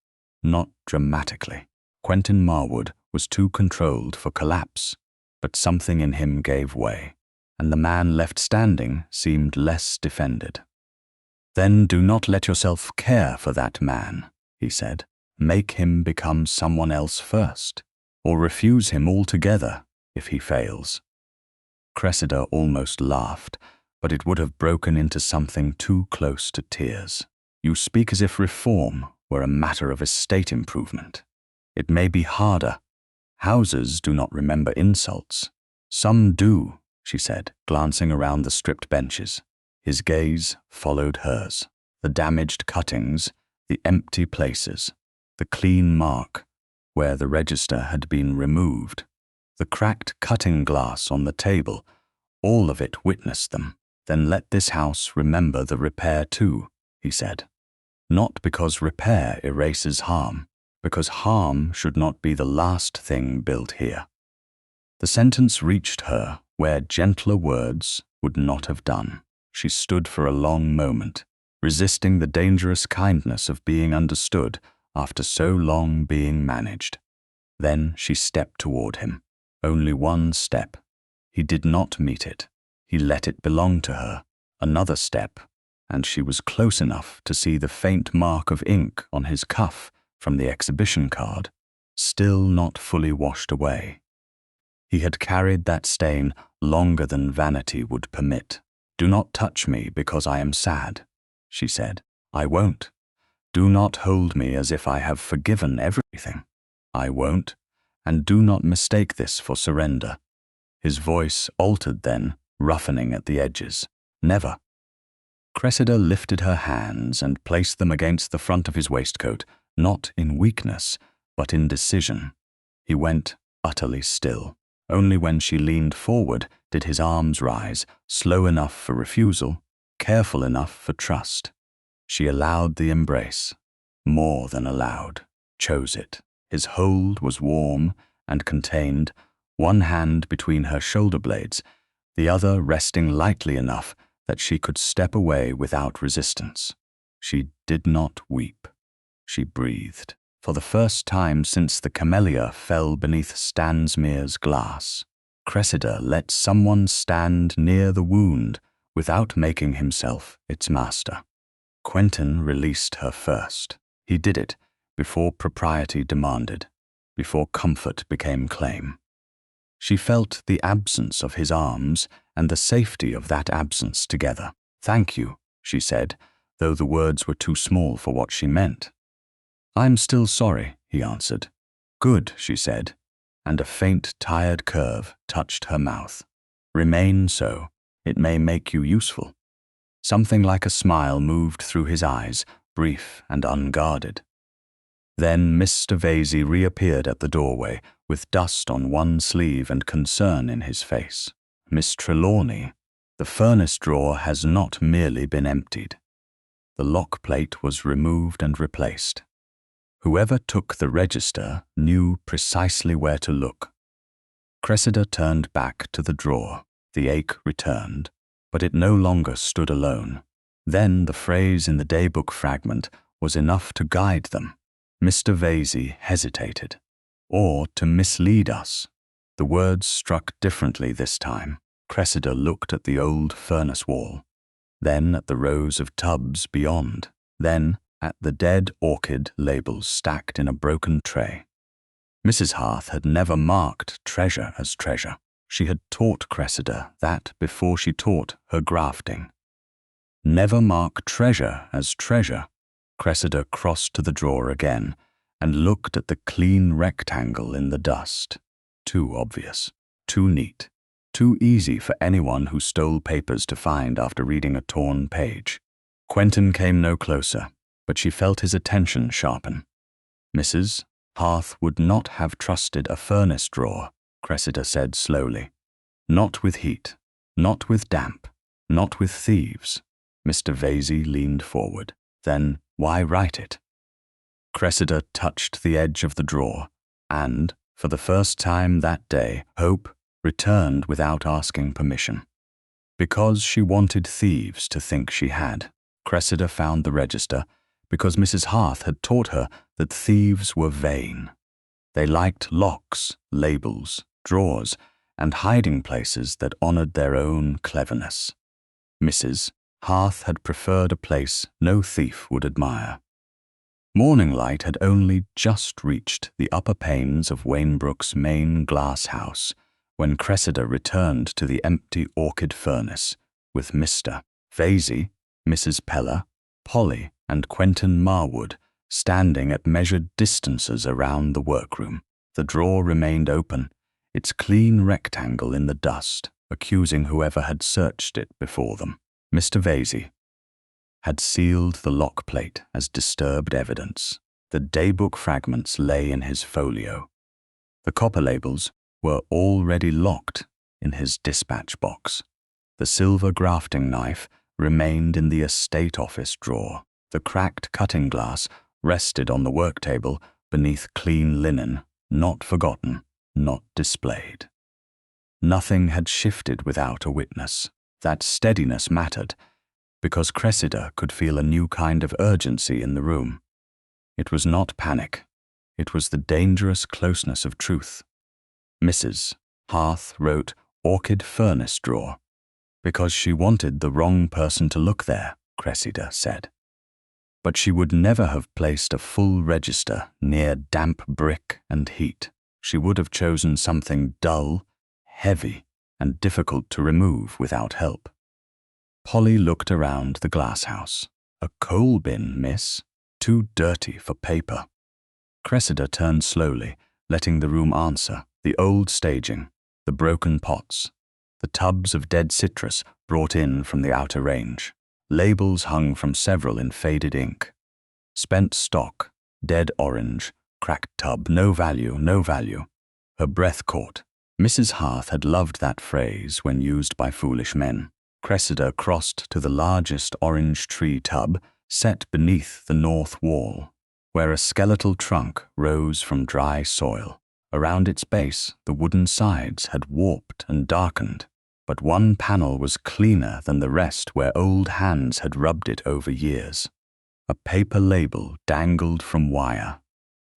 A: Not dramatically. Quentin Marwood was too controlled for collapse, but something in him gave way, and the man left standing seemed less defended. "Then do not let yourself care for that man," he said. "Make him become someone else first, or refuse him altogether if he fails." Cressida almost laughed, but it would have broken into something too close to tears. "You speak as if reform were a matter of estate improvement. It may be harder. Houses do not remember insults." "Some do," she said, glancing around the stripped benches. His gaze followed hers. The damaged cuttings, the empty places, the clean mark where the register had been removed, the cracked cutting glass on the table, all of it witnessed them. "Then let this house remember the repair too," he said. "Not because repair erases harm, because harm should not be the last thing built here." The sentence reached her where gentler words would not have done. She stood for a long moment, resisting the dangerous kindness of being understood after so long being managed. Then she stepped toward him. Only one step. He did not meet it. He let it belong to her. Another step, and she was close enough to see the faint mark of ink on his cuff from the exhibition card, still not fully washed away. He had carried that stain longer than vanity would permit. "Do not touch me because I am sad," she said. "I won't. Do not hold me as if I have forgiven everything. I won't, and do not mistake this for surrender." His voice altered then, roughening at the edges. "Never." Cressida lifted her hands and placed them against the front of his waistcoat, not in weakness, but in decision. He went utterly still. Only when she leaned forward did his arms rise, slow enough for refusal, careful enough for trust. She allowed the embrace, more than allowed, chose it. His hold was warm and contained, one hand between her shoulder blades, the other resting lightly enough that she could step away without resistance. She did not weep. She breathed. For the first time since the camellia fell beneath Stansmere's glass, Cressida let someone stand near the wound without making himself its master. Quentin released her first. He did it before propriety demanded, before comfort became claim. She felt the absence of his arms and the safety of that absence together. "Thank you," she said, though the words were too small for what she meant. "I'm still sorry," he answered. "Good," she said, and a faint, tired curve touched her mouth. "Remain so. It may make you useful." Something like a smile moved through his eyes, brief and unguarded. Then Mr. Vesey reappeared at the doorway, with dust on one sleeve and concern in his face. "Miss Trelawney, the furnace drawer has not merely been emptied." The lock plate was removed and replaced. Whoever took the register knew precisely where to look. Cressida turned back to the drawer. The ache returned, but it no longer stood alone. Then the phrase in the daybook fragment was enough to guide them. Mr. Vesey hesitated, or to mislead us. The words struck differently this time. Cressida looked at the old furnace wall, then at the rows of tubs beyond, then at the dead orchid labels stacked in a broken tray. Mrs. Harth had never marked treasure as treasure. She had taught Cressida that before she taught her grafting. Never mark treasure as treasure. Cressida crossed to the drawer again and looked at the clean rectangle in the dust. Too obvious, too neat, too easy for anyone who stole papers to find after reading a torn page. Quentin came no closer, but she felt his attention sharpen. Mrs. Harth would not have trusted a furnace drawer, Cressida said slowly. Not with heat, not with damp, not with thieves. Mr. Vesey leaned forward. Then why write it? Cressida touched the edge of the drawer, and, for the first time that day, hope returned without asking permission. Because she wanted thieves to think she had. Cressida found the register because Mrs. Harth had taught her that thieves were vain. They liked locks, labels, drawers, and hiding places that honored their own cleverness. Mrs. Harth had preferred a place no thief would admire. Morning light had only just reached the upper panes of Wainbrook's main glass house when Cressida returned to the empty orchid furnace with Mr. Vesey, Mrs. Peller, Polly, and Quentin Marwood standing at measured distances around the workroom. The drawer remained open, its clean rectangle in the dust, accusing whoever had searched it before them. Mr. Vesey had sealed the lock plate as disturbed evidence. The daybook fragments lay in his folio. The copper labels were already locked in his dispatch box. The silver grafting knife remained in the estate office drawer. The cracked cutting glass rested on the work table beneath clean linen, not forgotten, not displayed. Nothing had shifted without a witness. That steadiness mattered, because Cressida could feel a new kind of urgency in the room. It was not panic. It was the dangerous closeness of truth. Mrs. Harth wrote orchid furnace drawer because she wanted the wrong person to look there, Cressida said. But she would never have placed a full register near damp brick and heat. She would have chosen something dull, heavy, and difficult to remove without help. Polly looked around the glasshouse. "A coal bin, miss. Too dirty for paper." Cressida turned slowly, letting the room answer. The old staging, the broken pots, the tubs of dead citrus brought in from the outer range. Labels hung from several in faded ink. Spent stock, dead orange, cracked tub, no value, no value. Her breath caught. Mrs. Harth had loved that phrase when used by foolish men. Cressida crossed to the largest orange tree tub set beneath the north wall, where a skeletal trunk rose from dry soil. Around its base, the wooden sides had warped and darkened, but one panel was cleaner than the rest where old hands had rubbed it over years. A paper label dangled from wire.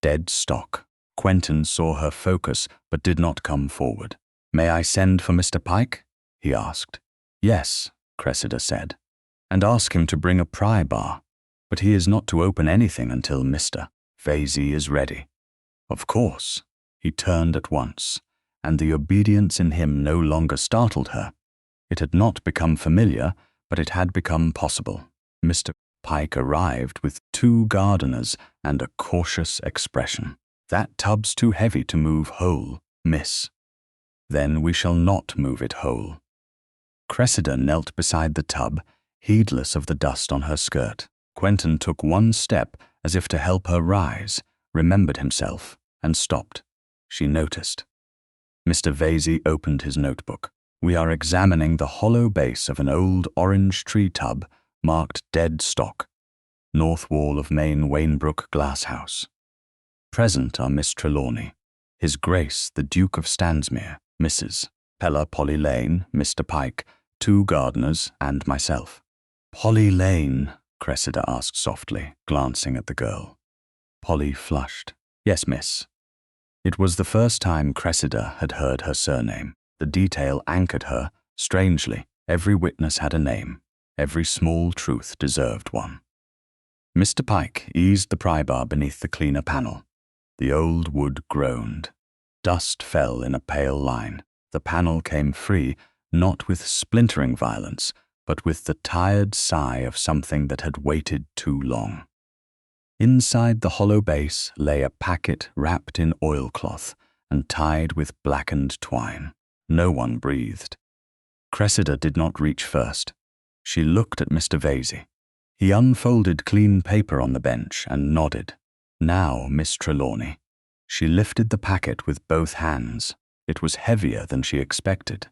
A: Dead stock. Quentin saw her focus but did not come forward. "May I send for Mr. Pike?" he asked. "Yes," Cressida said, "and ask him to bring a pry bar." but he is not to open anything until Mr. Vesey is ready. Of course. He turned at once, and the obedience in him no longer startled her. It had not become familiar, but it had become possible. Mr. Pike arrived with 2 gardeners and a cautious expression. That tub's too heavy to move whole, miss. Then we shall not move it whole. Cressida knelt beside the tub, heedless of the dust on her skirt. Quentin took 1 step as if to help her rise, remembered himself, and stopped. She noticed. Mr. Vesey opened his notebook. We are examining the hollow base of an old orange tree tub marked dead stock, north wall of main Wainbrook glasshouse. Present are Miss Trelawney, His Grace the Duke of Stansmere, Mrs. Pella Polly Lane, Mr. Pike, 2 gardeners, and myself. Polly Lane, Cressida asked softly, glancing at the girl. Polly flushed. Yes, miss. It was the first time Cressida had heard her surname. The detail anchored her. Strangely, every witness had a name. Every small truth deserved one. Mr. Pike eased the pry-bar beneath the cleaner panel. The old wood groaned. Dust fell in a pale line. The panel came free, not with splintering violence, but with the tired sigh of something that had waited too long. Inside the hollow base lay a packet wrapped in oilcloth and tied with blackened twine. No one breathed. Cressida did not reach first. She looked at Mr. Vesey. He unfolded clean paper on the bench and nodded. Now, Miss Trelawney. She lifted the packet with both hands. It was heavier than she expected.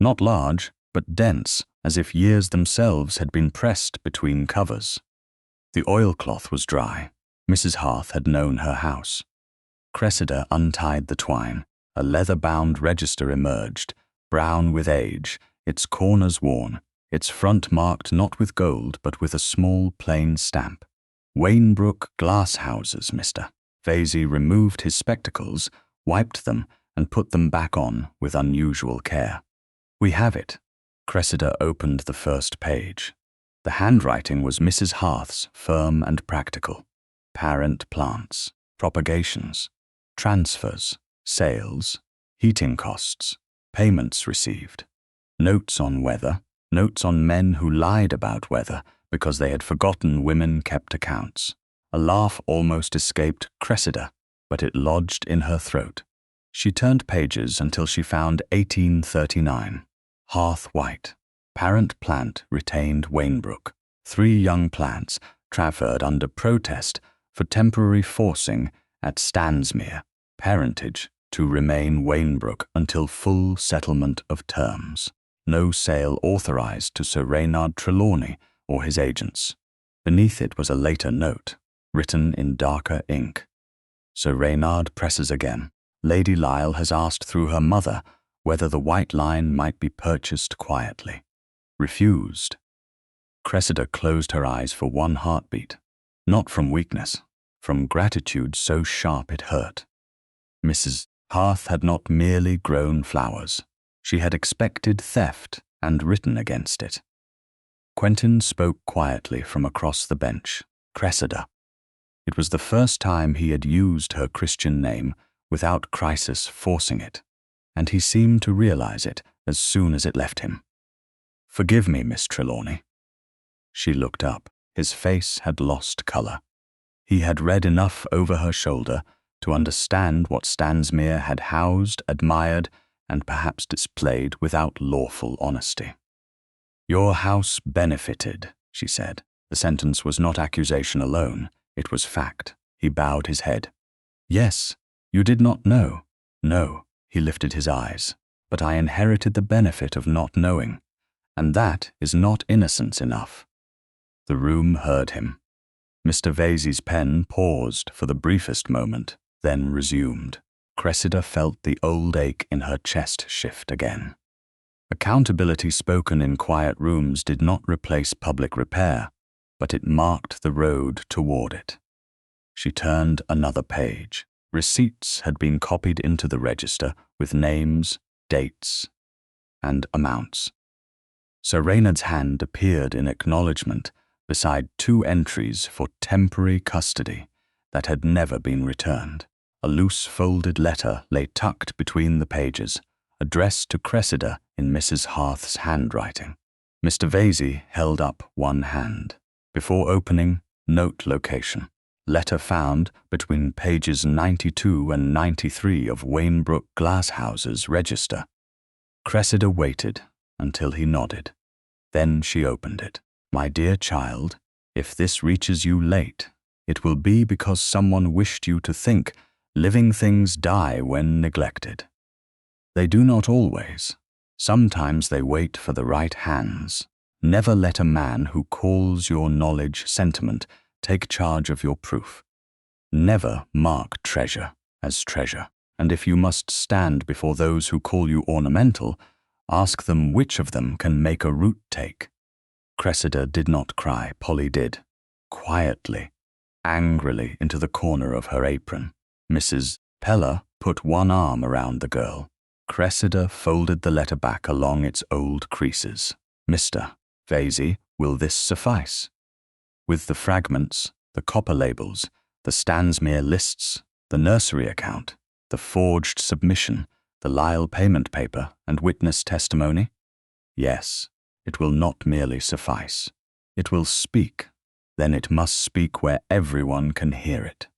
A: Not large, but dense, as if years themselves had been pressed between covers. The oilcloth was dry. Mrs. Harth had known her house. Cressida untied the twine. A leather-bound register emerged, brown with age, its corners worn, its front marked not with gold but with a small plain stamp. Wainbrook glasshouses, Mr. Vesey removed his spectacles, wiped them, and put them back on with unusual care. We have it. Cressida opened the first page. The handwriting was Mrs. Harth's, firm and practical. Parent plants, propagations, transfers, sales, heating costs, payments received, notes on weather, notes on men who lied about weather because they had forgotten women kept accounts. A laugh almost escaped Cressida, but it lodged in her throat. She turned pages until she found 1839. Hearth white. Parent plant retained Wainbrook. 3 young plants transferred under protest for temporary forcing at Stansmere. Parentage to remain Wainbrook until full settlement of terms. No sale authorized to Sir Reynard Trelawney or his agents. Beneath it was a later note, written in darker ink. Sir Reynard presses again. Lady Lisle has asked through her mother whether the white line might be purchased quietly. Refused. Cressida closed her eyes for 1 heartbeat, not from weakness, from gratitude so sharp it hurt. Mrs. Harth had not merely grown flowers. She had expected theft and written against it. Quentin spoke quietly from across the bench. Cressida. It was the first time he had used her Christian name without crisis forcing it, and he seemed to realize it as soon as it left him. Forgive me, Miss Trelawney. She looked up. His face had lost color. He had read enough over her shoulder to understand what Stansmere had housed, admired, and perhaps displayed without lawful honesty. Your house benefited, she said. The sentence was not accusation alone, it was fact. He bowed his head. Yes, you did not know. No, he lifted his eyes. But I inherited the benefit of not knowing, and that is not innocence enough. The room heard him. Mr. Vesey's pen paused for the briefest moment, then resumed. Cressida felt the old ache in her chest shift again. Accountability spoken in quiet rooms did not replace public repair, but it marked the road toward it. She turned another page. Receipts had been copied into the register with names, dates, and amounts. Sir Reynard's hand appeared in acknowledgement, beside 2 entries for temporary custody that had never been returned. A loose folded letter lay tucked between the pages, addressed to Cressida in Mrs. Harth's handwriting. Mr. Vesey held up one hand. Before opening, note location. Letter found between pages 92 and 93 of Wainbrook Glasshouses register. Cressida waited until he nodded. Then she opened it. My dear child, if this reaches you late, it will be because someone wished you to think living things die when neglected. They do not always. Sometimes they wait for the right hands. Never let a man who calls your knowledge sentiment take charge of your proof. Never mark treasure as treasure, and if you must stand before those who call you ornamental, ask them which of them can make a root take. Cressida did not cry, Polly did, quietly, angrily into the corner of her apron. Mrs. Peller put one arm around the girl. Cressida folded the letter back along its old creases. Mr. Vesey, will this suffice? With the fragments, the copper labels, the Stansmere lists, the nursery account, the forged submission, the Lyle payment paper, and witness testimony? Yes, it will not merely suffice. It will speak. Then it must speak where everyone can hear it.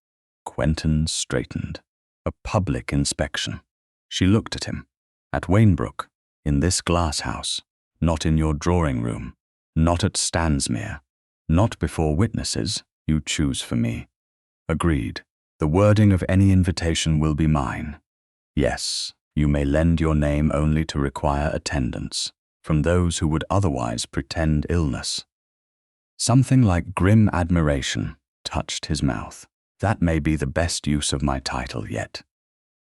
A: Quentin straightened. A public inspection. She looked at him. At Wainbrook, in this glass house, not in your drawing room, not at Stansmere, not before witnesses, you choose for me. Agreed. The wording of any invitation will be mine. Yes, you may lend your name only to require attendance from those who would otherwise pretend illness. Something like grim admiration touched his mouth. That may be the best use of my title yet.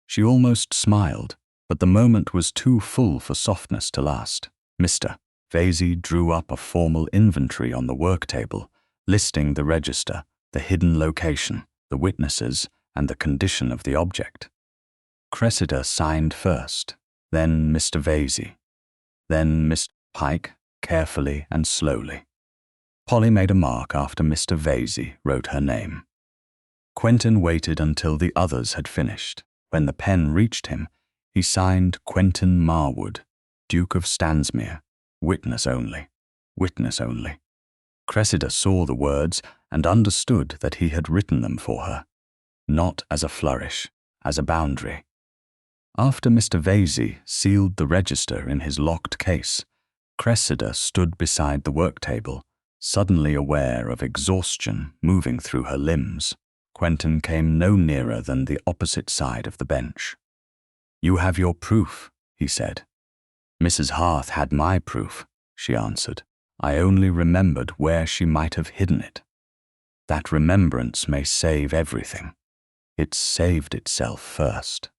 A: She almost smiled, but the moment was too full for softness to last. Mr. Vesey drew up a formal inventory on the work table, listing the register, the hidden location, the witnesses, and the condition of the object. Cressida signed first, then Mr. Vesey, then Miss Pike, carefully and slowly. Polly made a mark after Mr. Vesey wrote her name. Quentin waited until the others had finished. When the pen reached him, he signed Quentin Marwood, Duke of Stansmere, witness only, witness only. Cressida saw the words and understood that he had written them for her, not as a flourish, as a boundary. After Mr. Vesey sealed the register in his locked case, Cressida stood beside the work table, suddenly aware of exhaustion moving through her limbs. Quentin came no nearer than the opposite side of the bench. You have your proof, he said. Mrs. Harth had my proof, she answered. I only remembered where she might have hidden it. That remembrance may save everything. It saved itself first.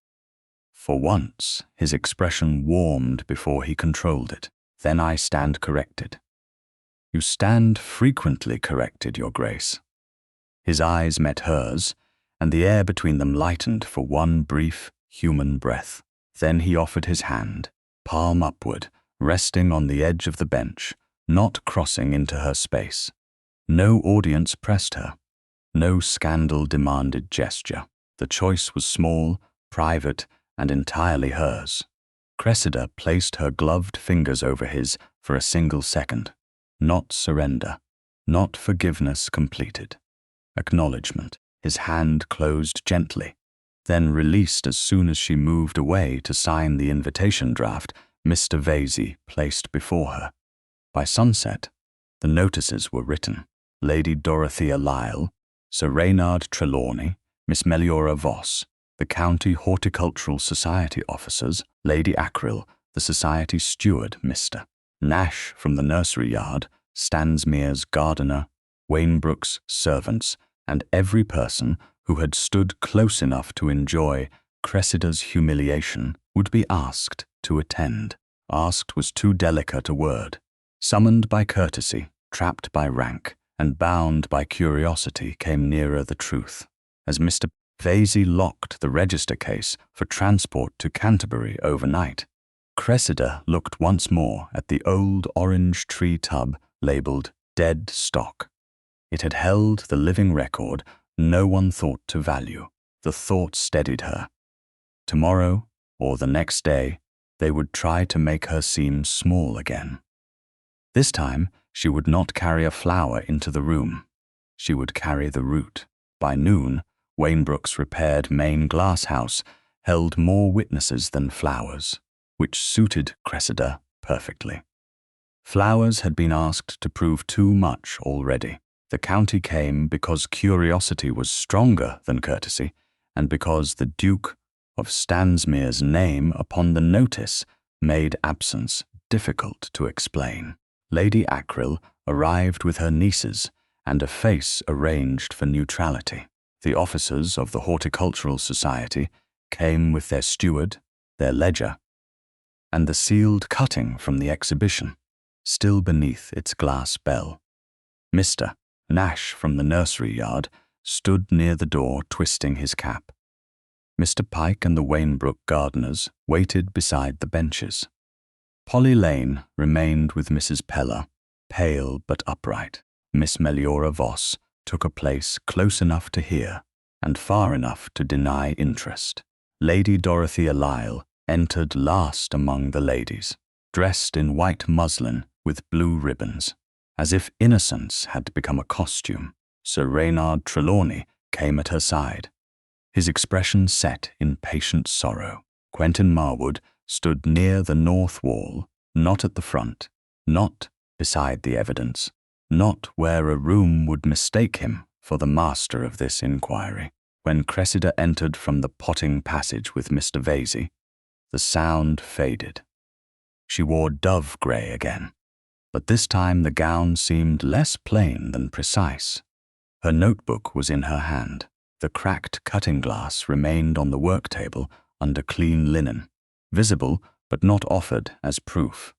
A: For once, his expression warmed before he controlled it. Then I stand corrected. You stand frequently corrected, Your Grace. His eyes met hers, and the air between them lightened for one brief, human breath. Then he offered his hand, palm upward, resting on the edge of the bench, not crossing into her space. No audience pressed her. No scandal demanded gesture. The choice was small, private, and entirely hers. Cressida placed her gloved fingers over his for a single second. Not surrender, not forgiveness completed. Acknowledgement. His hand closed gently, then released as soon as she moved away to sign the invitation draft Mr. Vesey placed before her. By sunset, the notices were written. Lady Dorothea Lyle, Sir Reynard Trelawney, Miss Meliora Voss, the County Horticultural Society officers, Lady Acrill, the Society steward, Mr. Nash from the nursery yard, Stansmere's gardener, Wainbrook's servants, and every person who had stood close enough to enjoy Cressida's humiliation would be asked to attend. Asked was too delicate a word. Summoned by courtesy, trapped by rank, and bound by curiosity came nearer the truth. As Mr. Vesey locked the register case for transport to Canterbury overnight, Cressida looked once more at the old orange tree tub labelled Dead Stock. It had held the living record no one thought to value. The thought steadied her. Tomorrow, or the next day, they would try to make her seem small again. This time, she would not carry a flower into the room. She would carry the root. By noon, Wainbrook's repaired main glasshouse held more witnesses than flowers, which suited Cressida perfectly. Flowers had been asked to prove too much already. The county came because curiosity was stronger than courtesy, and because the Duke of Stansmere's name upon the notice made absence difficult to explain. Lady Acrill arrived with her nieces and a face arranged for neutrality. The officers of the Horticultural Society came with their steward, their ledger, and the sealed cutting from the exhibition, still beneath its glass bell. Mr. Nash from the nursery yard stood near the door twisting his cap. Mr. Pike and the Wainbrook gardeners waited beside the benches. Polly Lane remained with Mrs. Peller, pale but upright. Miss Meliora Voss took a place close enough to hear and far enough to deny interest. Lady Dorothea Lyle entered last among the ladies, dressed in white muslin with blue ribbons, as if innocence had become a costume. Sir Reynard Trelawney came at her side, his expression set in patient sorrow. Quentin Marwood stood near the north wall, not at the front, not beside the evidence, not where a room would mistake him for the master of this inquiry. When Cressida entered from the potting passage with Mr. Vesey, the sound faded. She wore dove grey again, but this time the gown seemed less plain than precise. Her notebook was in her hand. The cracked cutting glass remained on the work table under clean linen, visible but not offered as proof.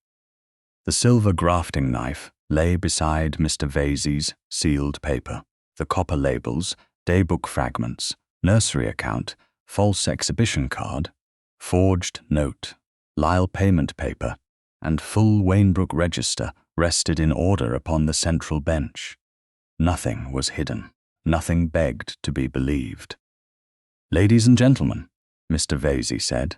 A: The silver grafting knife lay beside Mr. Vesey's sealed paper. The copper labels, daybook fragments, nursery account, false exhibition card, forged note, Lyle payment paper, and full Wainbrook register rested in order upon the central bench. Nothing was hidden. Nothing begged to be believed. "Ladies and gentlemen," Mr. Vesey said,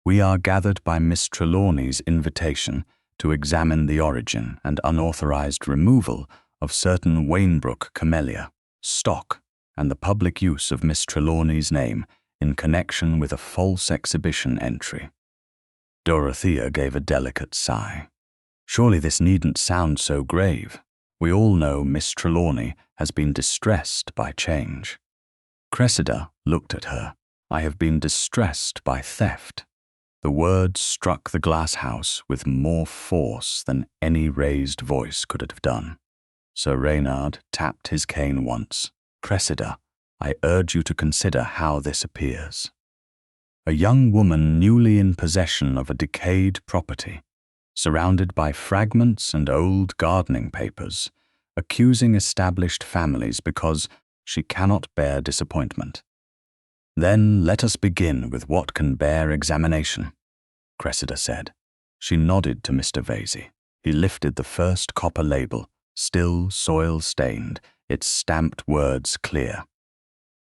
A: "we are gathered by Miss Trelawney's invitation to examine the origin and unauthorized removal of certain Wainbrook camellia, stock, and the public use of Miss Trelawney's name in connection with a false exhibition entry." Dorothea gave a delicate sigh. Surely this needn't sound so grave. We all know Miss Trelawney has been distressed by change. Cressida looked at her. "I have been distressed by theft." The words struck the glass house with more force than any raised voice could have done. Sir Reynard tapped his cane once. "Cressida, I urge you to consider how this appears. A young woman newly in possession of a decayed property, surrounded by fragments and old gardening papers, accusing established families because she cannot bear disappointment. Then let us begin with what can bear examination," Cressida said. She nodded to Mr. Vesey. He lifted the first copper label, still soil-stained, its stamped words clear.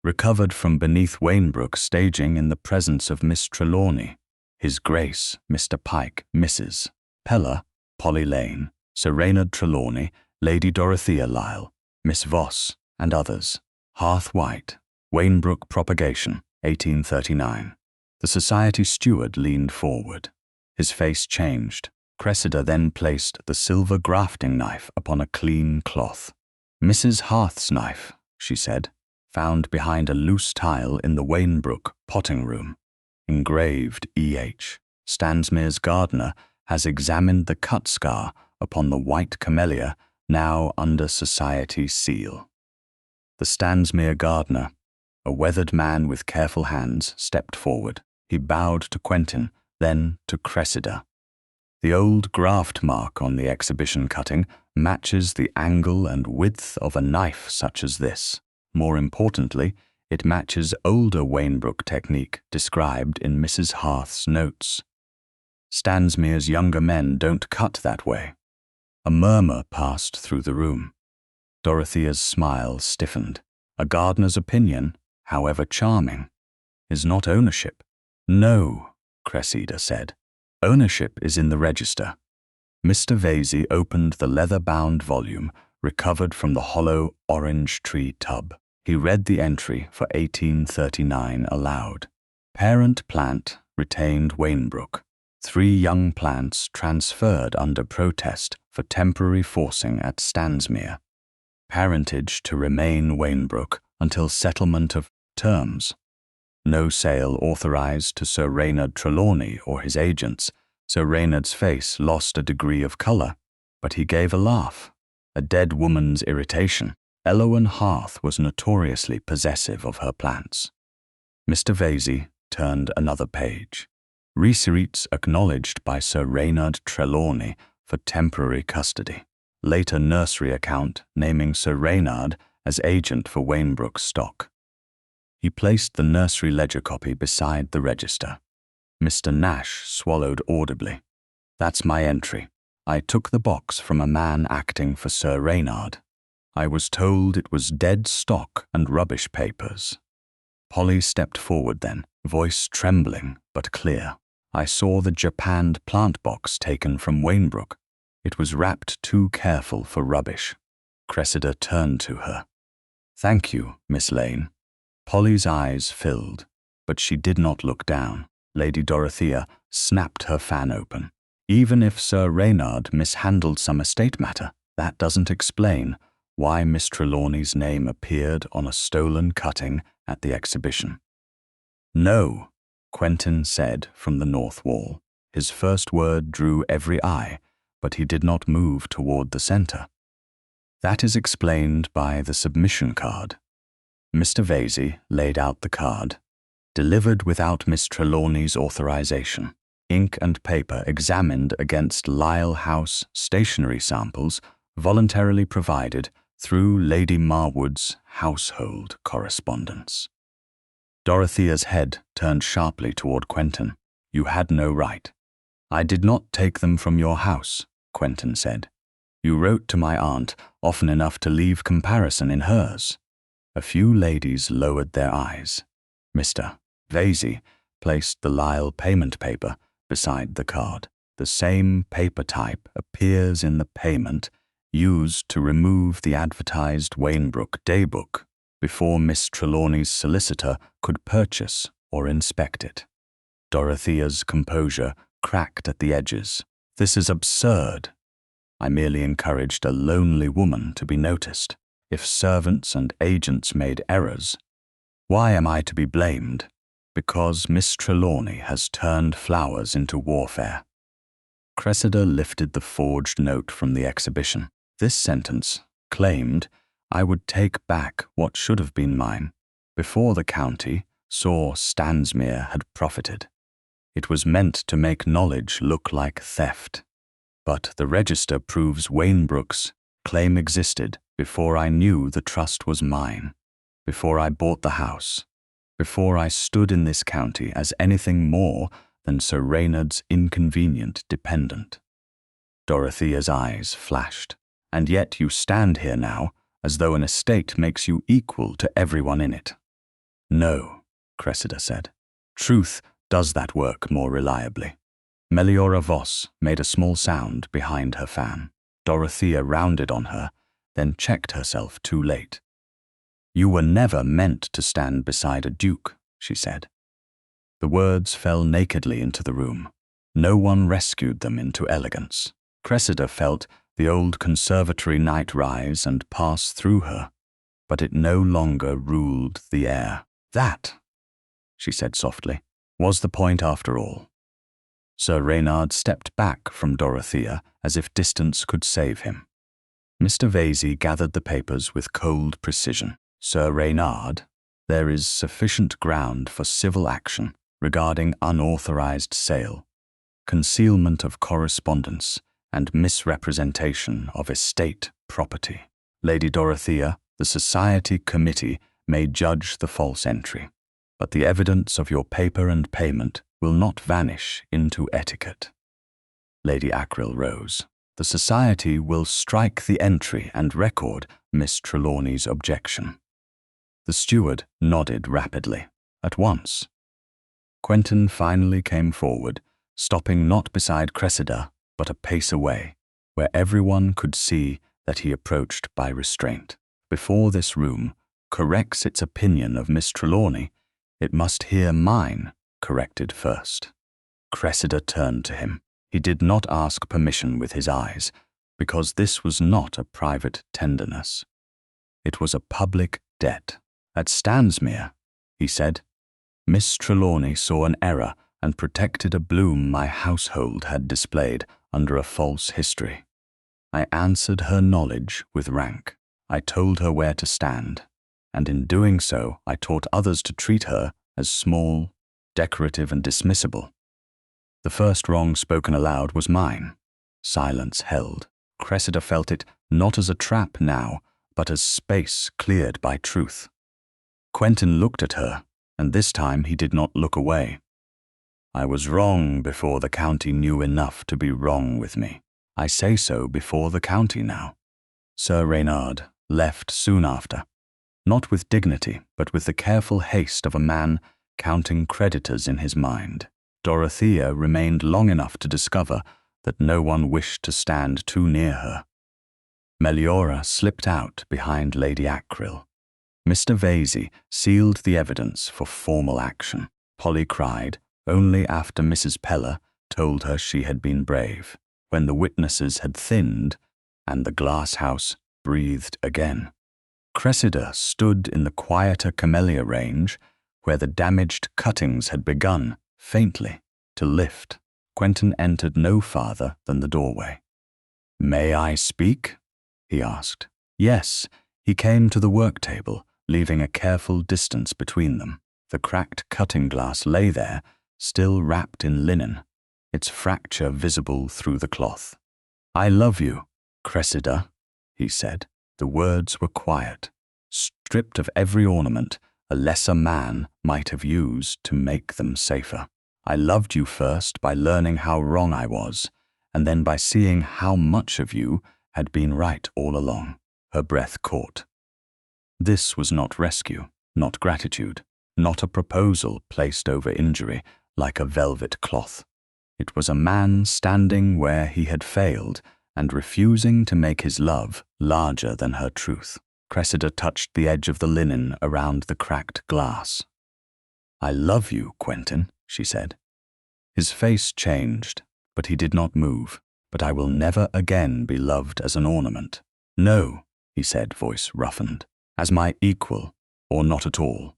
A: "Recovered from beneath Wainbrook staging in the presence of Miss Trelawney, His Grace, Mr. Pike, Mrs. Peller, Polly Lane, Sir Reynard Trelawney, Lady Dorothea Lyle, Miss Voss, and others. Hearth White, Wainbrook Propagation, 1839. The society steward leaned forward. His face changed. Cressida then placed the silver grafting knife upon a clean cloth. "Mrs. Hearth's knife," she said, "found behind a loose tile in the Wainbrook potting room. Engraved E.H. Stansmere's gardener has examined the cut scar upon the white camellia now under society seal." The Stansmere gardener, a weathered man with careful hands, stepped forward. He bowed to Quentin, then to Cressida. "The old graft mark on the exhibition cutting matches the angle and width of a knife such as this. More importantly, it matches older Wainbrook technique described in Mrs. Hearth's notes. Stansmere's younger men don't cut that way." A murmur passed through the room. Dorothea's smile stiffened. A gardener's opinion, however charming, is not ownership. No, Cressida said. Ownership is in the register. Mr. Vesey opened the leather-bound volume recovered from the hollow orange tree tub. He read the entry for 1839 aloud. Parent plant retained Wainbrook. 3 young plants transferred under protest for temporary forcing at Stansmere. Parentage to remain Wainbrook until settlement of terms. No sale authorized to Sir Reynard Trelawney or his agents. Sir Reynard's face lost a degree of colour, but he gave a laugh. A dead woman's irritation. Elowen Hearth was notoriously possessive of her plants. Mr. Vesey turned another page. Receipts acknowledged by Sir Reynard Trelawney for temporary custody. Later nursery account naming Sir Reynard as agent for Wainbrook stock. He placed the nursery ledger copy beside the register. Mr. Nash swallowed audibly. That's my entry. I took the box from a man acting for Sir Reynard. I was told it was dead stock and rubbish papers. Polly stepped forward then, voice trembling but clear. I saw the japanned plant box taken from Wainbrook. It was wrapped too careful for rubbish. Cressida turned to her. Thank you, Miss Lane. Polly's eyes filled, but she did not look down. Lady Dorothea snapped her fan open. Even if Sir Reynard mishandled some estate matter, that doesn't explain why Miss Trelawney's name appeared on a stolen cutting at the exhibition. No, Quentin said from the north wall. His first word drew every eye, but he did not move toward the centre. That is explained by the submission card. Mr. Vesey laid out the card. Delivered without Miss Trelawney's authorization. Ink and paper examined against Lisle House stationery samples voluntarily provided through Lady Marwood's household correspondence. Dorothea's head turned sharply toward Quentin. You had no right. I did not take them from your house, Quentin said. You wrote to my aunt often enough to leave comparison in hers. A few ladies lowered their eyes. Mr. Vesey placed the Lisle payment paper beside the card. The same paper type appears in the payment used to remove the advertised Wainbrook daybook before Miss Trelawney's solicitor could purchase or inspect it. Dorothea's composure cracked at the edges. This is absurd. I merely encouraged a lonely woman to be noticed. If servants and agents made errors, why am I to be blamed? Because Miss Trelawney has turned flowers into warfare. Cressida lifted the forged note from the exhibition. This sentence claimed I would take back what should have been mine before the county saw Stansmere had profited. It was meant to make knowledge look like theft. But the register proves Wainbrook's claim existed before I knew the trust was mine, before I bought the house, before I stood in this county as anything more than Sir Reynard's inconvenient dependent. Dorothea's eyes flashed. And yet you stand here now as though an estate makes you equal to everyone in it. No, Cressida said. Truth does that work more reliably. Meliora Voss made a small sound behind her fan. Dorothea rounded on her, then checked herself too late. You were never meant to stand beside a duke, she said. The words fell nakedly into the room. No one rescued them into elegance. Cressida felt the old conservatory night rise and pass through her, but it no longer ruled the air. That, she said softly, was the point after all. Sir Reynard stepped back from Dorothea as if distance could save him. Mr. Vesey gathered the papers with cold precision. Sir Reynard, there is sufficient ground for civil action regarding unauthorized sale, concealment of correspondence, and misrepresentation of estate property. Lady Dorothea, the Society Committee may judge the false entry, but the evidence of your paper and payment will not vanish into etiquette. Lady Ackrill rose. The Society will strike the entry and record Miss Trelawney's objection. The steward nodded rapidly, at once. Quentin finally came forward, stopping not beside Cressida, but a pace away, where everyone could see that he approached by restraint. Before this room corrects its opinion of Miss Trelawney, it must hear mine corrected first. Cressida turned to him. He did not ask permission with his eyes, because this was not a private tenderness. It was a public debt. At Stansmere, he said, Miss Trelawney saw an error and protected a bloom my household had displayed under a false history. I answered her knowledge with rank. I told her where to stand, and in doing so I taught others to treat her as small, decorative and dismissible. The first wrong spoken aloud was mine. Silence held. Cressida felt it not as a trap now, but as space cleared by truth. Quentin looked at her, and this time he did not look away. I was wrong before the county knew enough to be wrong with me. I say so before the county now. Sir Reynard left soon after, not with dignity, but with the careful haste of a man counting creditors in his mind. Dorothea remained long enough to discover that no one wished to stand too near her. Meliora slipped out behind Lady Acril. Mr. Vesey sealed the evidence for formal action. Polly cried only after Mrs. Peller told her she had been brave, when the witnesses had thinned and the glasshouse breathed again. Cressida stood in the quieter camellia range where the damaged cuttings had begun, faintly, to lift. Quentin entered no farther than the doorway. "May I speak?" he asked. Yes, he came to the work table, leaving a careful distance between them. The cracked cutting glass lay there, still wrapped in linen, its fracture visible through the cloth. "I love you, Cressida," he said. The words were quiet, stripped of every ornament a lesser man might have used to make them safer. "I loved you first by learning how wrong I was, and then by seeing how much of you had been right all along." Her breath caught. This was not rescue, not gratitude, not a proposal placed over injury like a velvet cloth. It was a man standing where he had failed and refusing to make his love larger than her truth. Cressida touched the edge of the linen around the cracked glass. "I love you, Quentin," she said. His face changed, but he did not move. "But I will never again be loved as an ornament. No," he said, voice roughened, "as my equal, or not at all."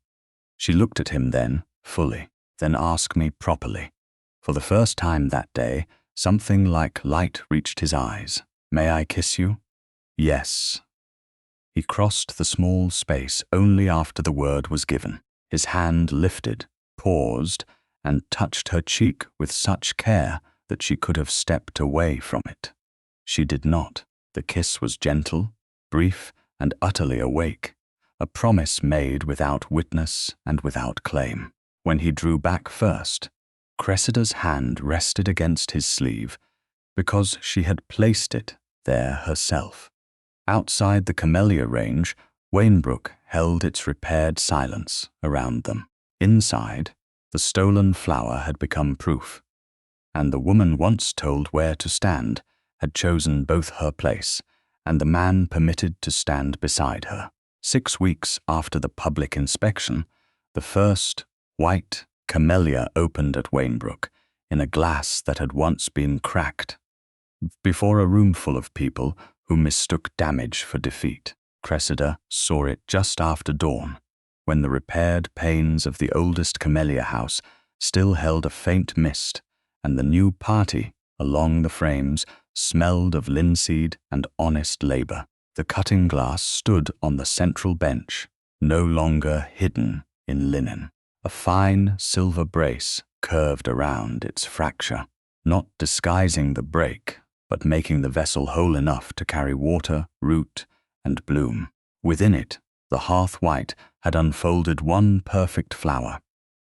A: She looked at him then, fully, then asked me properly. For the first time that day, something like light reached his eyes. "May I kiss you?" "Yes." He crossed the small space only after the word was given. His hand lifted, paused, and touched her cheek with such care that she could have stepped away from it. She did not. The kiss was gentle, brief, and utterly awake, a promise made without witness and without claim. When he drew back first, Cressida's hand rested against his sleeve because she had placed it there herself. Outside the camellia range, Wainbrook held its repaired silence around them. Inside, the stolen flower had become proof, and the woman once told where to stand had chosen both her place and the man permitted to stand beside her. 6 weeks after the public inspection, the first white camellia opened at Wainbrook in a glass that had once been cracked, before a roomful of people who mistook damage for defeat. Cressida saw it just after dawn, when the repaired panes of the oldest camellia house still held a faint mist, and the new party along the frames smelled of linseed and honest labor. The cutting glass stood on the central bench, no longer hidden in linen. A fine silver brace curved around its fracture, not disguising the break, but making the vessel whole enough to carry water, root, and bloom. Within it, the hearth white had unfolded one perfect flower,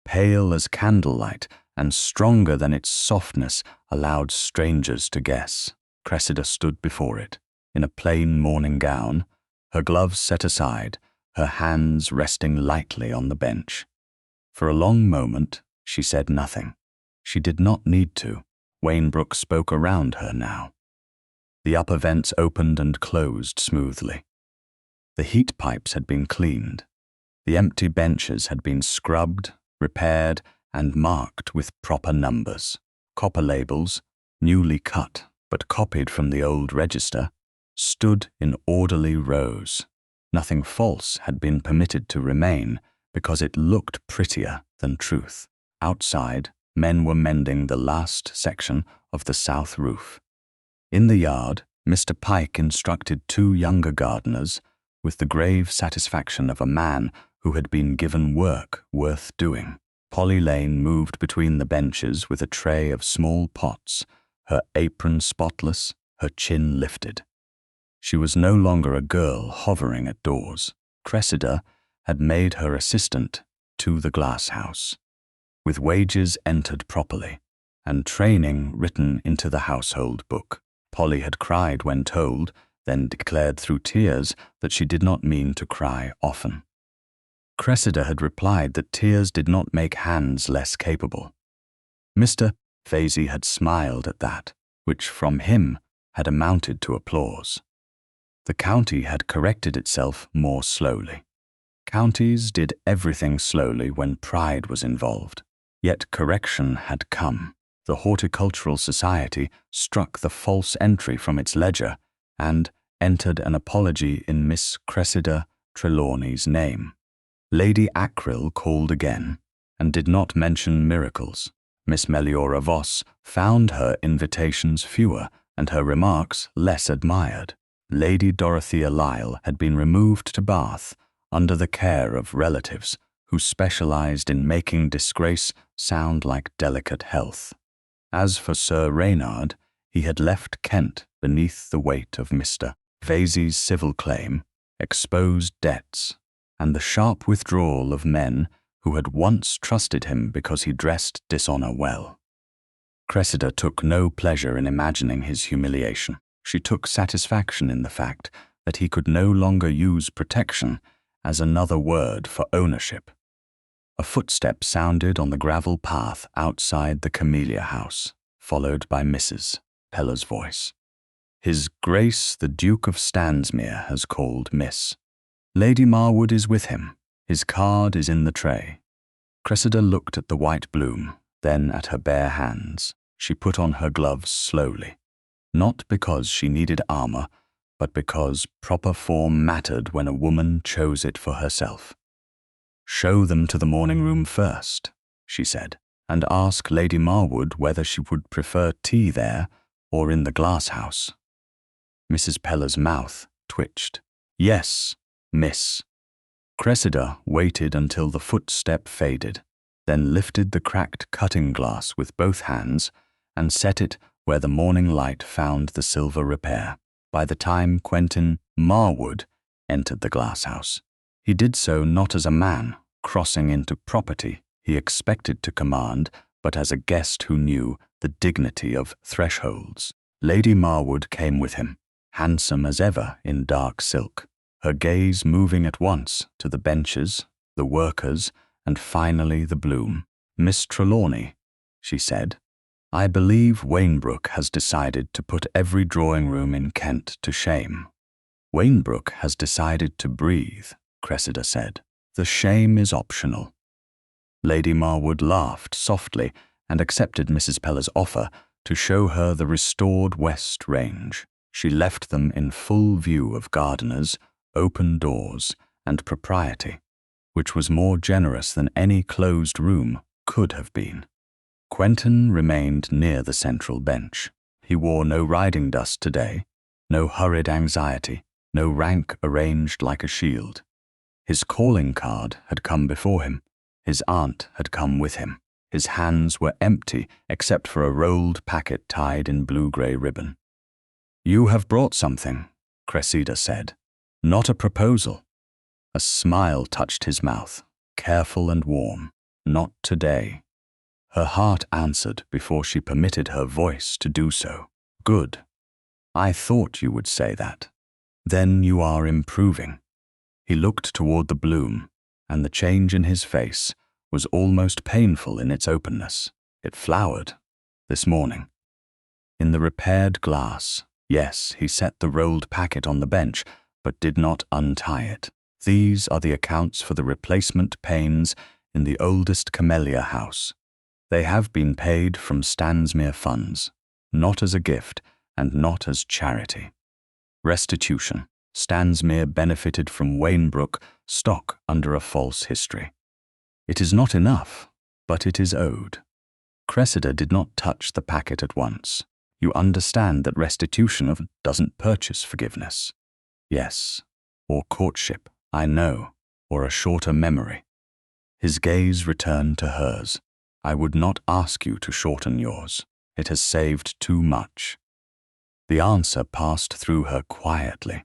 A: pale as candlelight and stronger than its softness allowed strangers to guess. Cressida stood before it, in a plain morning gown, her gloves set aside, her hands resting lightly on the bench. For a long moment, she said nothing. She did not need to. Wainbrook spoke around her now. The upper vents opened and closed smoothly. The heat pipes had been cleaned. The empty benches had been scrubbed, repaired, and marked with proper numbers. Copper labels, newly cut but copied from the old register, stood in orderly rows. Nothing false had been permitted to remain because it looked prettier than truth. Outside, men were mending the last section of the south roof. In the yard, Mr. Pike instructed two younger gardeners with the grave satisfaction of a man who had been given work worth doing. Polly Lane moved between the benches with a tray of small pots, her apron spotless, her chin lifted. She was no longer a girl hovering at doors. Cressida had made her assistant to the glasshouse, with wages entered properly, and training written into the household book. Polly had cried when told, then declared through tears that she did not mean to cry often. Cressida had replied that tears did not make hands less capable. Mr. Vesey had smiled at that, which from him had amounted to applause. The county had corrected itself more slowly. Counties did everything slowly when pride was involved. Yet correction had come. The Horticultural Society struck the false entry from its ledger and entered an apology in Miss Cressida Trelawney's name. Lady Ackrill called again and did not mention miracles. Miss Meliora Voss found her invitations fewer and her remarks less admired. Lady Dorothea Lyle had been removed to Bath under the care of relatives who specialized in making disgrace sound like delicate health. As for Sir Reynard, he had left Kent beneath the weight of Mr. Vesey's civil claim, exposed debts, and the sharp withdrawal of men who had once trusted him because he dressed dishonor well. Cressida took no pleasure in imagining his humiliation. She took satisfaction in the fact that he could no longer use protection as another word for ownership. A footstep sounded on the gravel path outside the Camellia house, followed by Mrs. Peller's voice. His Grace the Duke of Stansmere has called, Miss. Lady Marwood is with him. His card is in the tray. Cressida looked at the white bloom, then at her bare hands. She put on her gloves slowly, not because she needed armor, but because proper form mattered when a woman chose it for herself. "Show them to the morning room first," she said, "and ask Lady Marwood whether she would prefer tea there or in the glasshouse." Mrs. Peller's mouth twitched. "Yes, miss." Cressida waited until the footstep faded, then lifted the cracked cutting glass with both hands and set it where the morning light found the silver repair. By the time Quentin Marwood entered the glasshouse, he did so not as a man crossing into property he expected to command, but as a guest who knew the dignity of thresholds. Lady Marwood came with him, handsome as ever in dark silk, her gaze moving at once to the benches, the workers, and finally the bloom. "Miss Trelawney," she said, "I believe Wainbrook has decided to put every drawing-room in Kent to shame." "Wainbrook has decided to breathe," Cressida said. "The shame is optional." Lady Marwood laughed softly and accepted Mrs. Peller's offer to show her the restored West Range. She left them in full view of gardeners, open doors, and propriety, which was more generous than any closed room could have been. Quentin remained near the central bench. He wore no riding dust today, no hurried anxiety, no rank arranged like a shield. His calling card had come before him. His aunt had come with him. His hands were empty except for a rolled packet tied in blue-grey ribbon. "You have brought something," Cressida said. "Not a proposal." A smile touched his mouth, careful and warm. "Not today." Her heart answered before she permitted her voice to do so. "Good. I thought you would say that." Then you are improving. He looked toward the bloom, and the change in his face was almost painful in its openness. It flowered this morning. In the repaired glass, yes, he set the rolled packet on the bench, but did not untie it. These are the accounts for the replacement panes in the oldest camellia house. They have been paid from Stansmere funds, not as a gift and not as charity. Restitution. Stansmere benefited from Wainbrook stock under a false history. It is not enough, but it is owed. Cressida did not touch the packet at once. You understand that restitution doesn't purchase forgiveness. Yes, or courtship, I know, or a shorter memory. His gaze returned to hers. I would not ask you to shorten yours. It has saved too much. The answer passed through her quietly.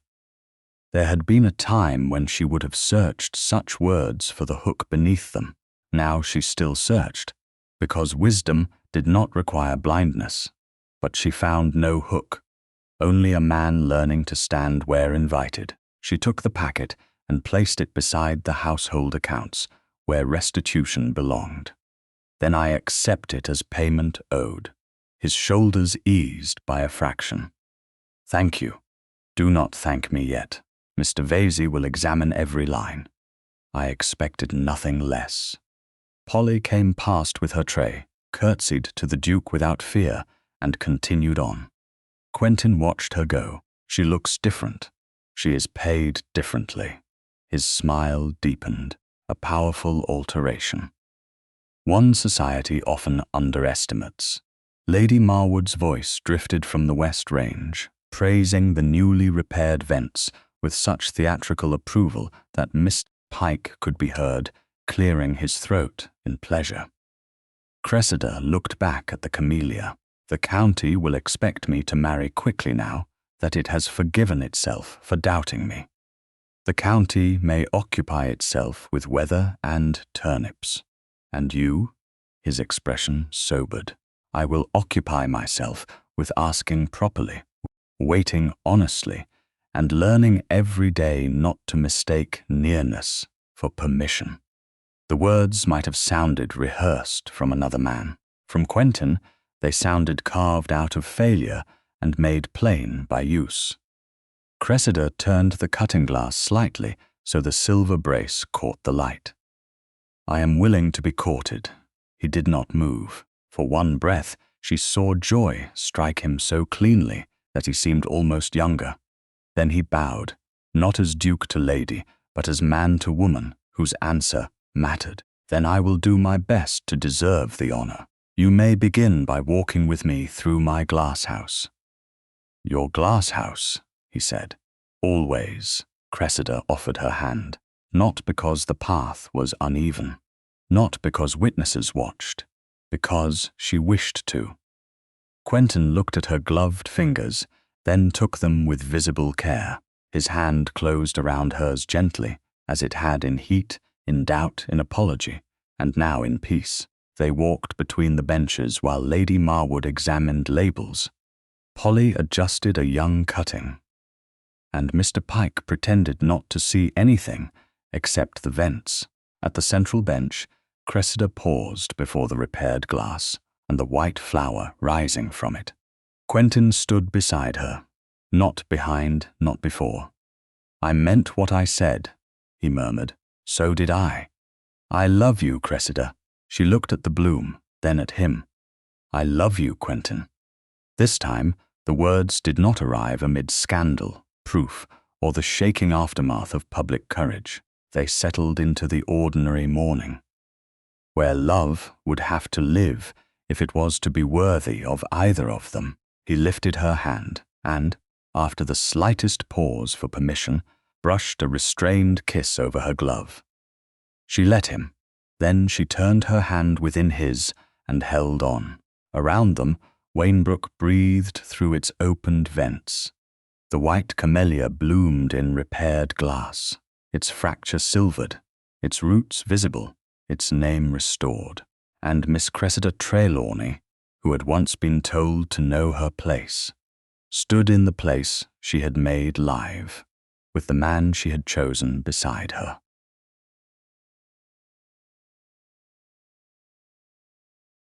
A: There had been a time when she would have searched such words for the hook beneath them. Now she still searched, because wisdom did not require blindness. But she found no hook, only a man learning to stand where invited. She took the packet and placed it beside the household accounts, where restitution belonged. Then I accept it as payment owed. His shoulders eased by a fraction. Thank you. Do not thank me yet. Mr. Vesey will examine every line. I expected nothing less. Polly came past with her tray, curtsied to the Duke without fear, and continued on. Quentin watched her go. She looks different. She is paid differently. His smile deepened, a powerful alteration. One society often underestimates. Lady Marwood's voice drifted from the West Range, praising the newly repaired vents with such theatrical approval that Mr. Pike could be heard clearing his throat in pleasure. Cressida looked back at the camellia. The county will expect me to marry quickly now that it has forgiven itself for doubting me. The county may occupy itself with weather and turnips. And you? His expression sobered. I will occupy myself with asking properly, waiting honestly, and learning every day not to mistake nearness for permission. The words might have sounded rehearsed from another man. From Quentin, they sounded carved out of failure and made plain by use. Cressida turned the cutting glass slightly so the silver brace caught the light. I am willing to be courted. He did not move. For one breath, she saw joy strike him so cleanly that he seemed almost younger. Then he bowed, not as duke to lady, but as man to woman, whose answer mattered. Then I will do my best to deserve the honor. You may begin by walking with me through my glasshouse. Your glasshouse, he said. Always. Cressida offered her hand, not because the path was uneven, not because witnesses watched, because she wished to. Quentin looked at her gloved fingers, then took them with visible care. His hand closed around hers gently, as it had in heat, in doubt, in apology, and now in peace. They walked between the benches while Lady Marwood examined labels. Polly adjusted a young cutting, and Mr. Pike pretended not to see anything except the vents. At the central bench, Cressida paused before the repaired glass and the white flower rising from it. Quentin stood beside her, not behind, not before. I meant what I said, he murmured. So did I. I love you, Cressida. She looked at the bloom, then at him. I love you, Quentin. This time, the words did not arrive amid scandal, proof, or the shaking aftermath of public courage. They settled into the ordinary morning, where love would have to live if it was to be worthy of either of them. He lifted her hand and, after the slightest pause for permission, brushed a restrained kiss over her glove. She let him. Then she turned her hand within his and held on. Around them, Wainbrook breathed through its opened vents. The white camellia bloomed in repaired glass, its fracture silvered, its roots visible, its name restored. And Miss Cressida Trelawney, who had once been told to know her place, stood in the place she had made live. with the man she had chosen beside her.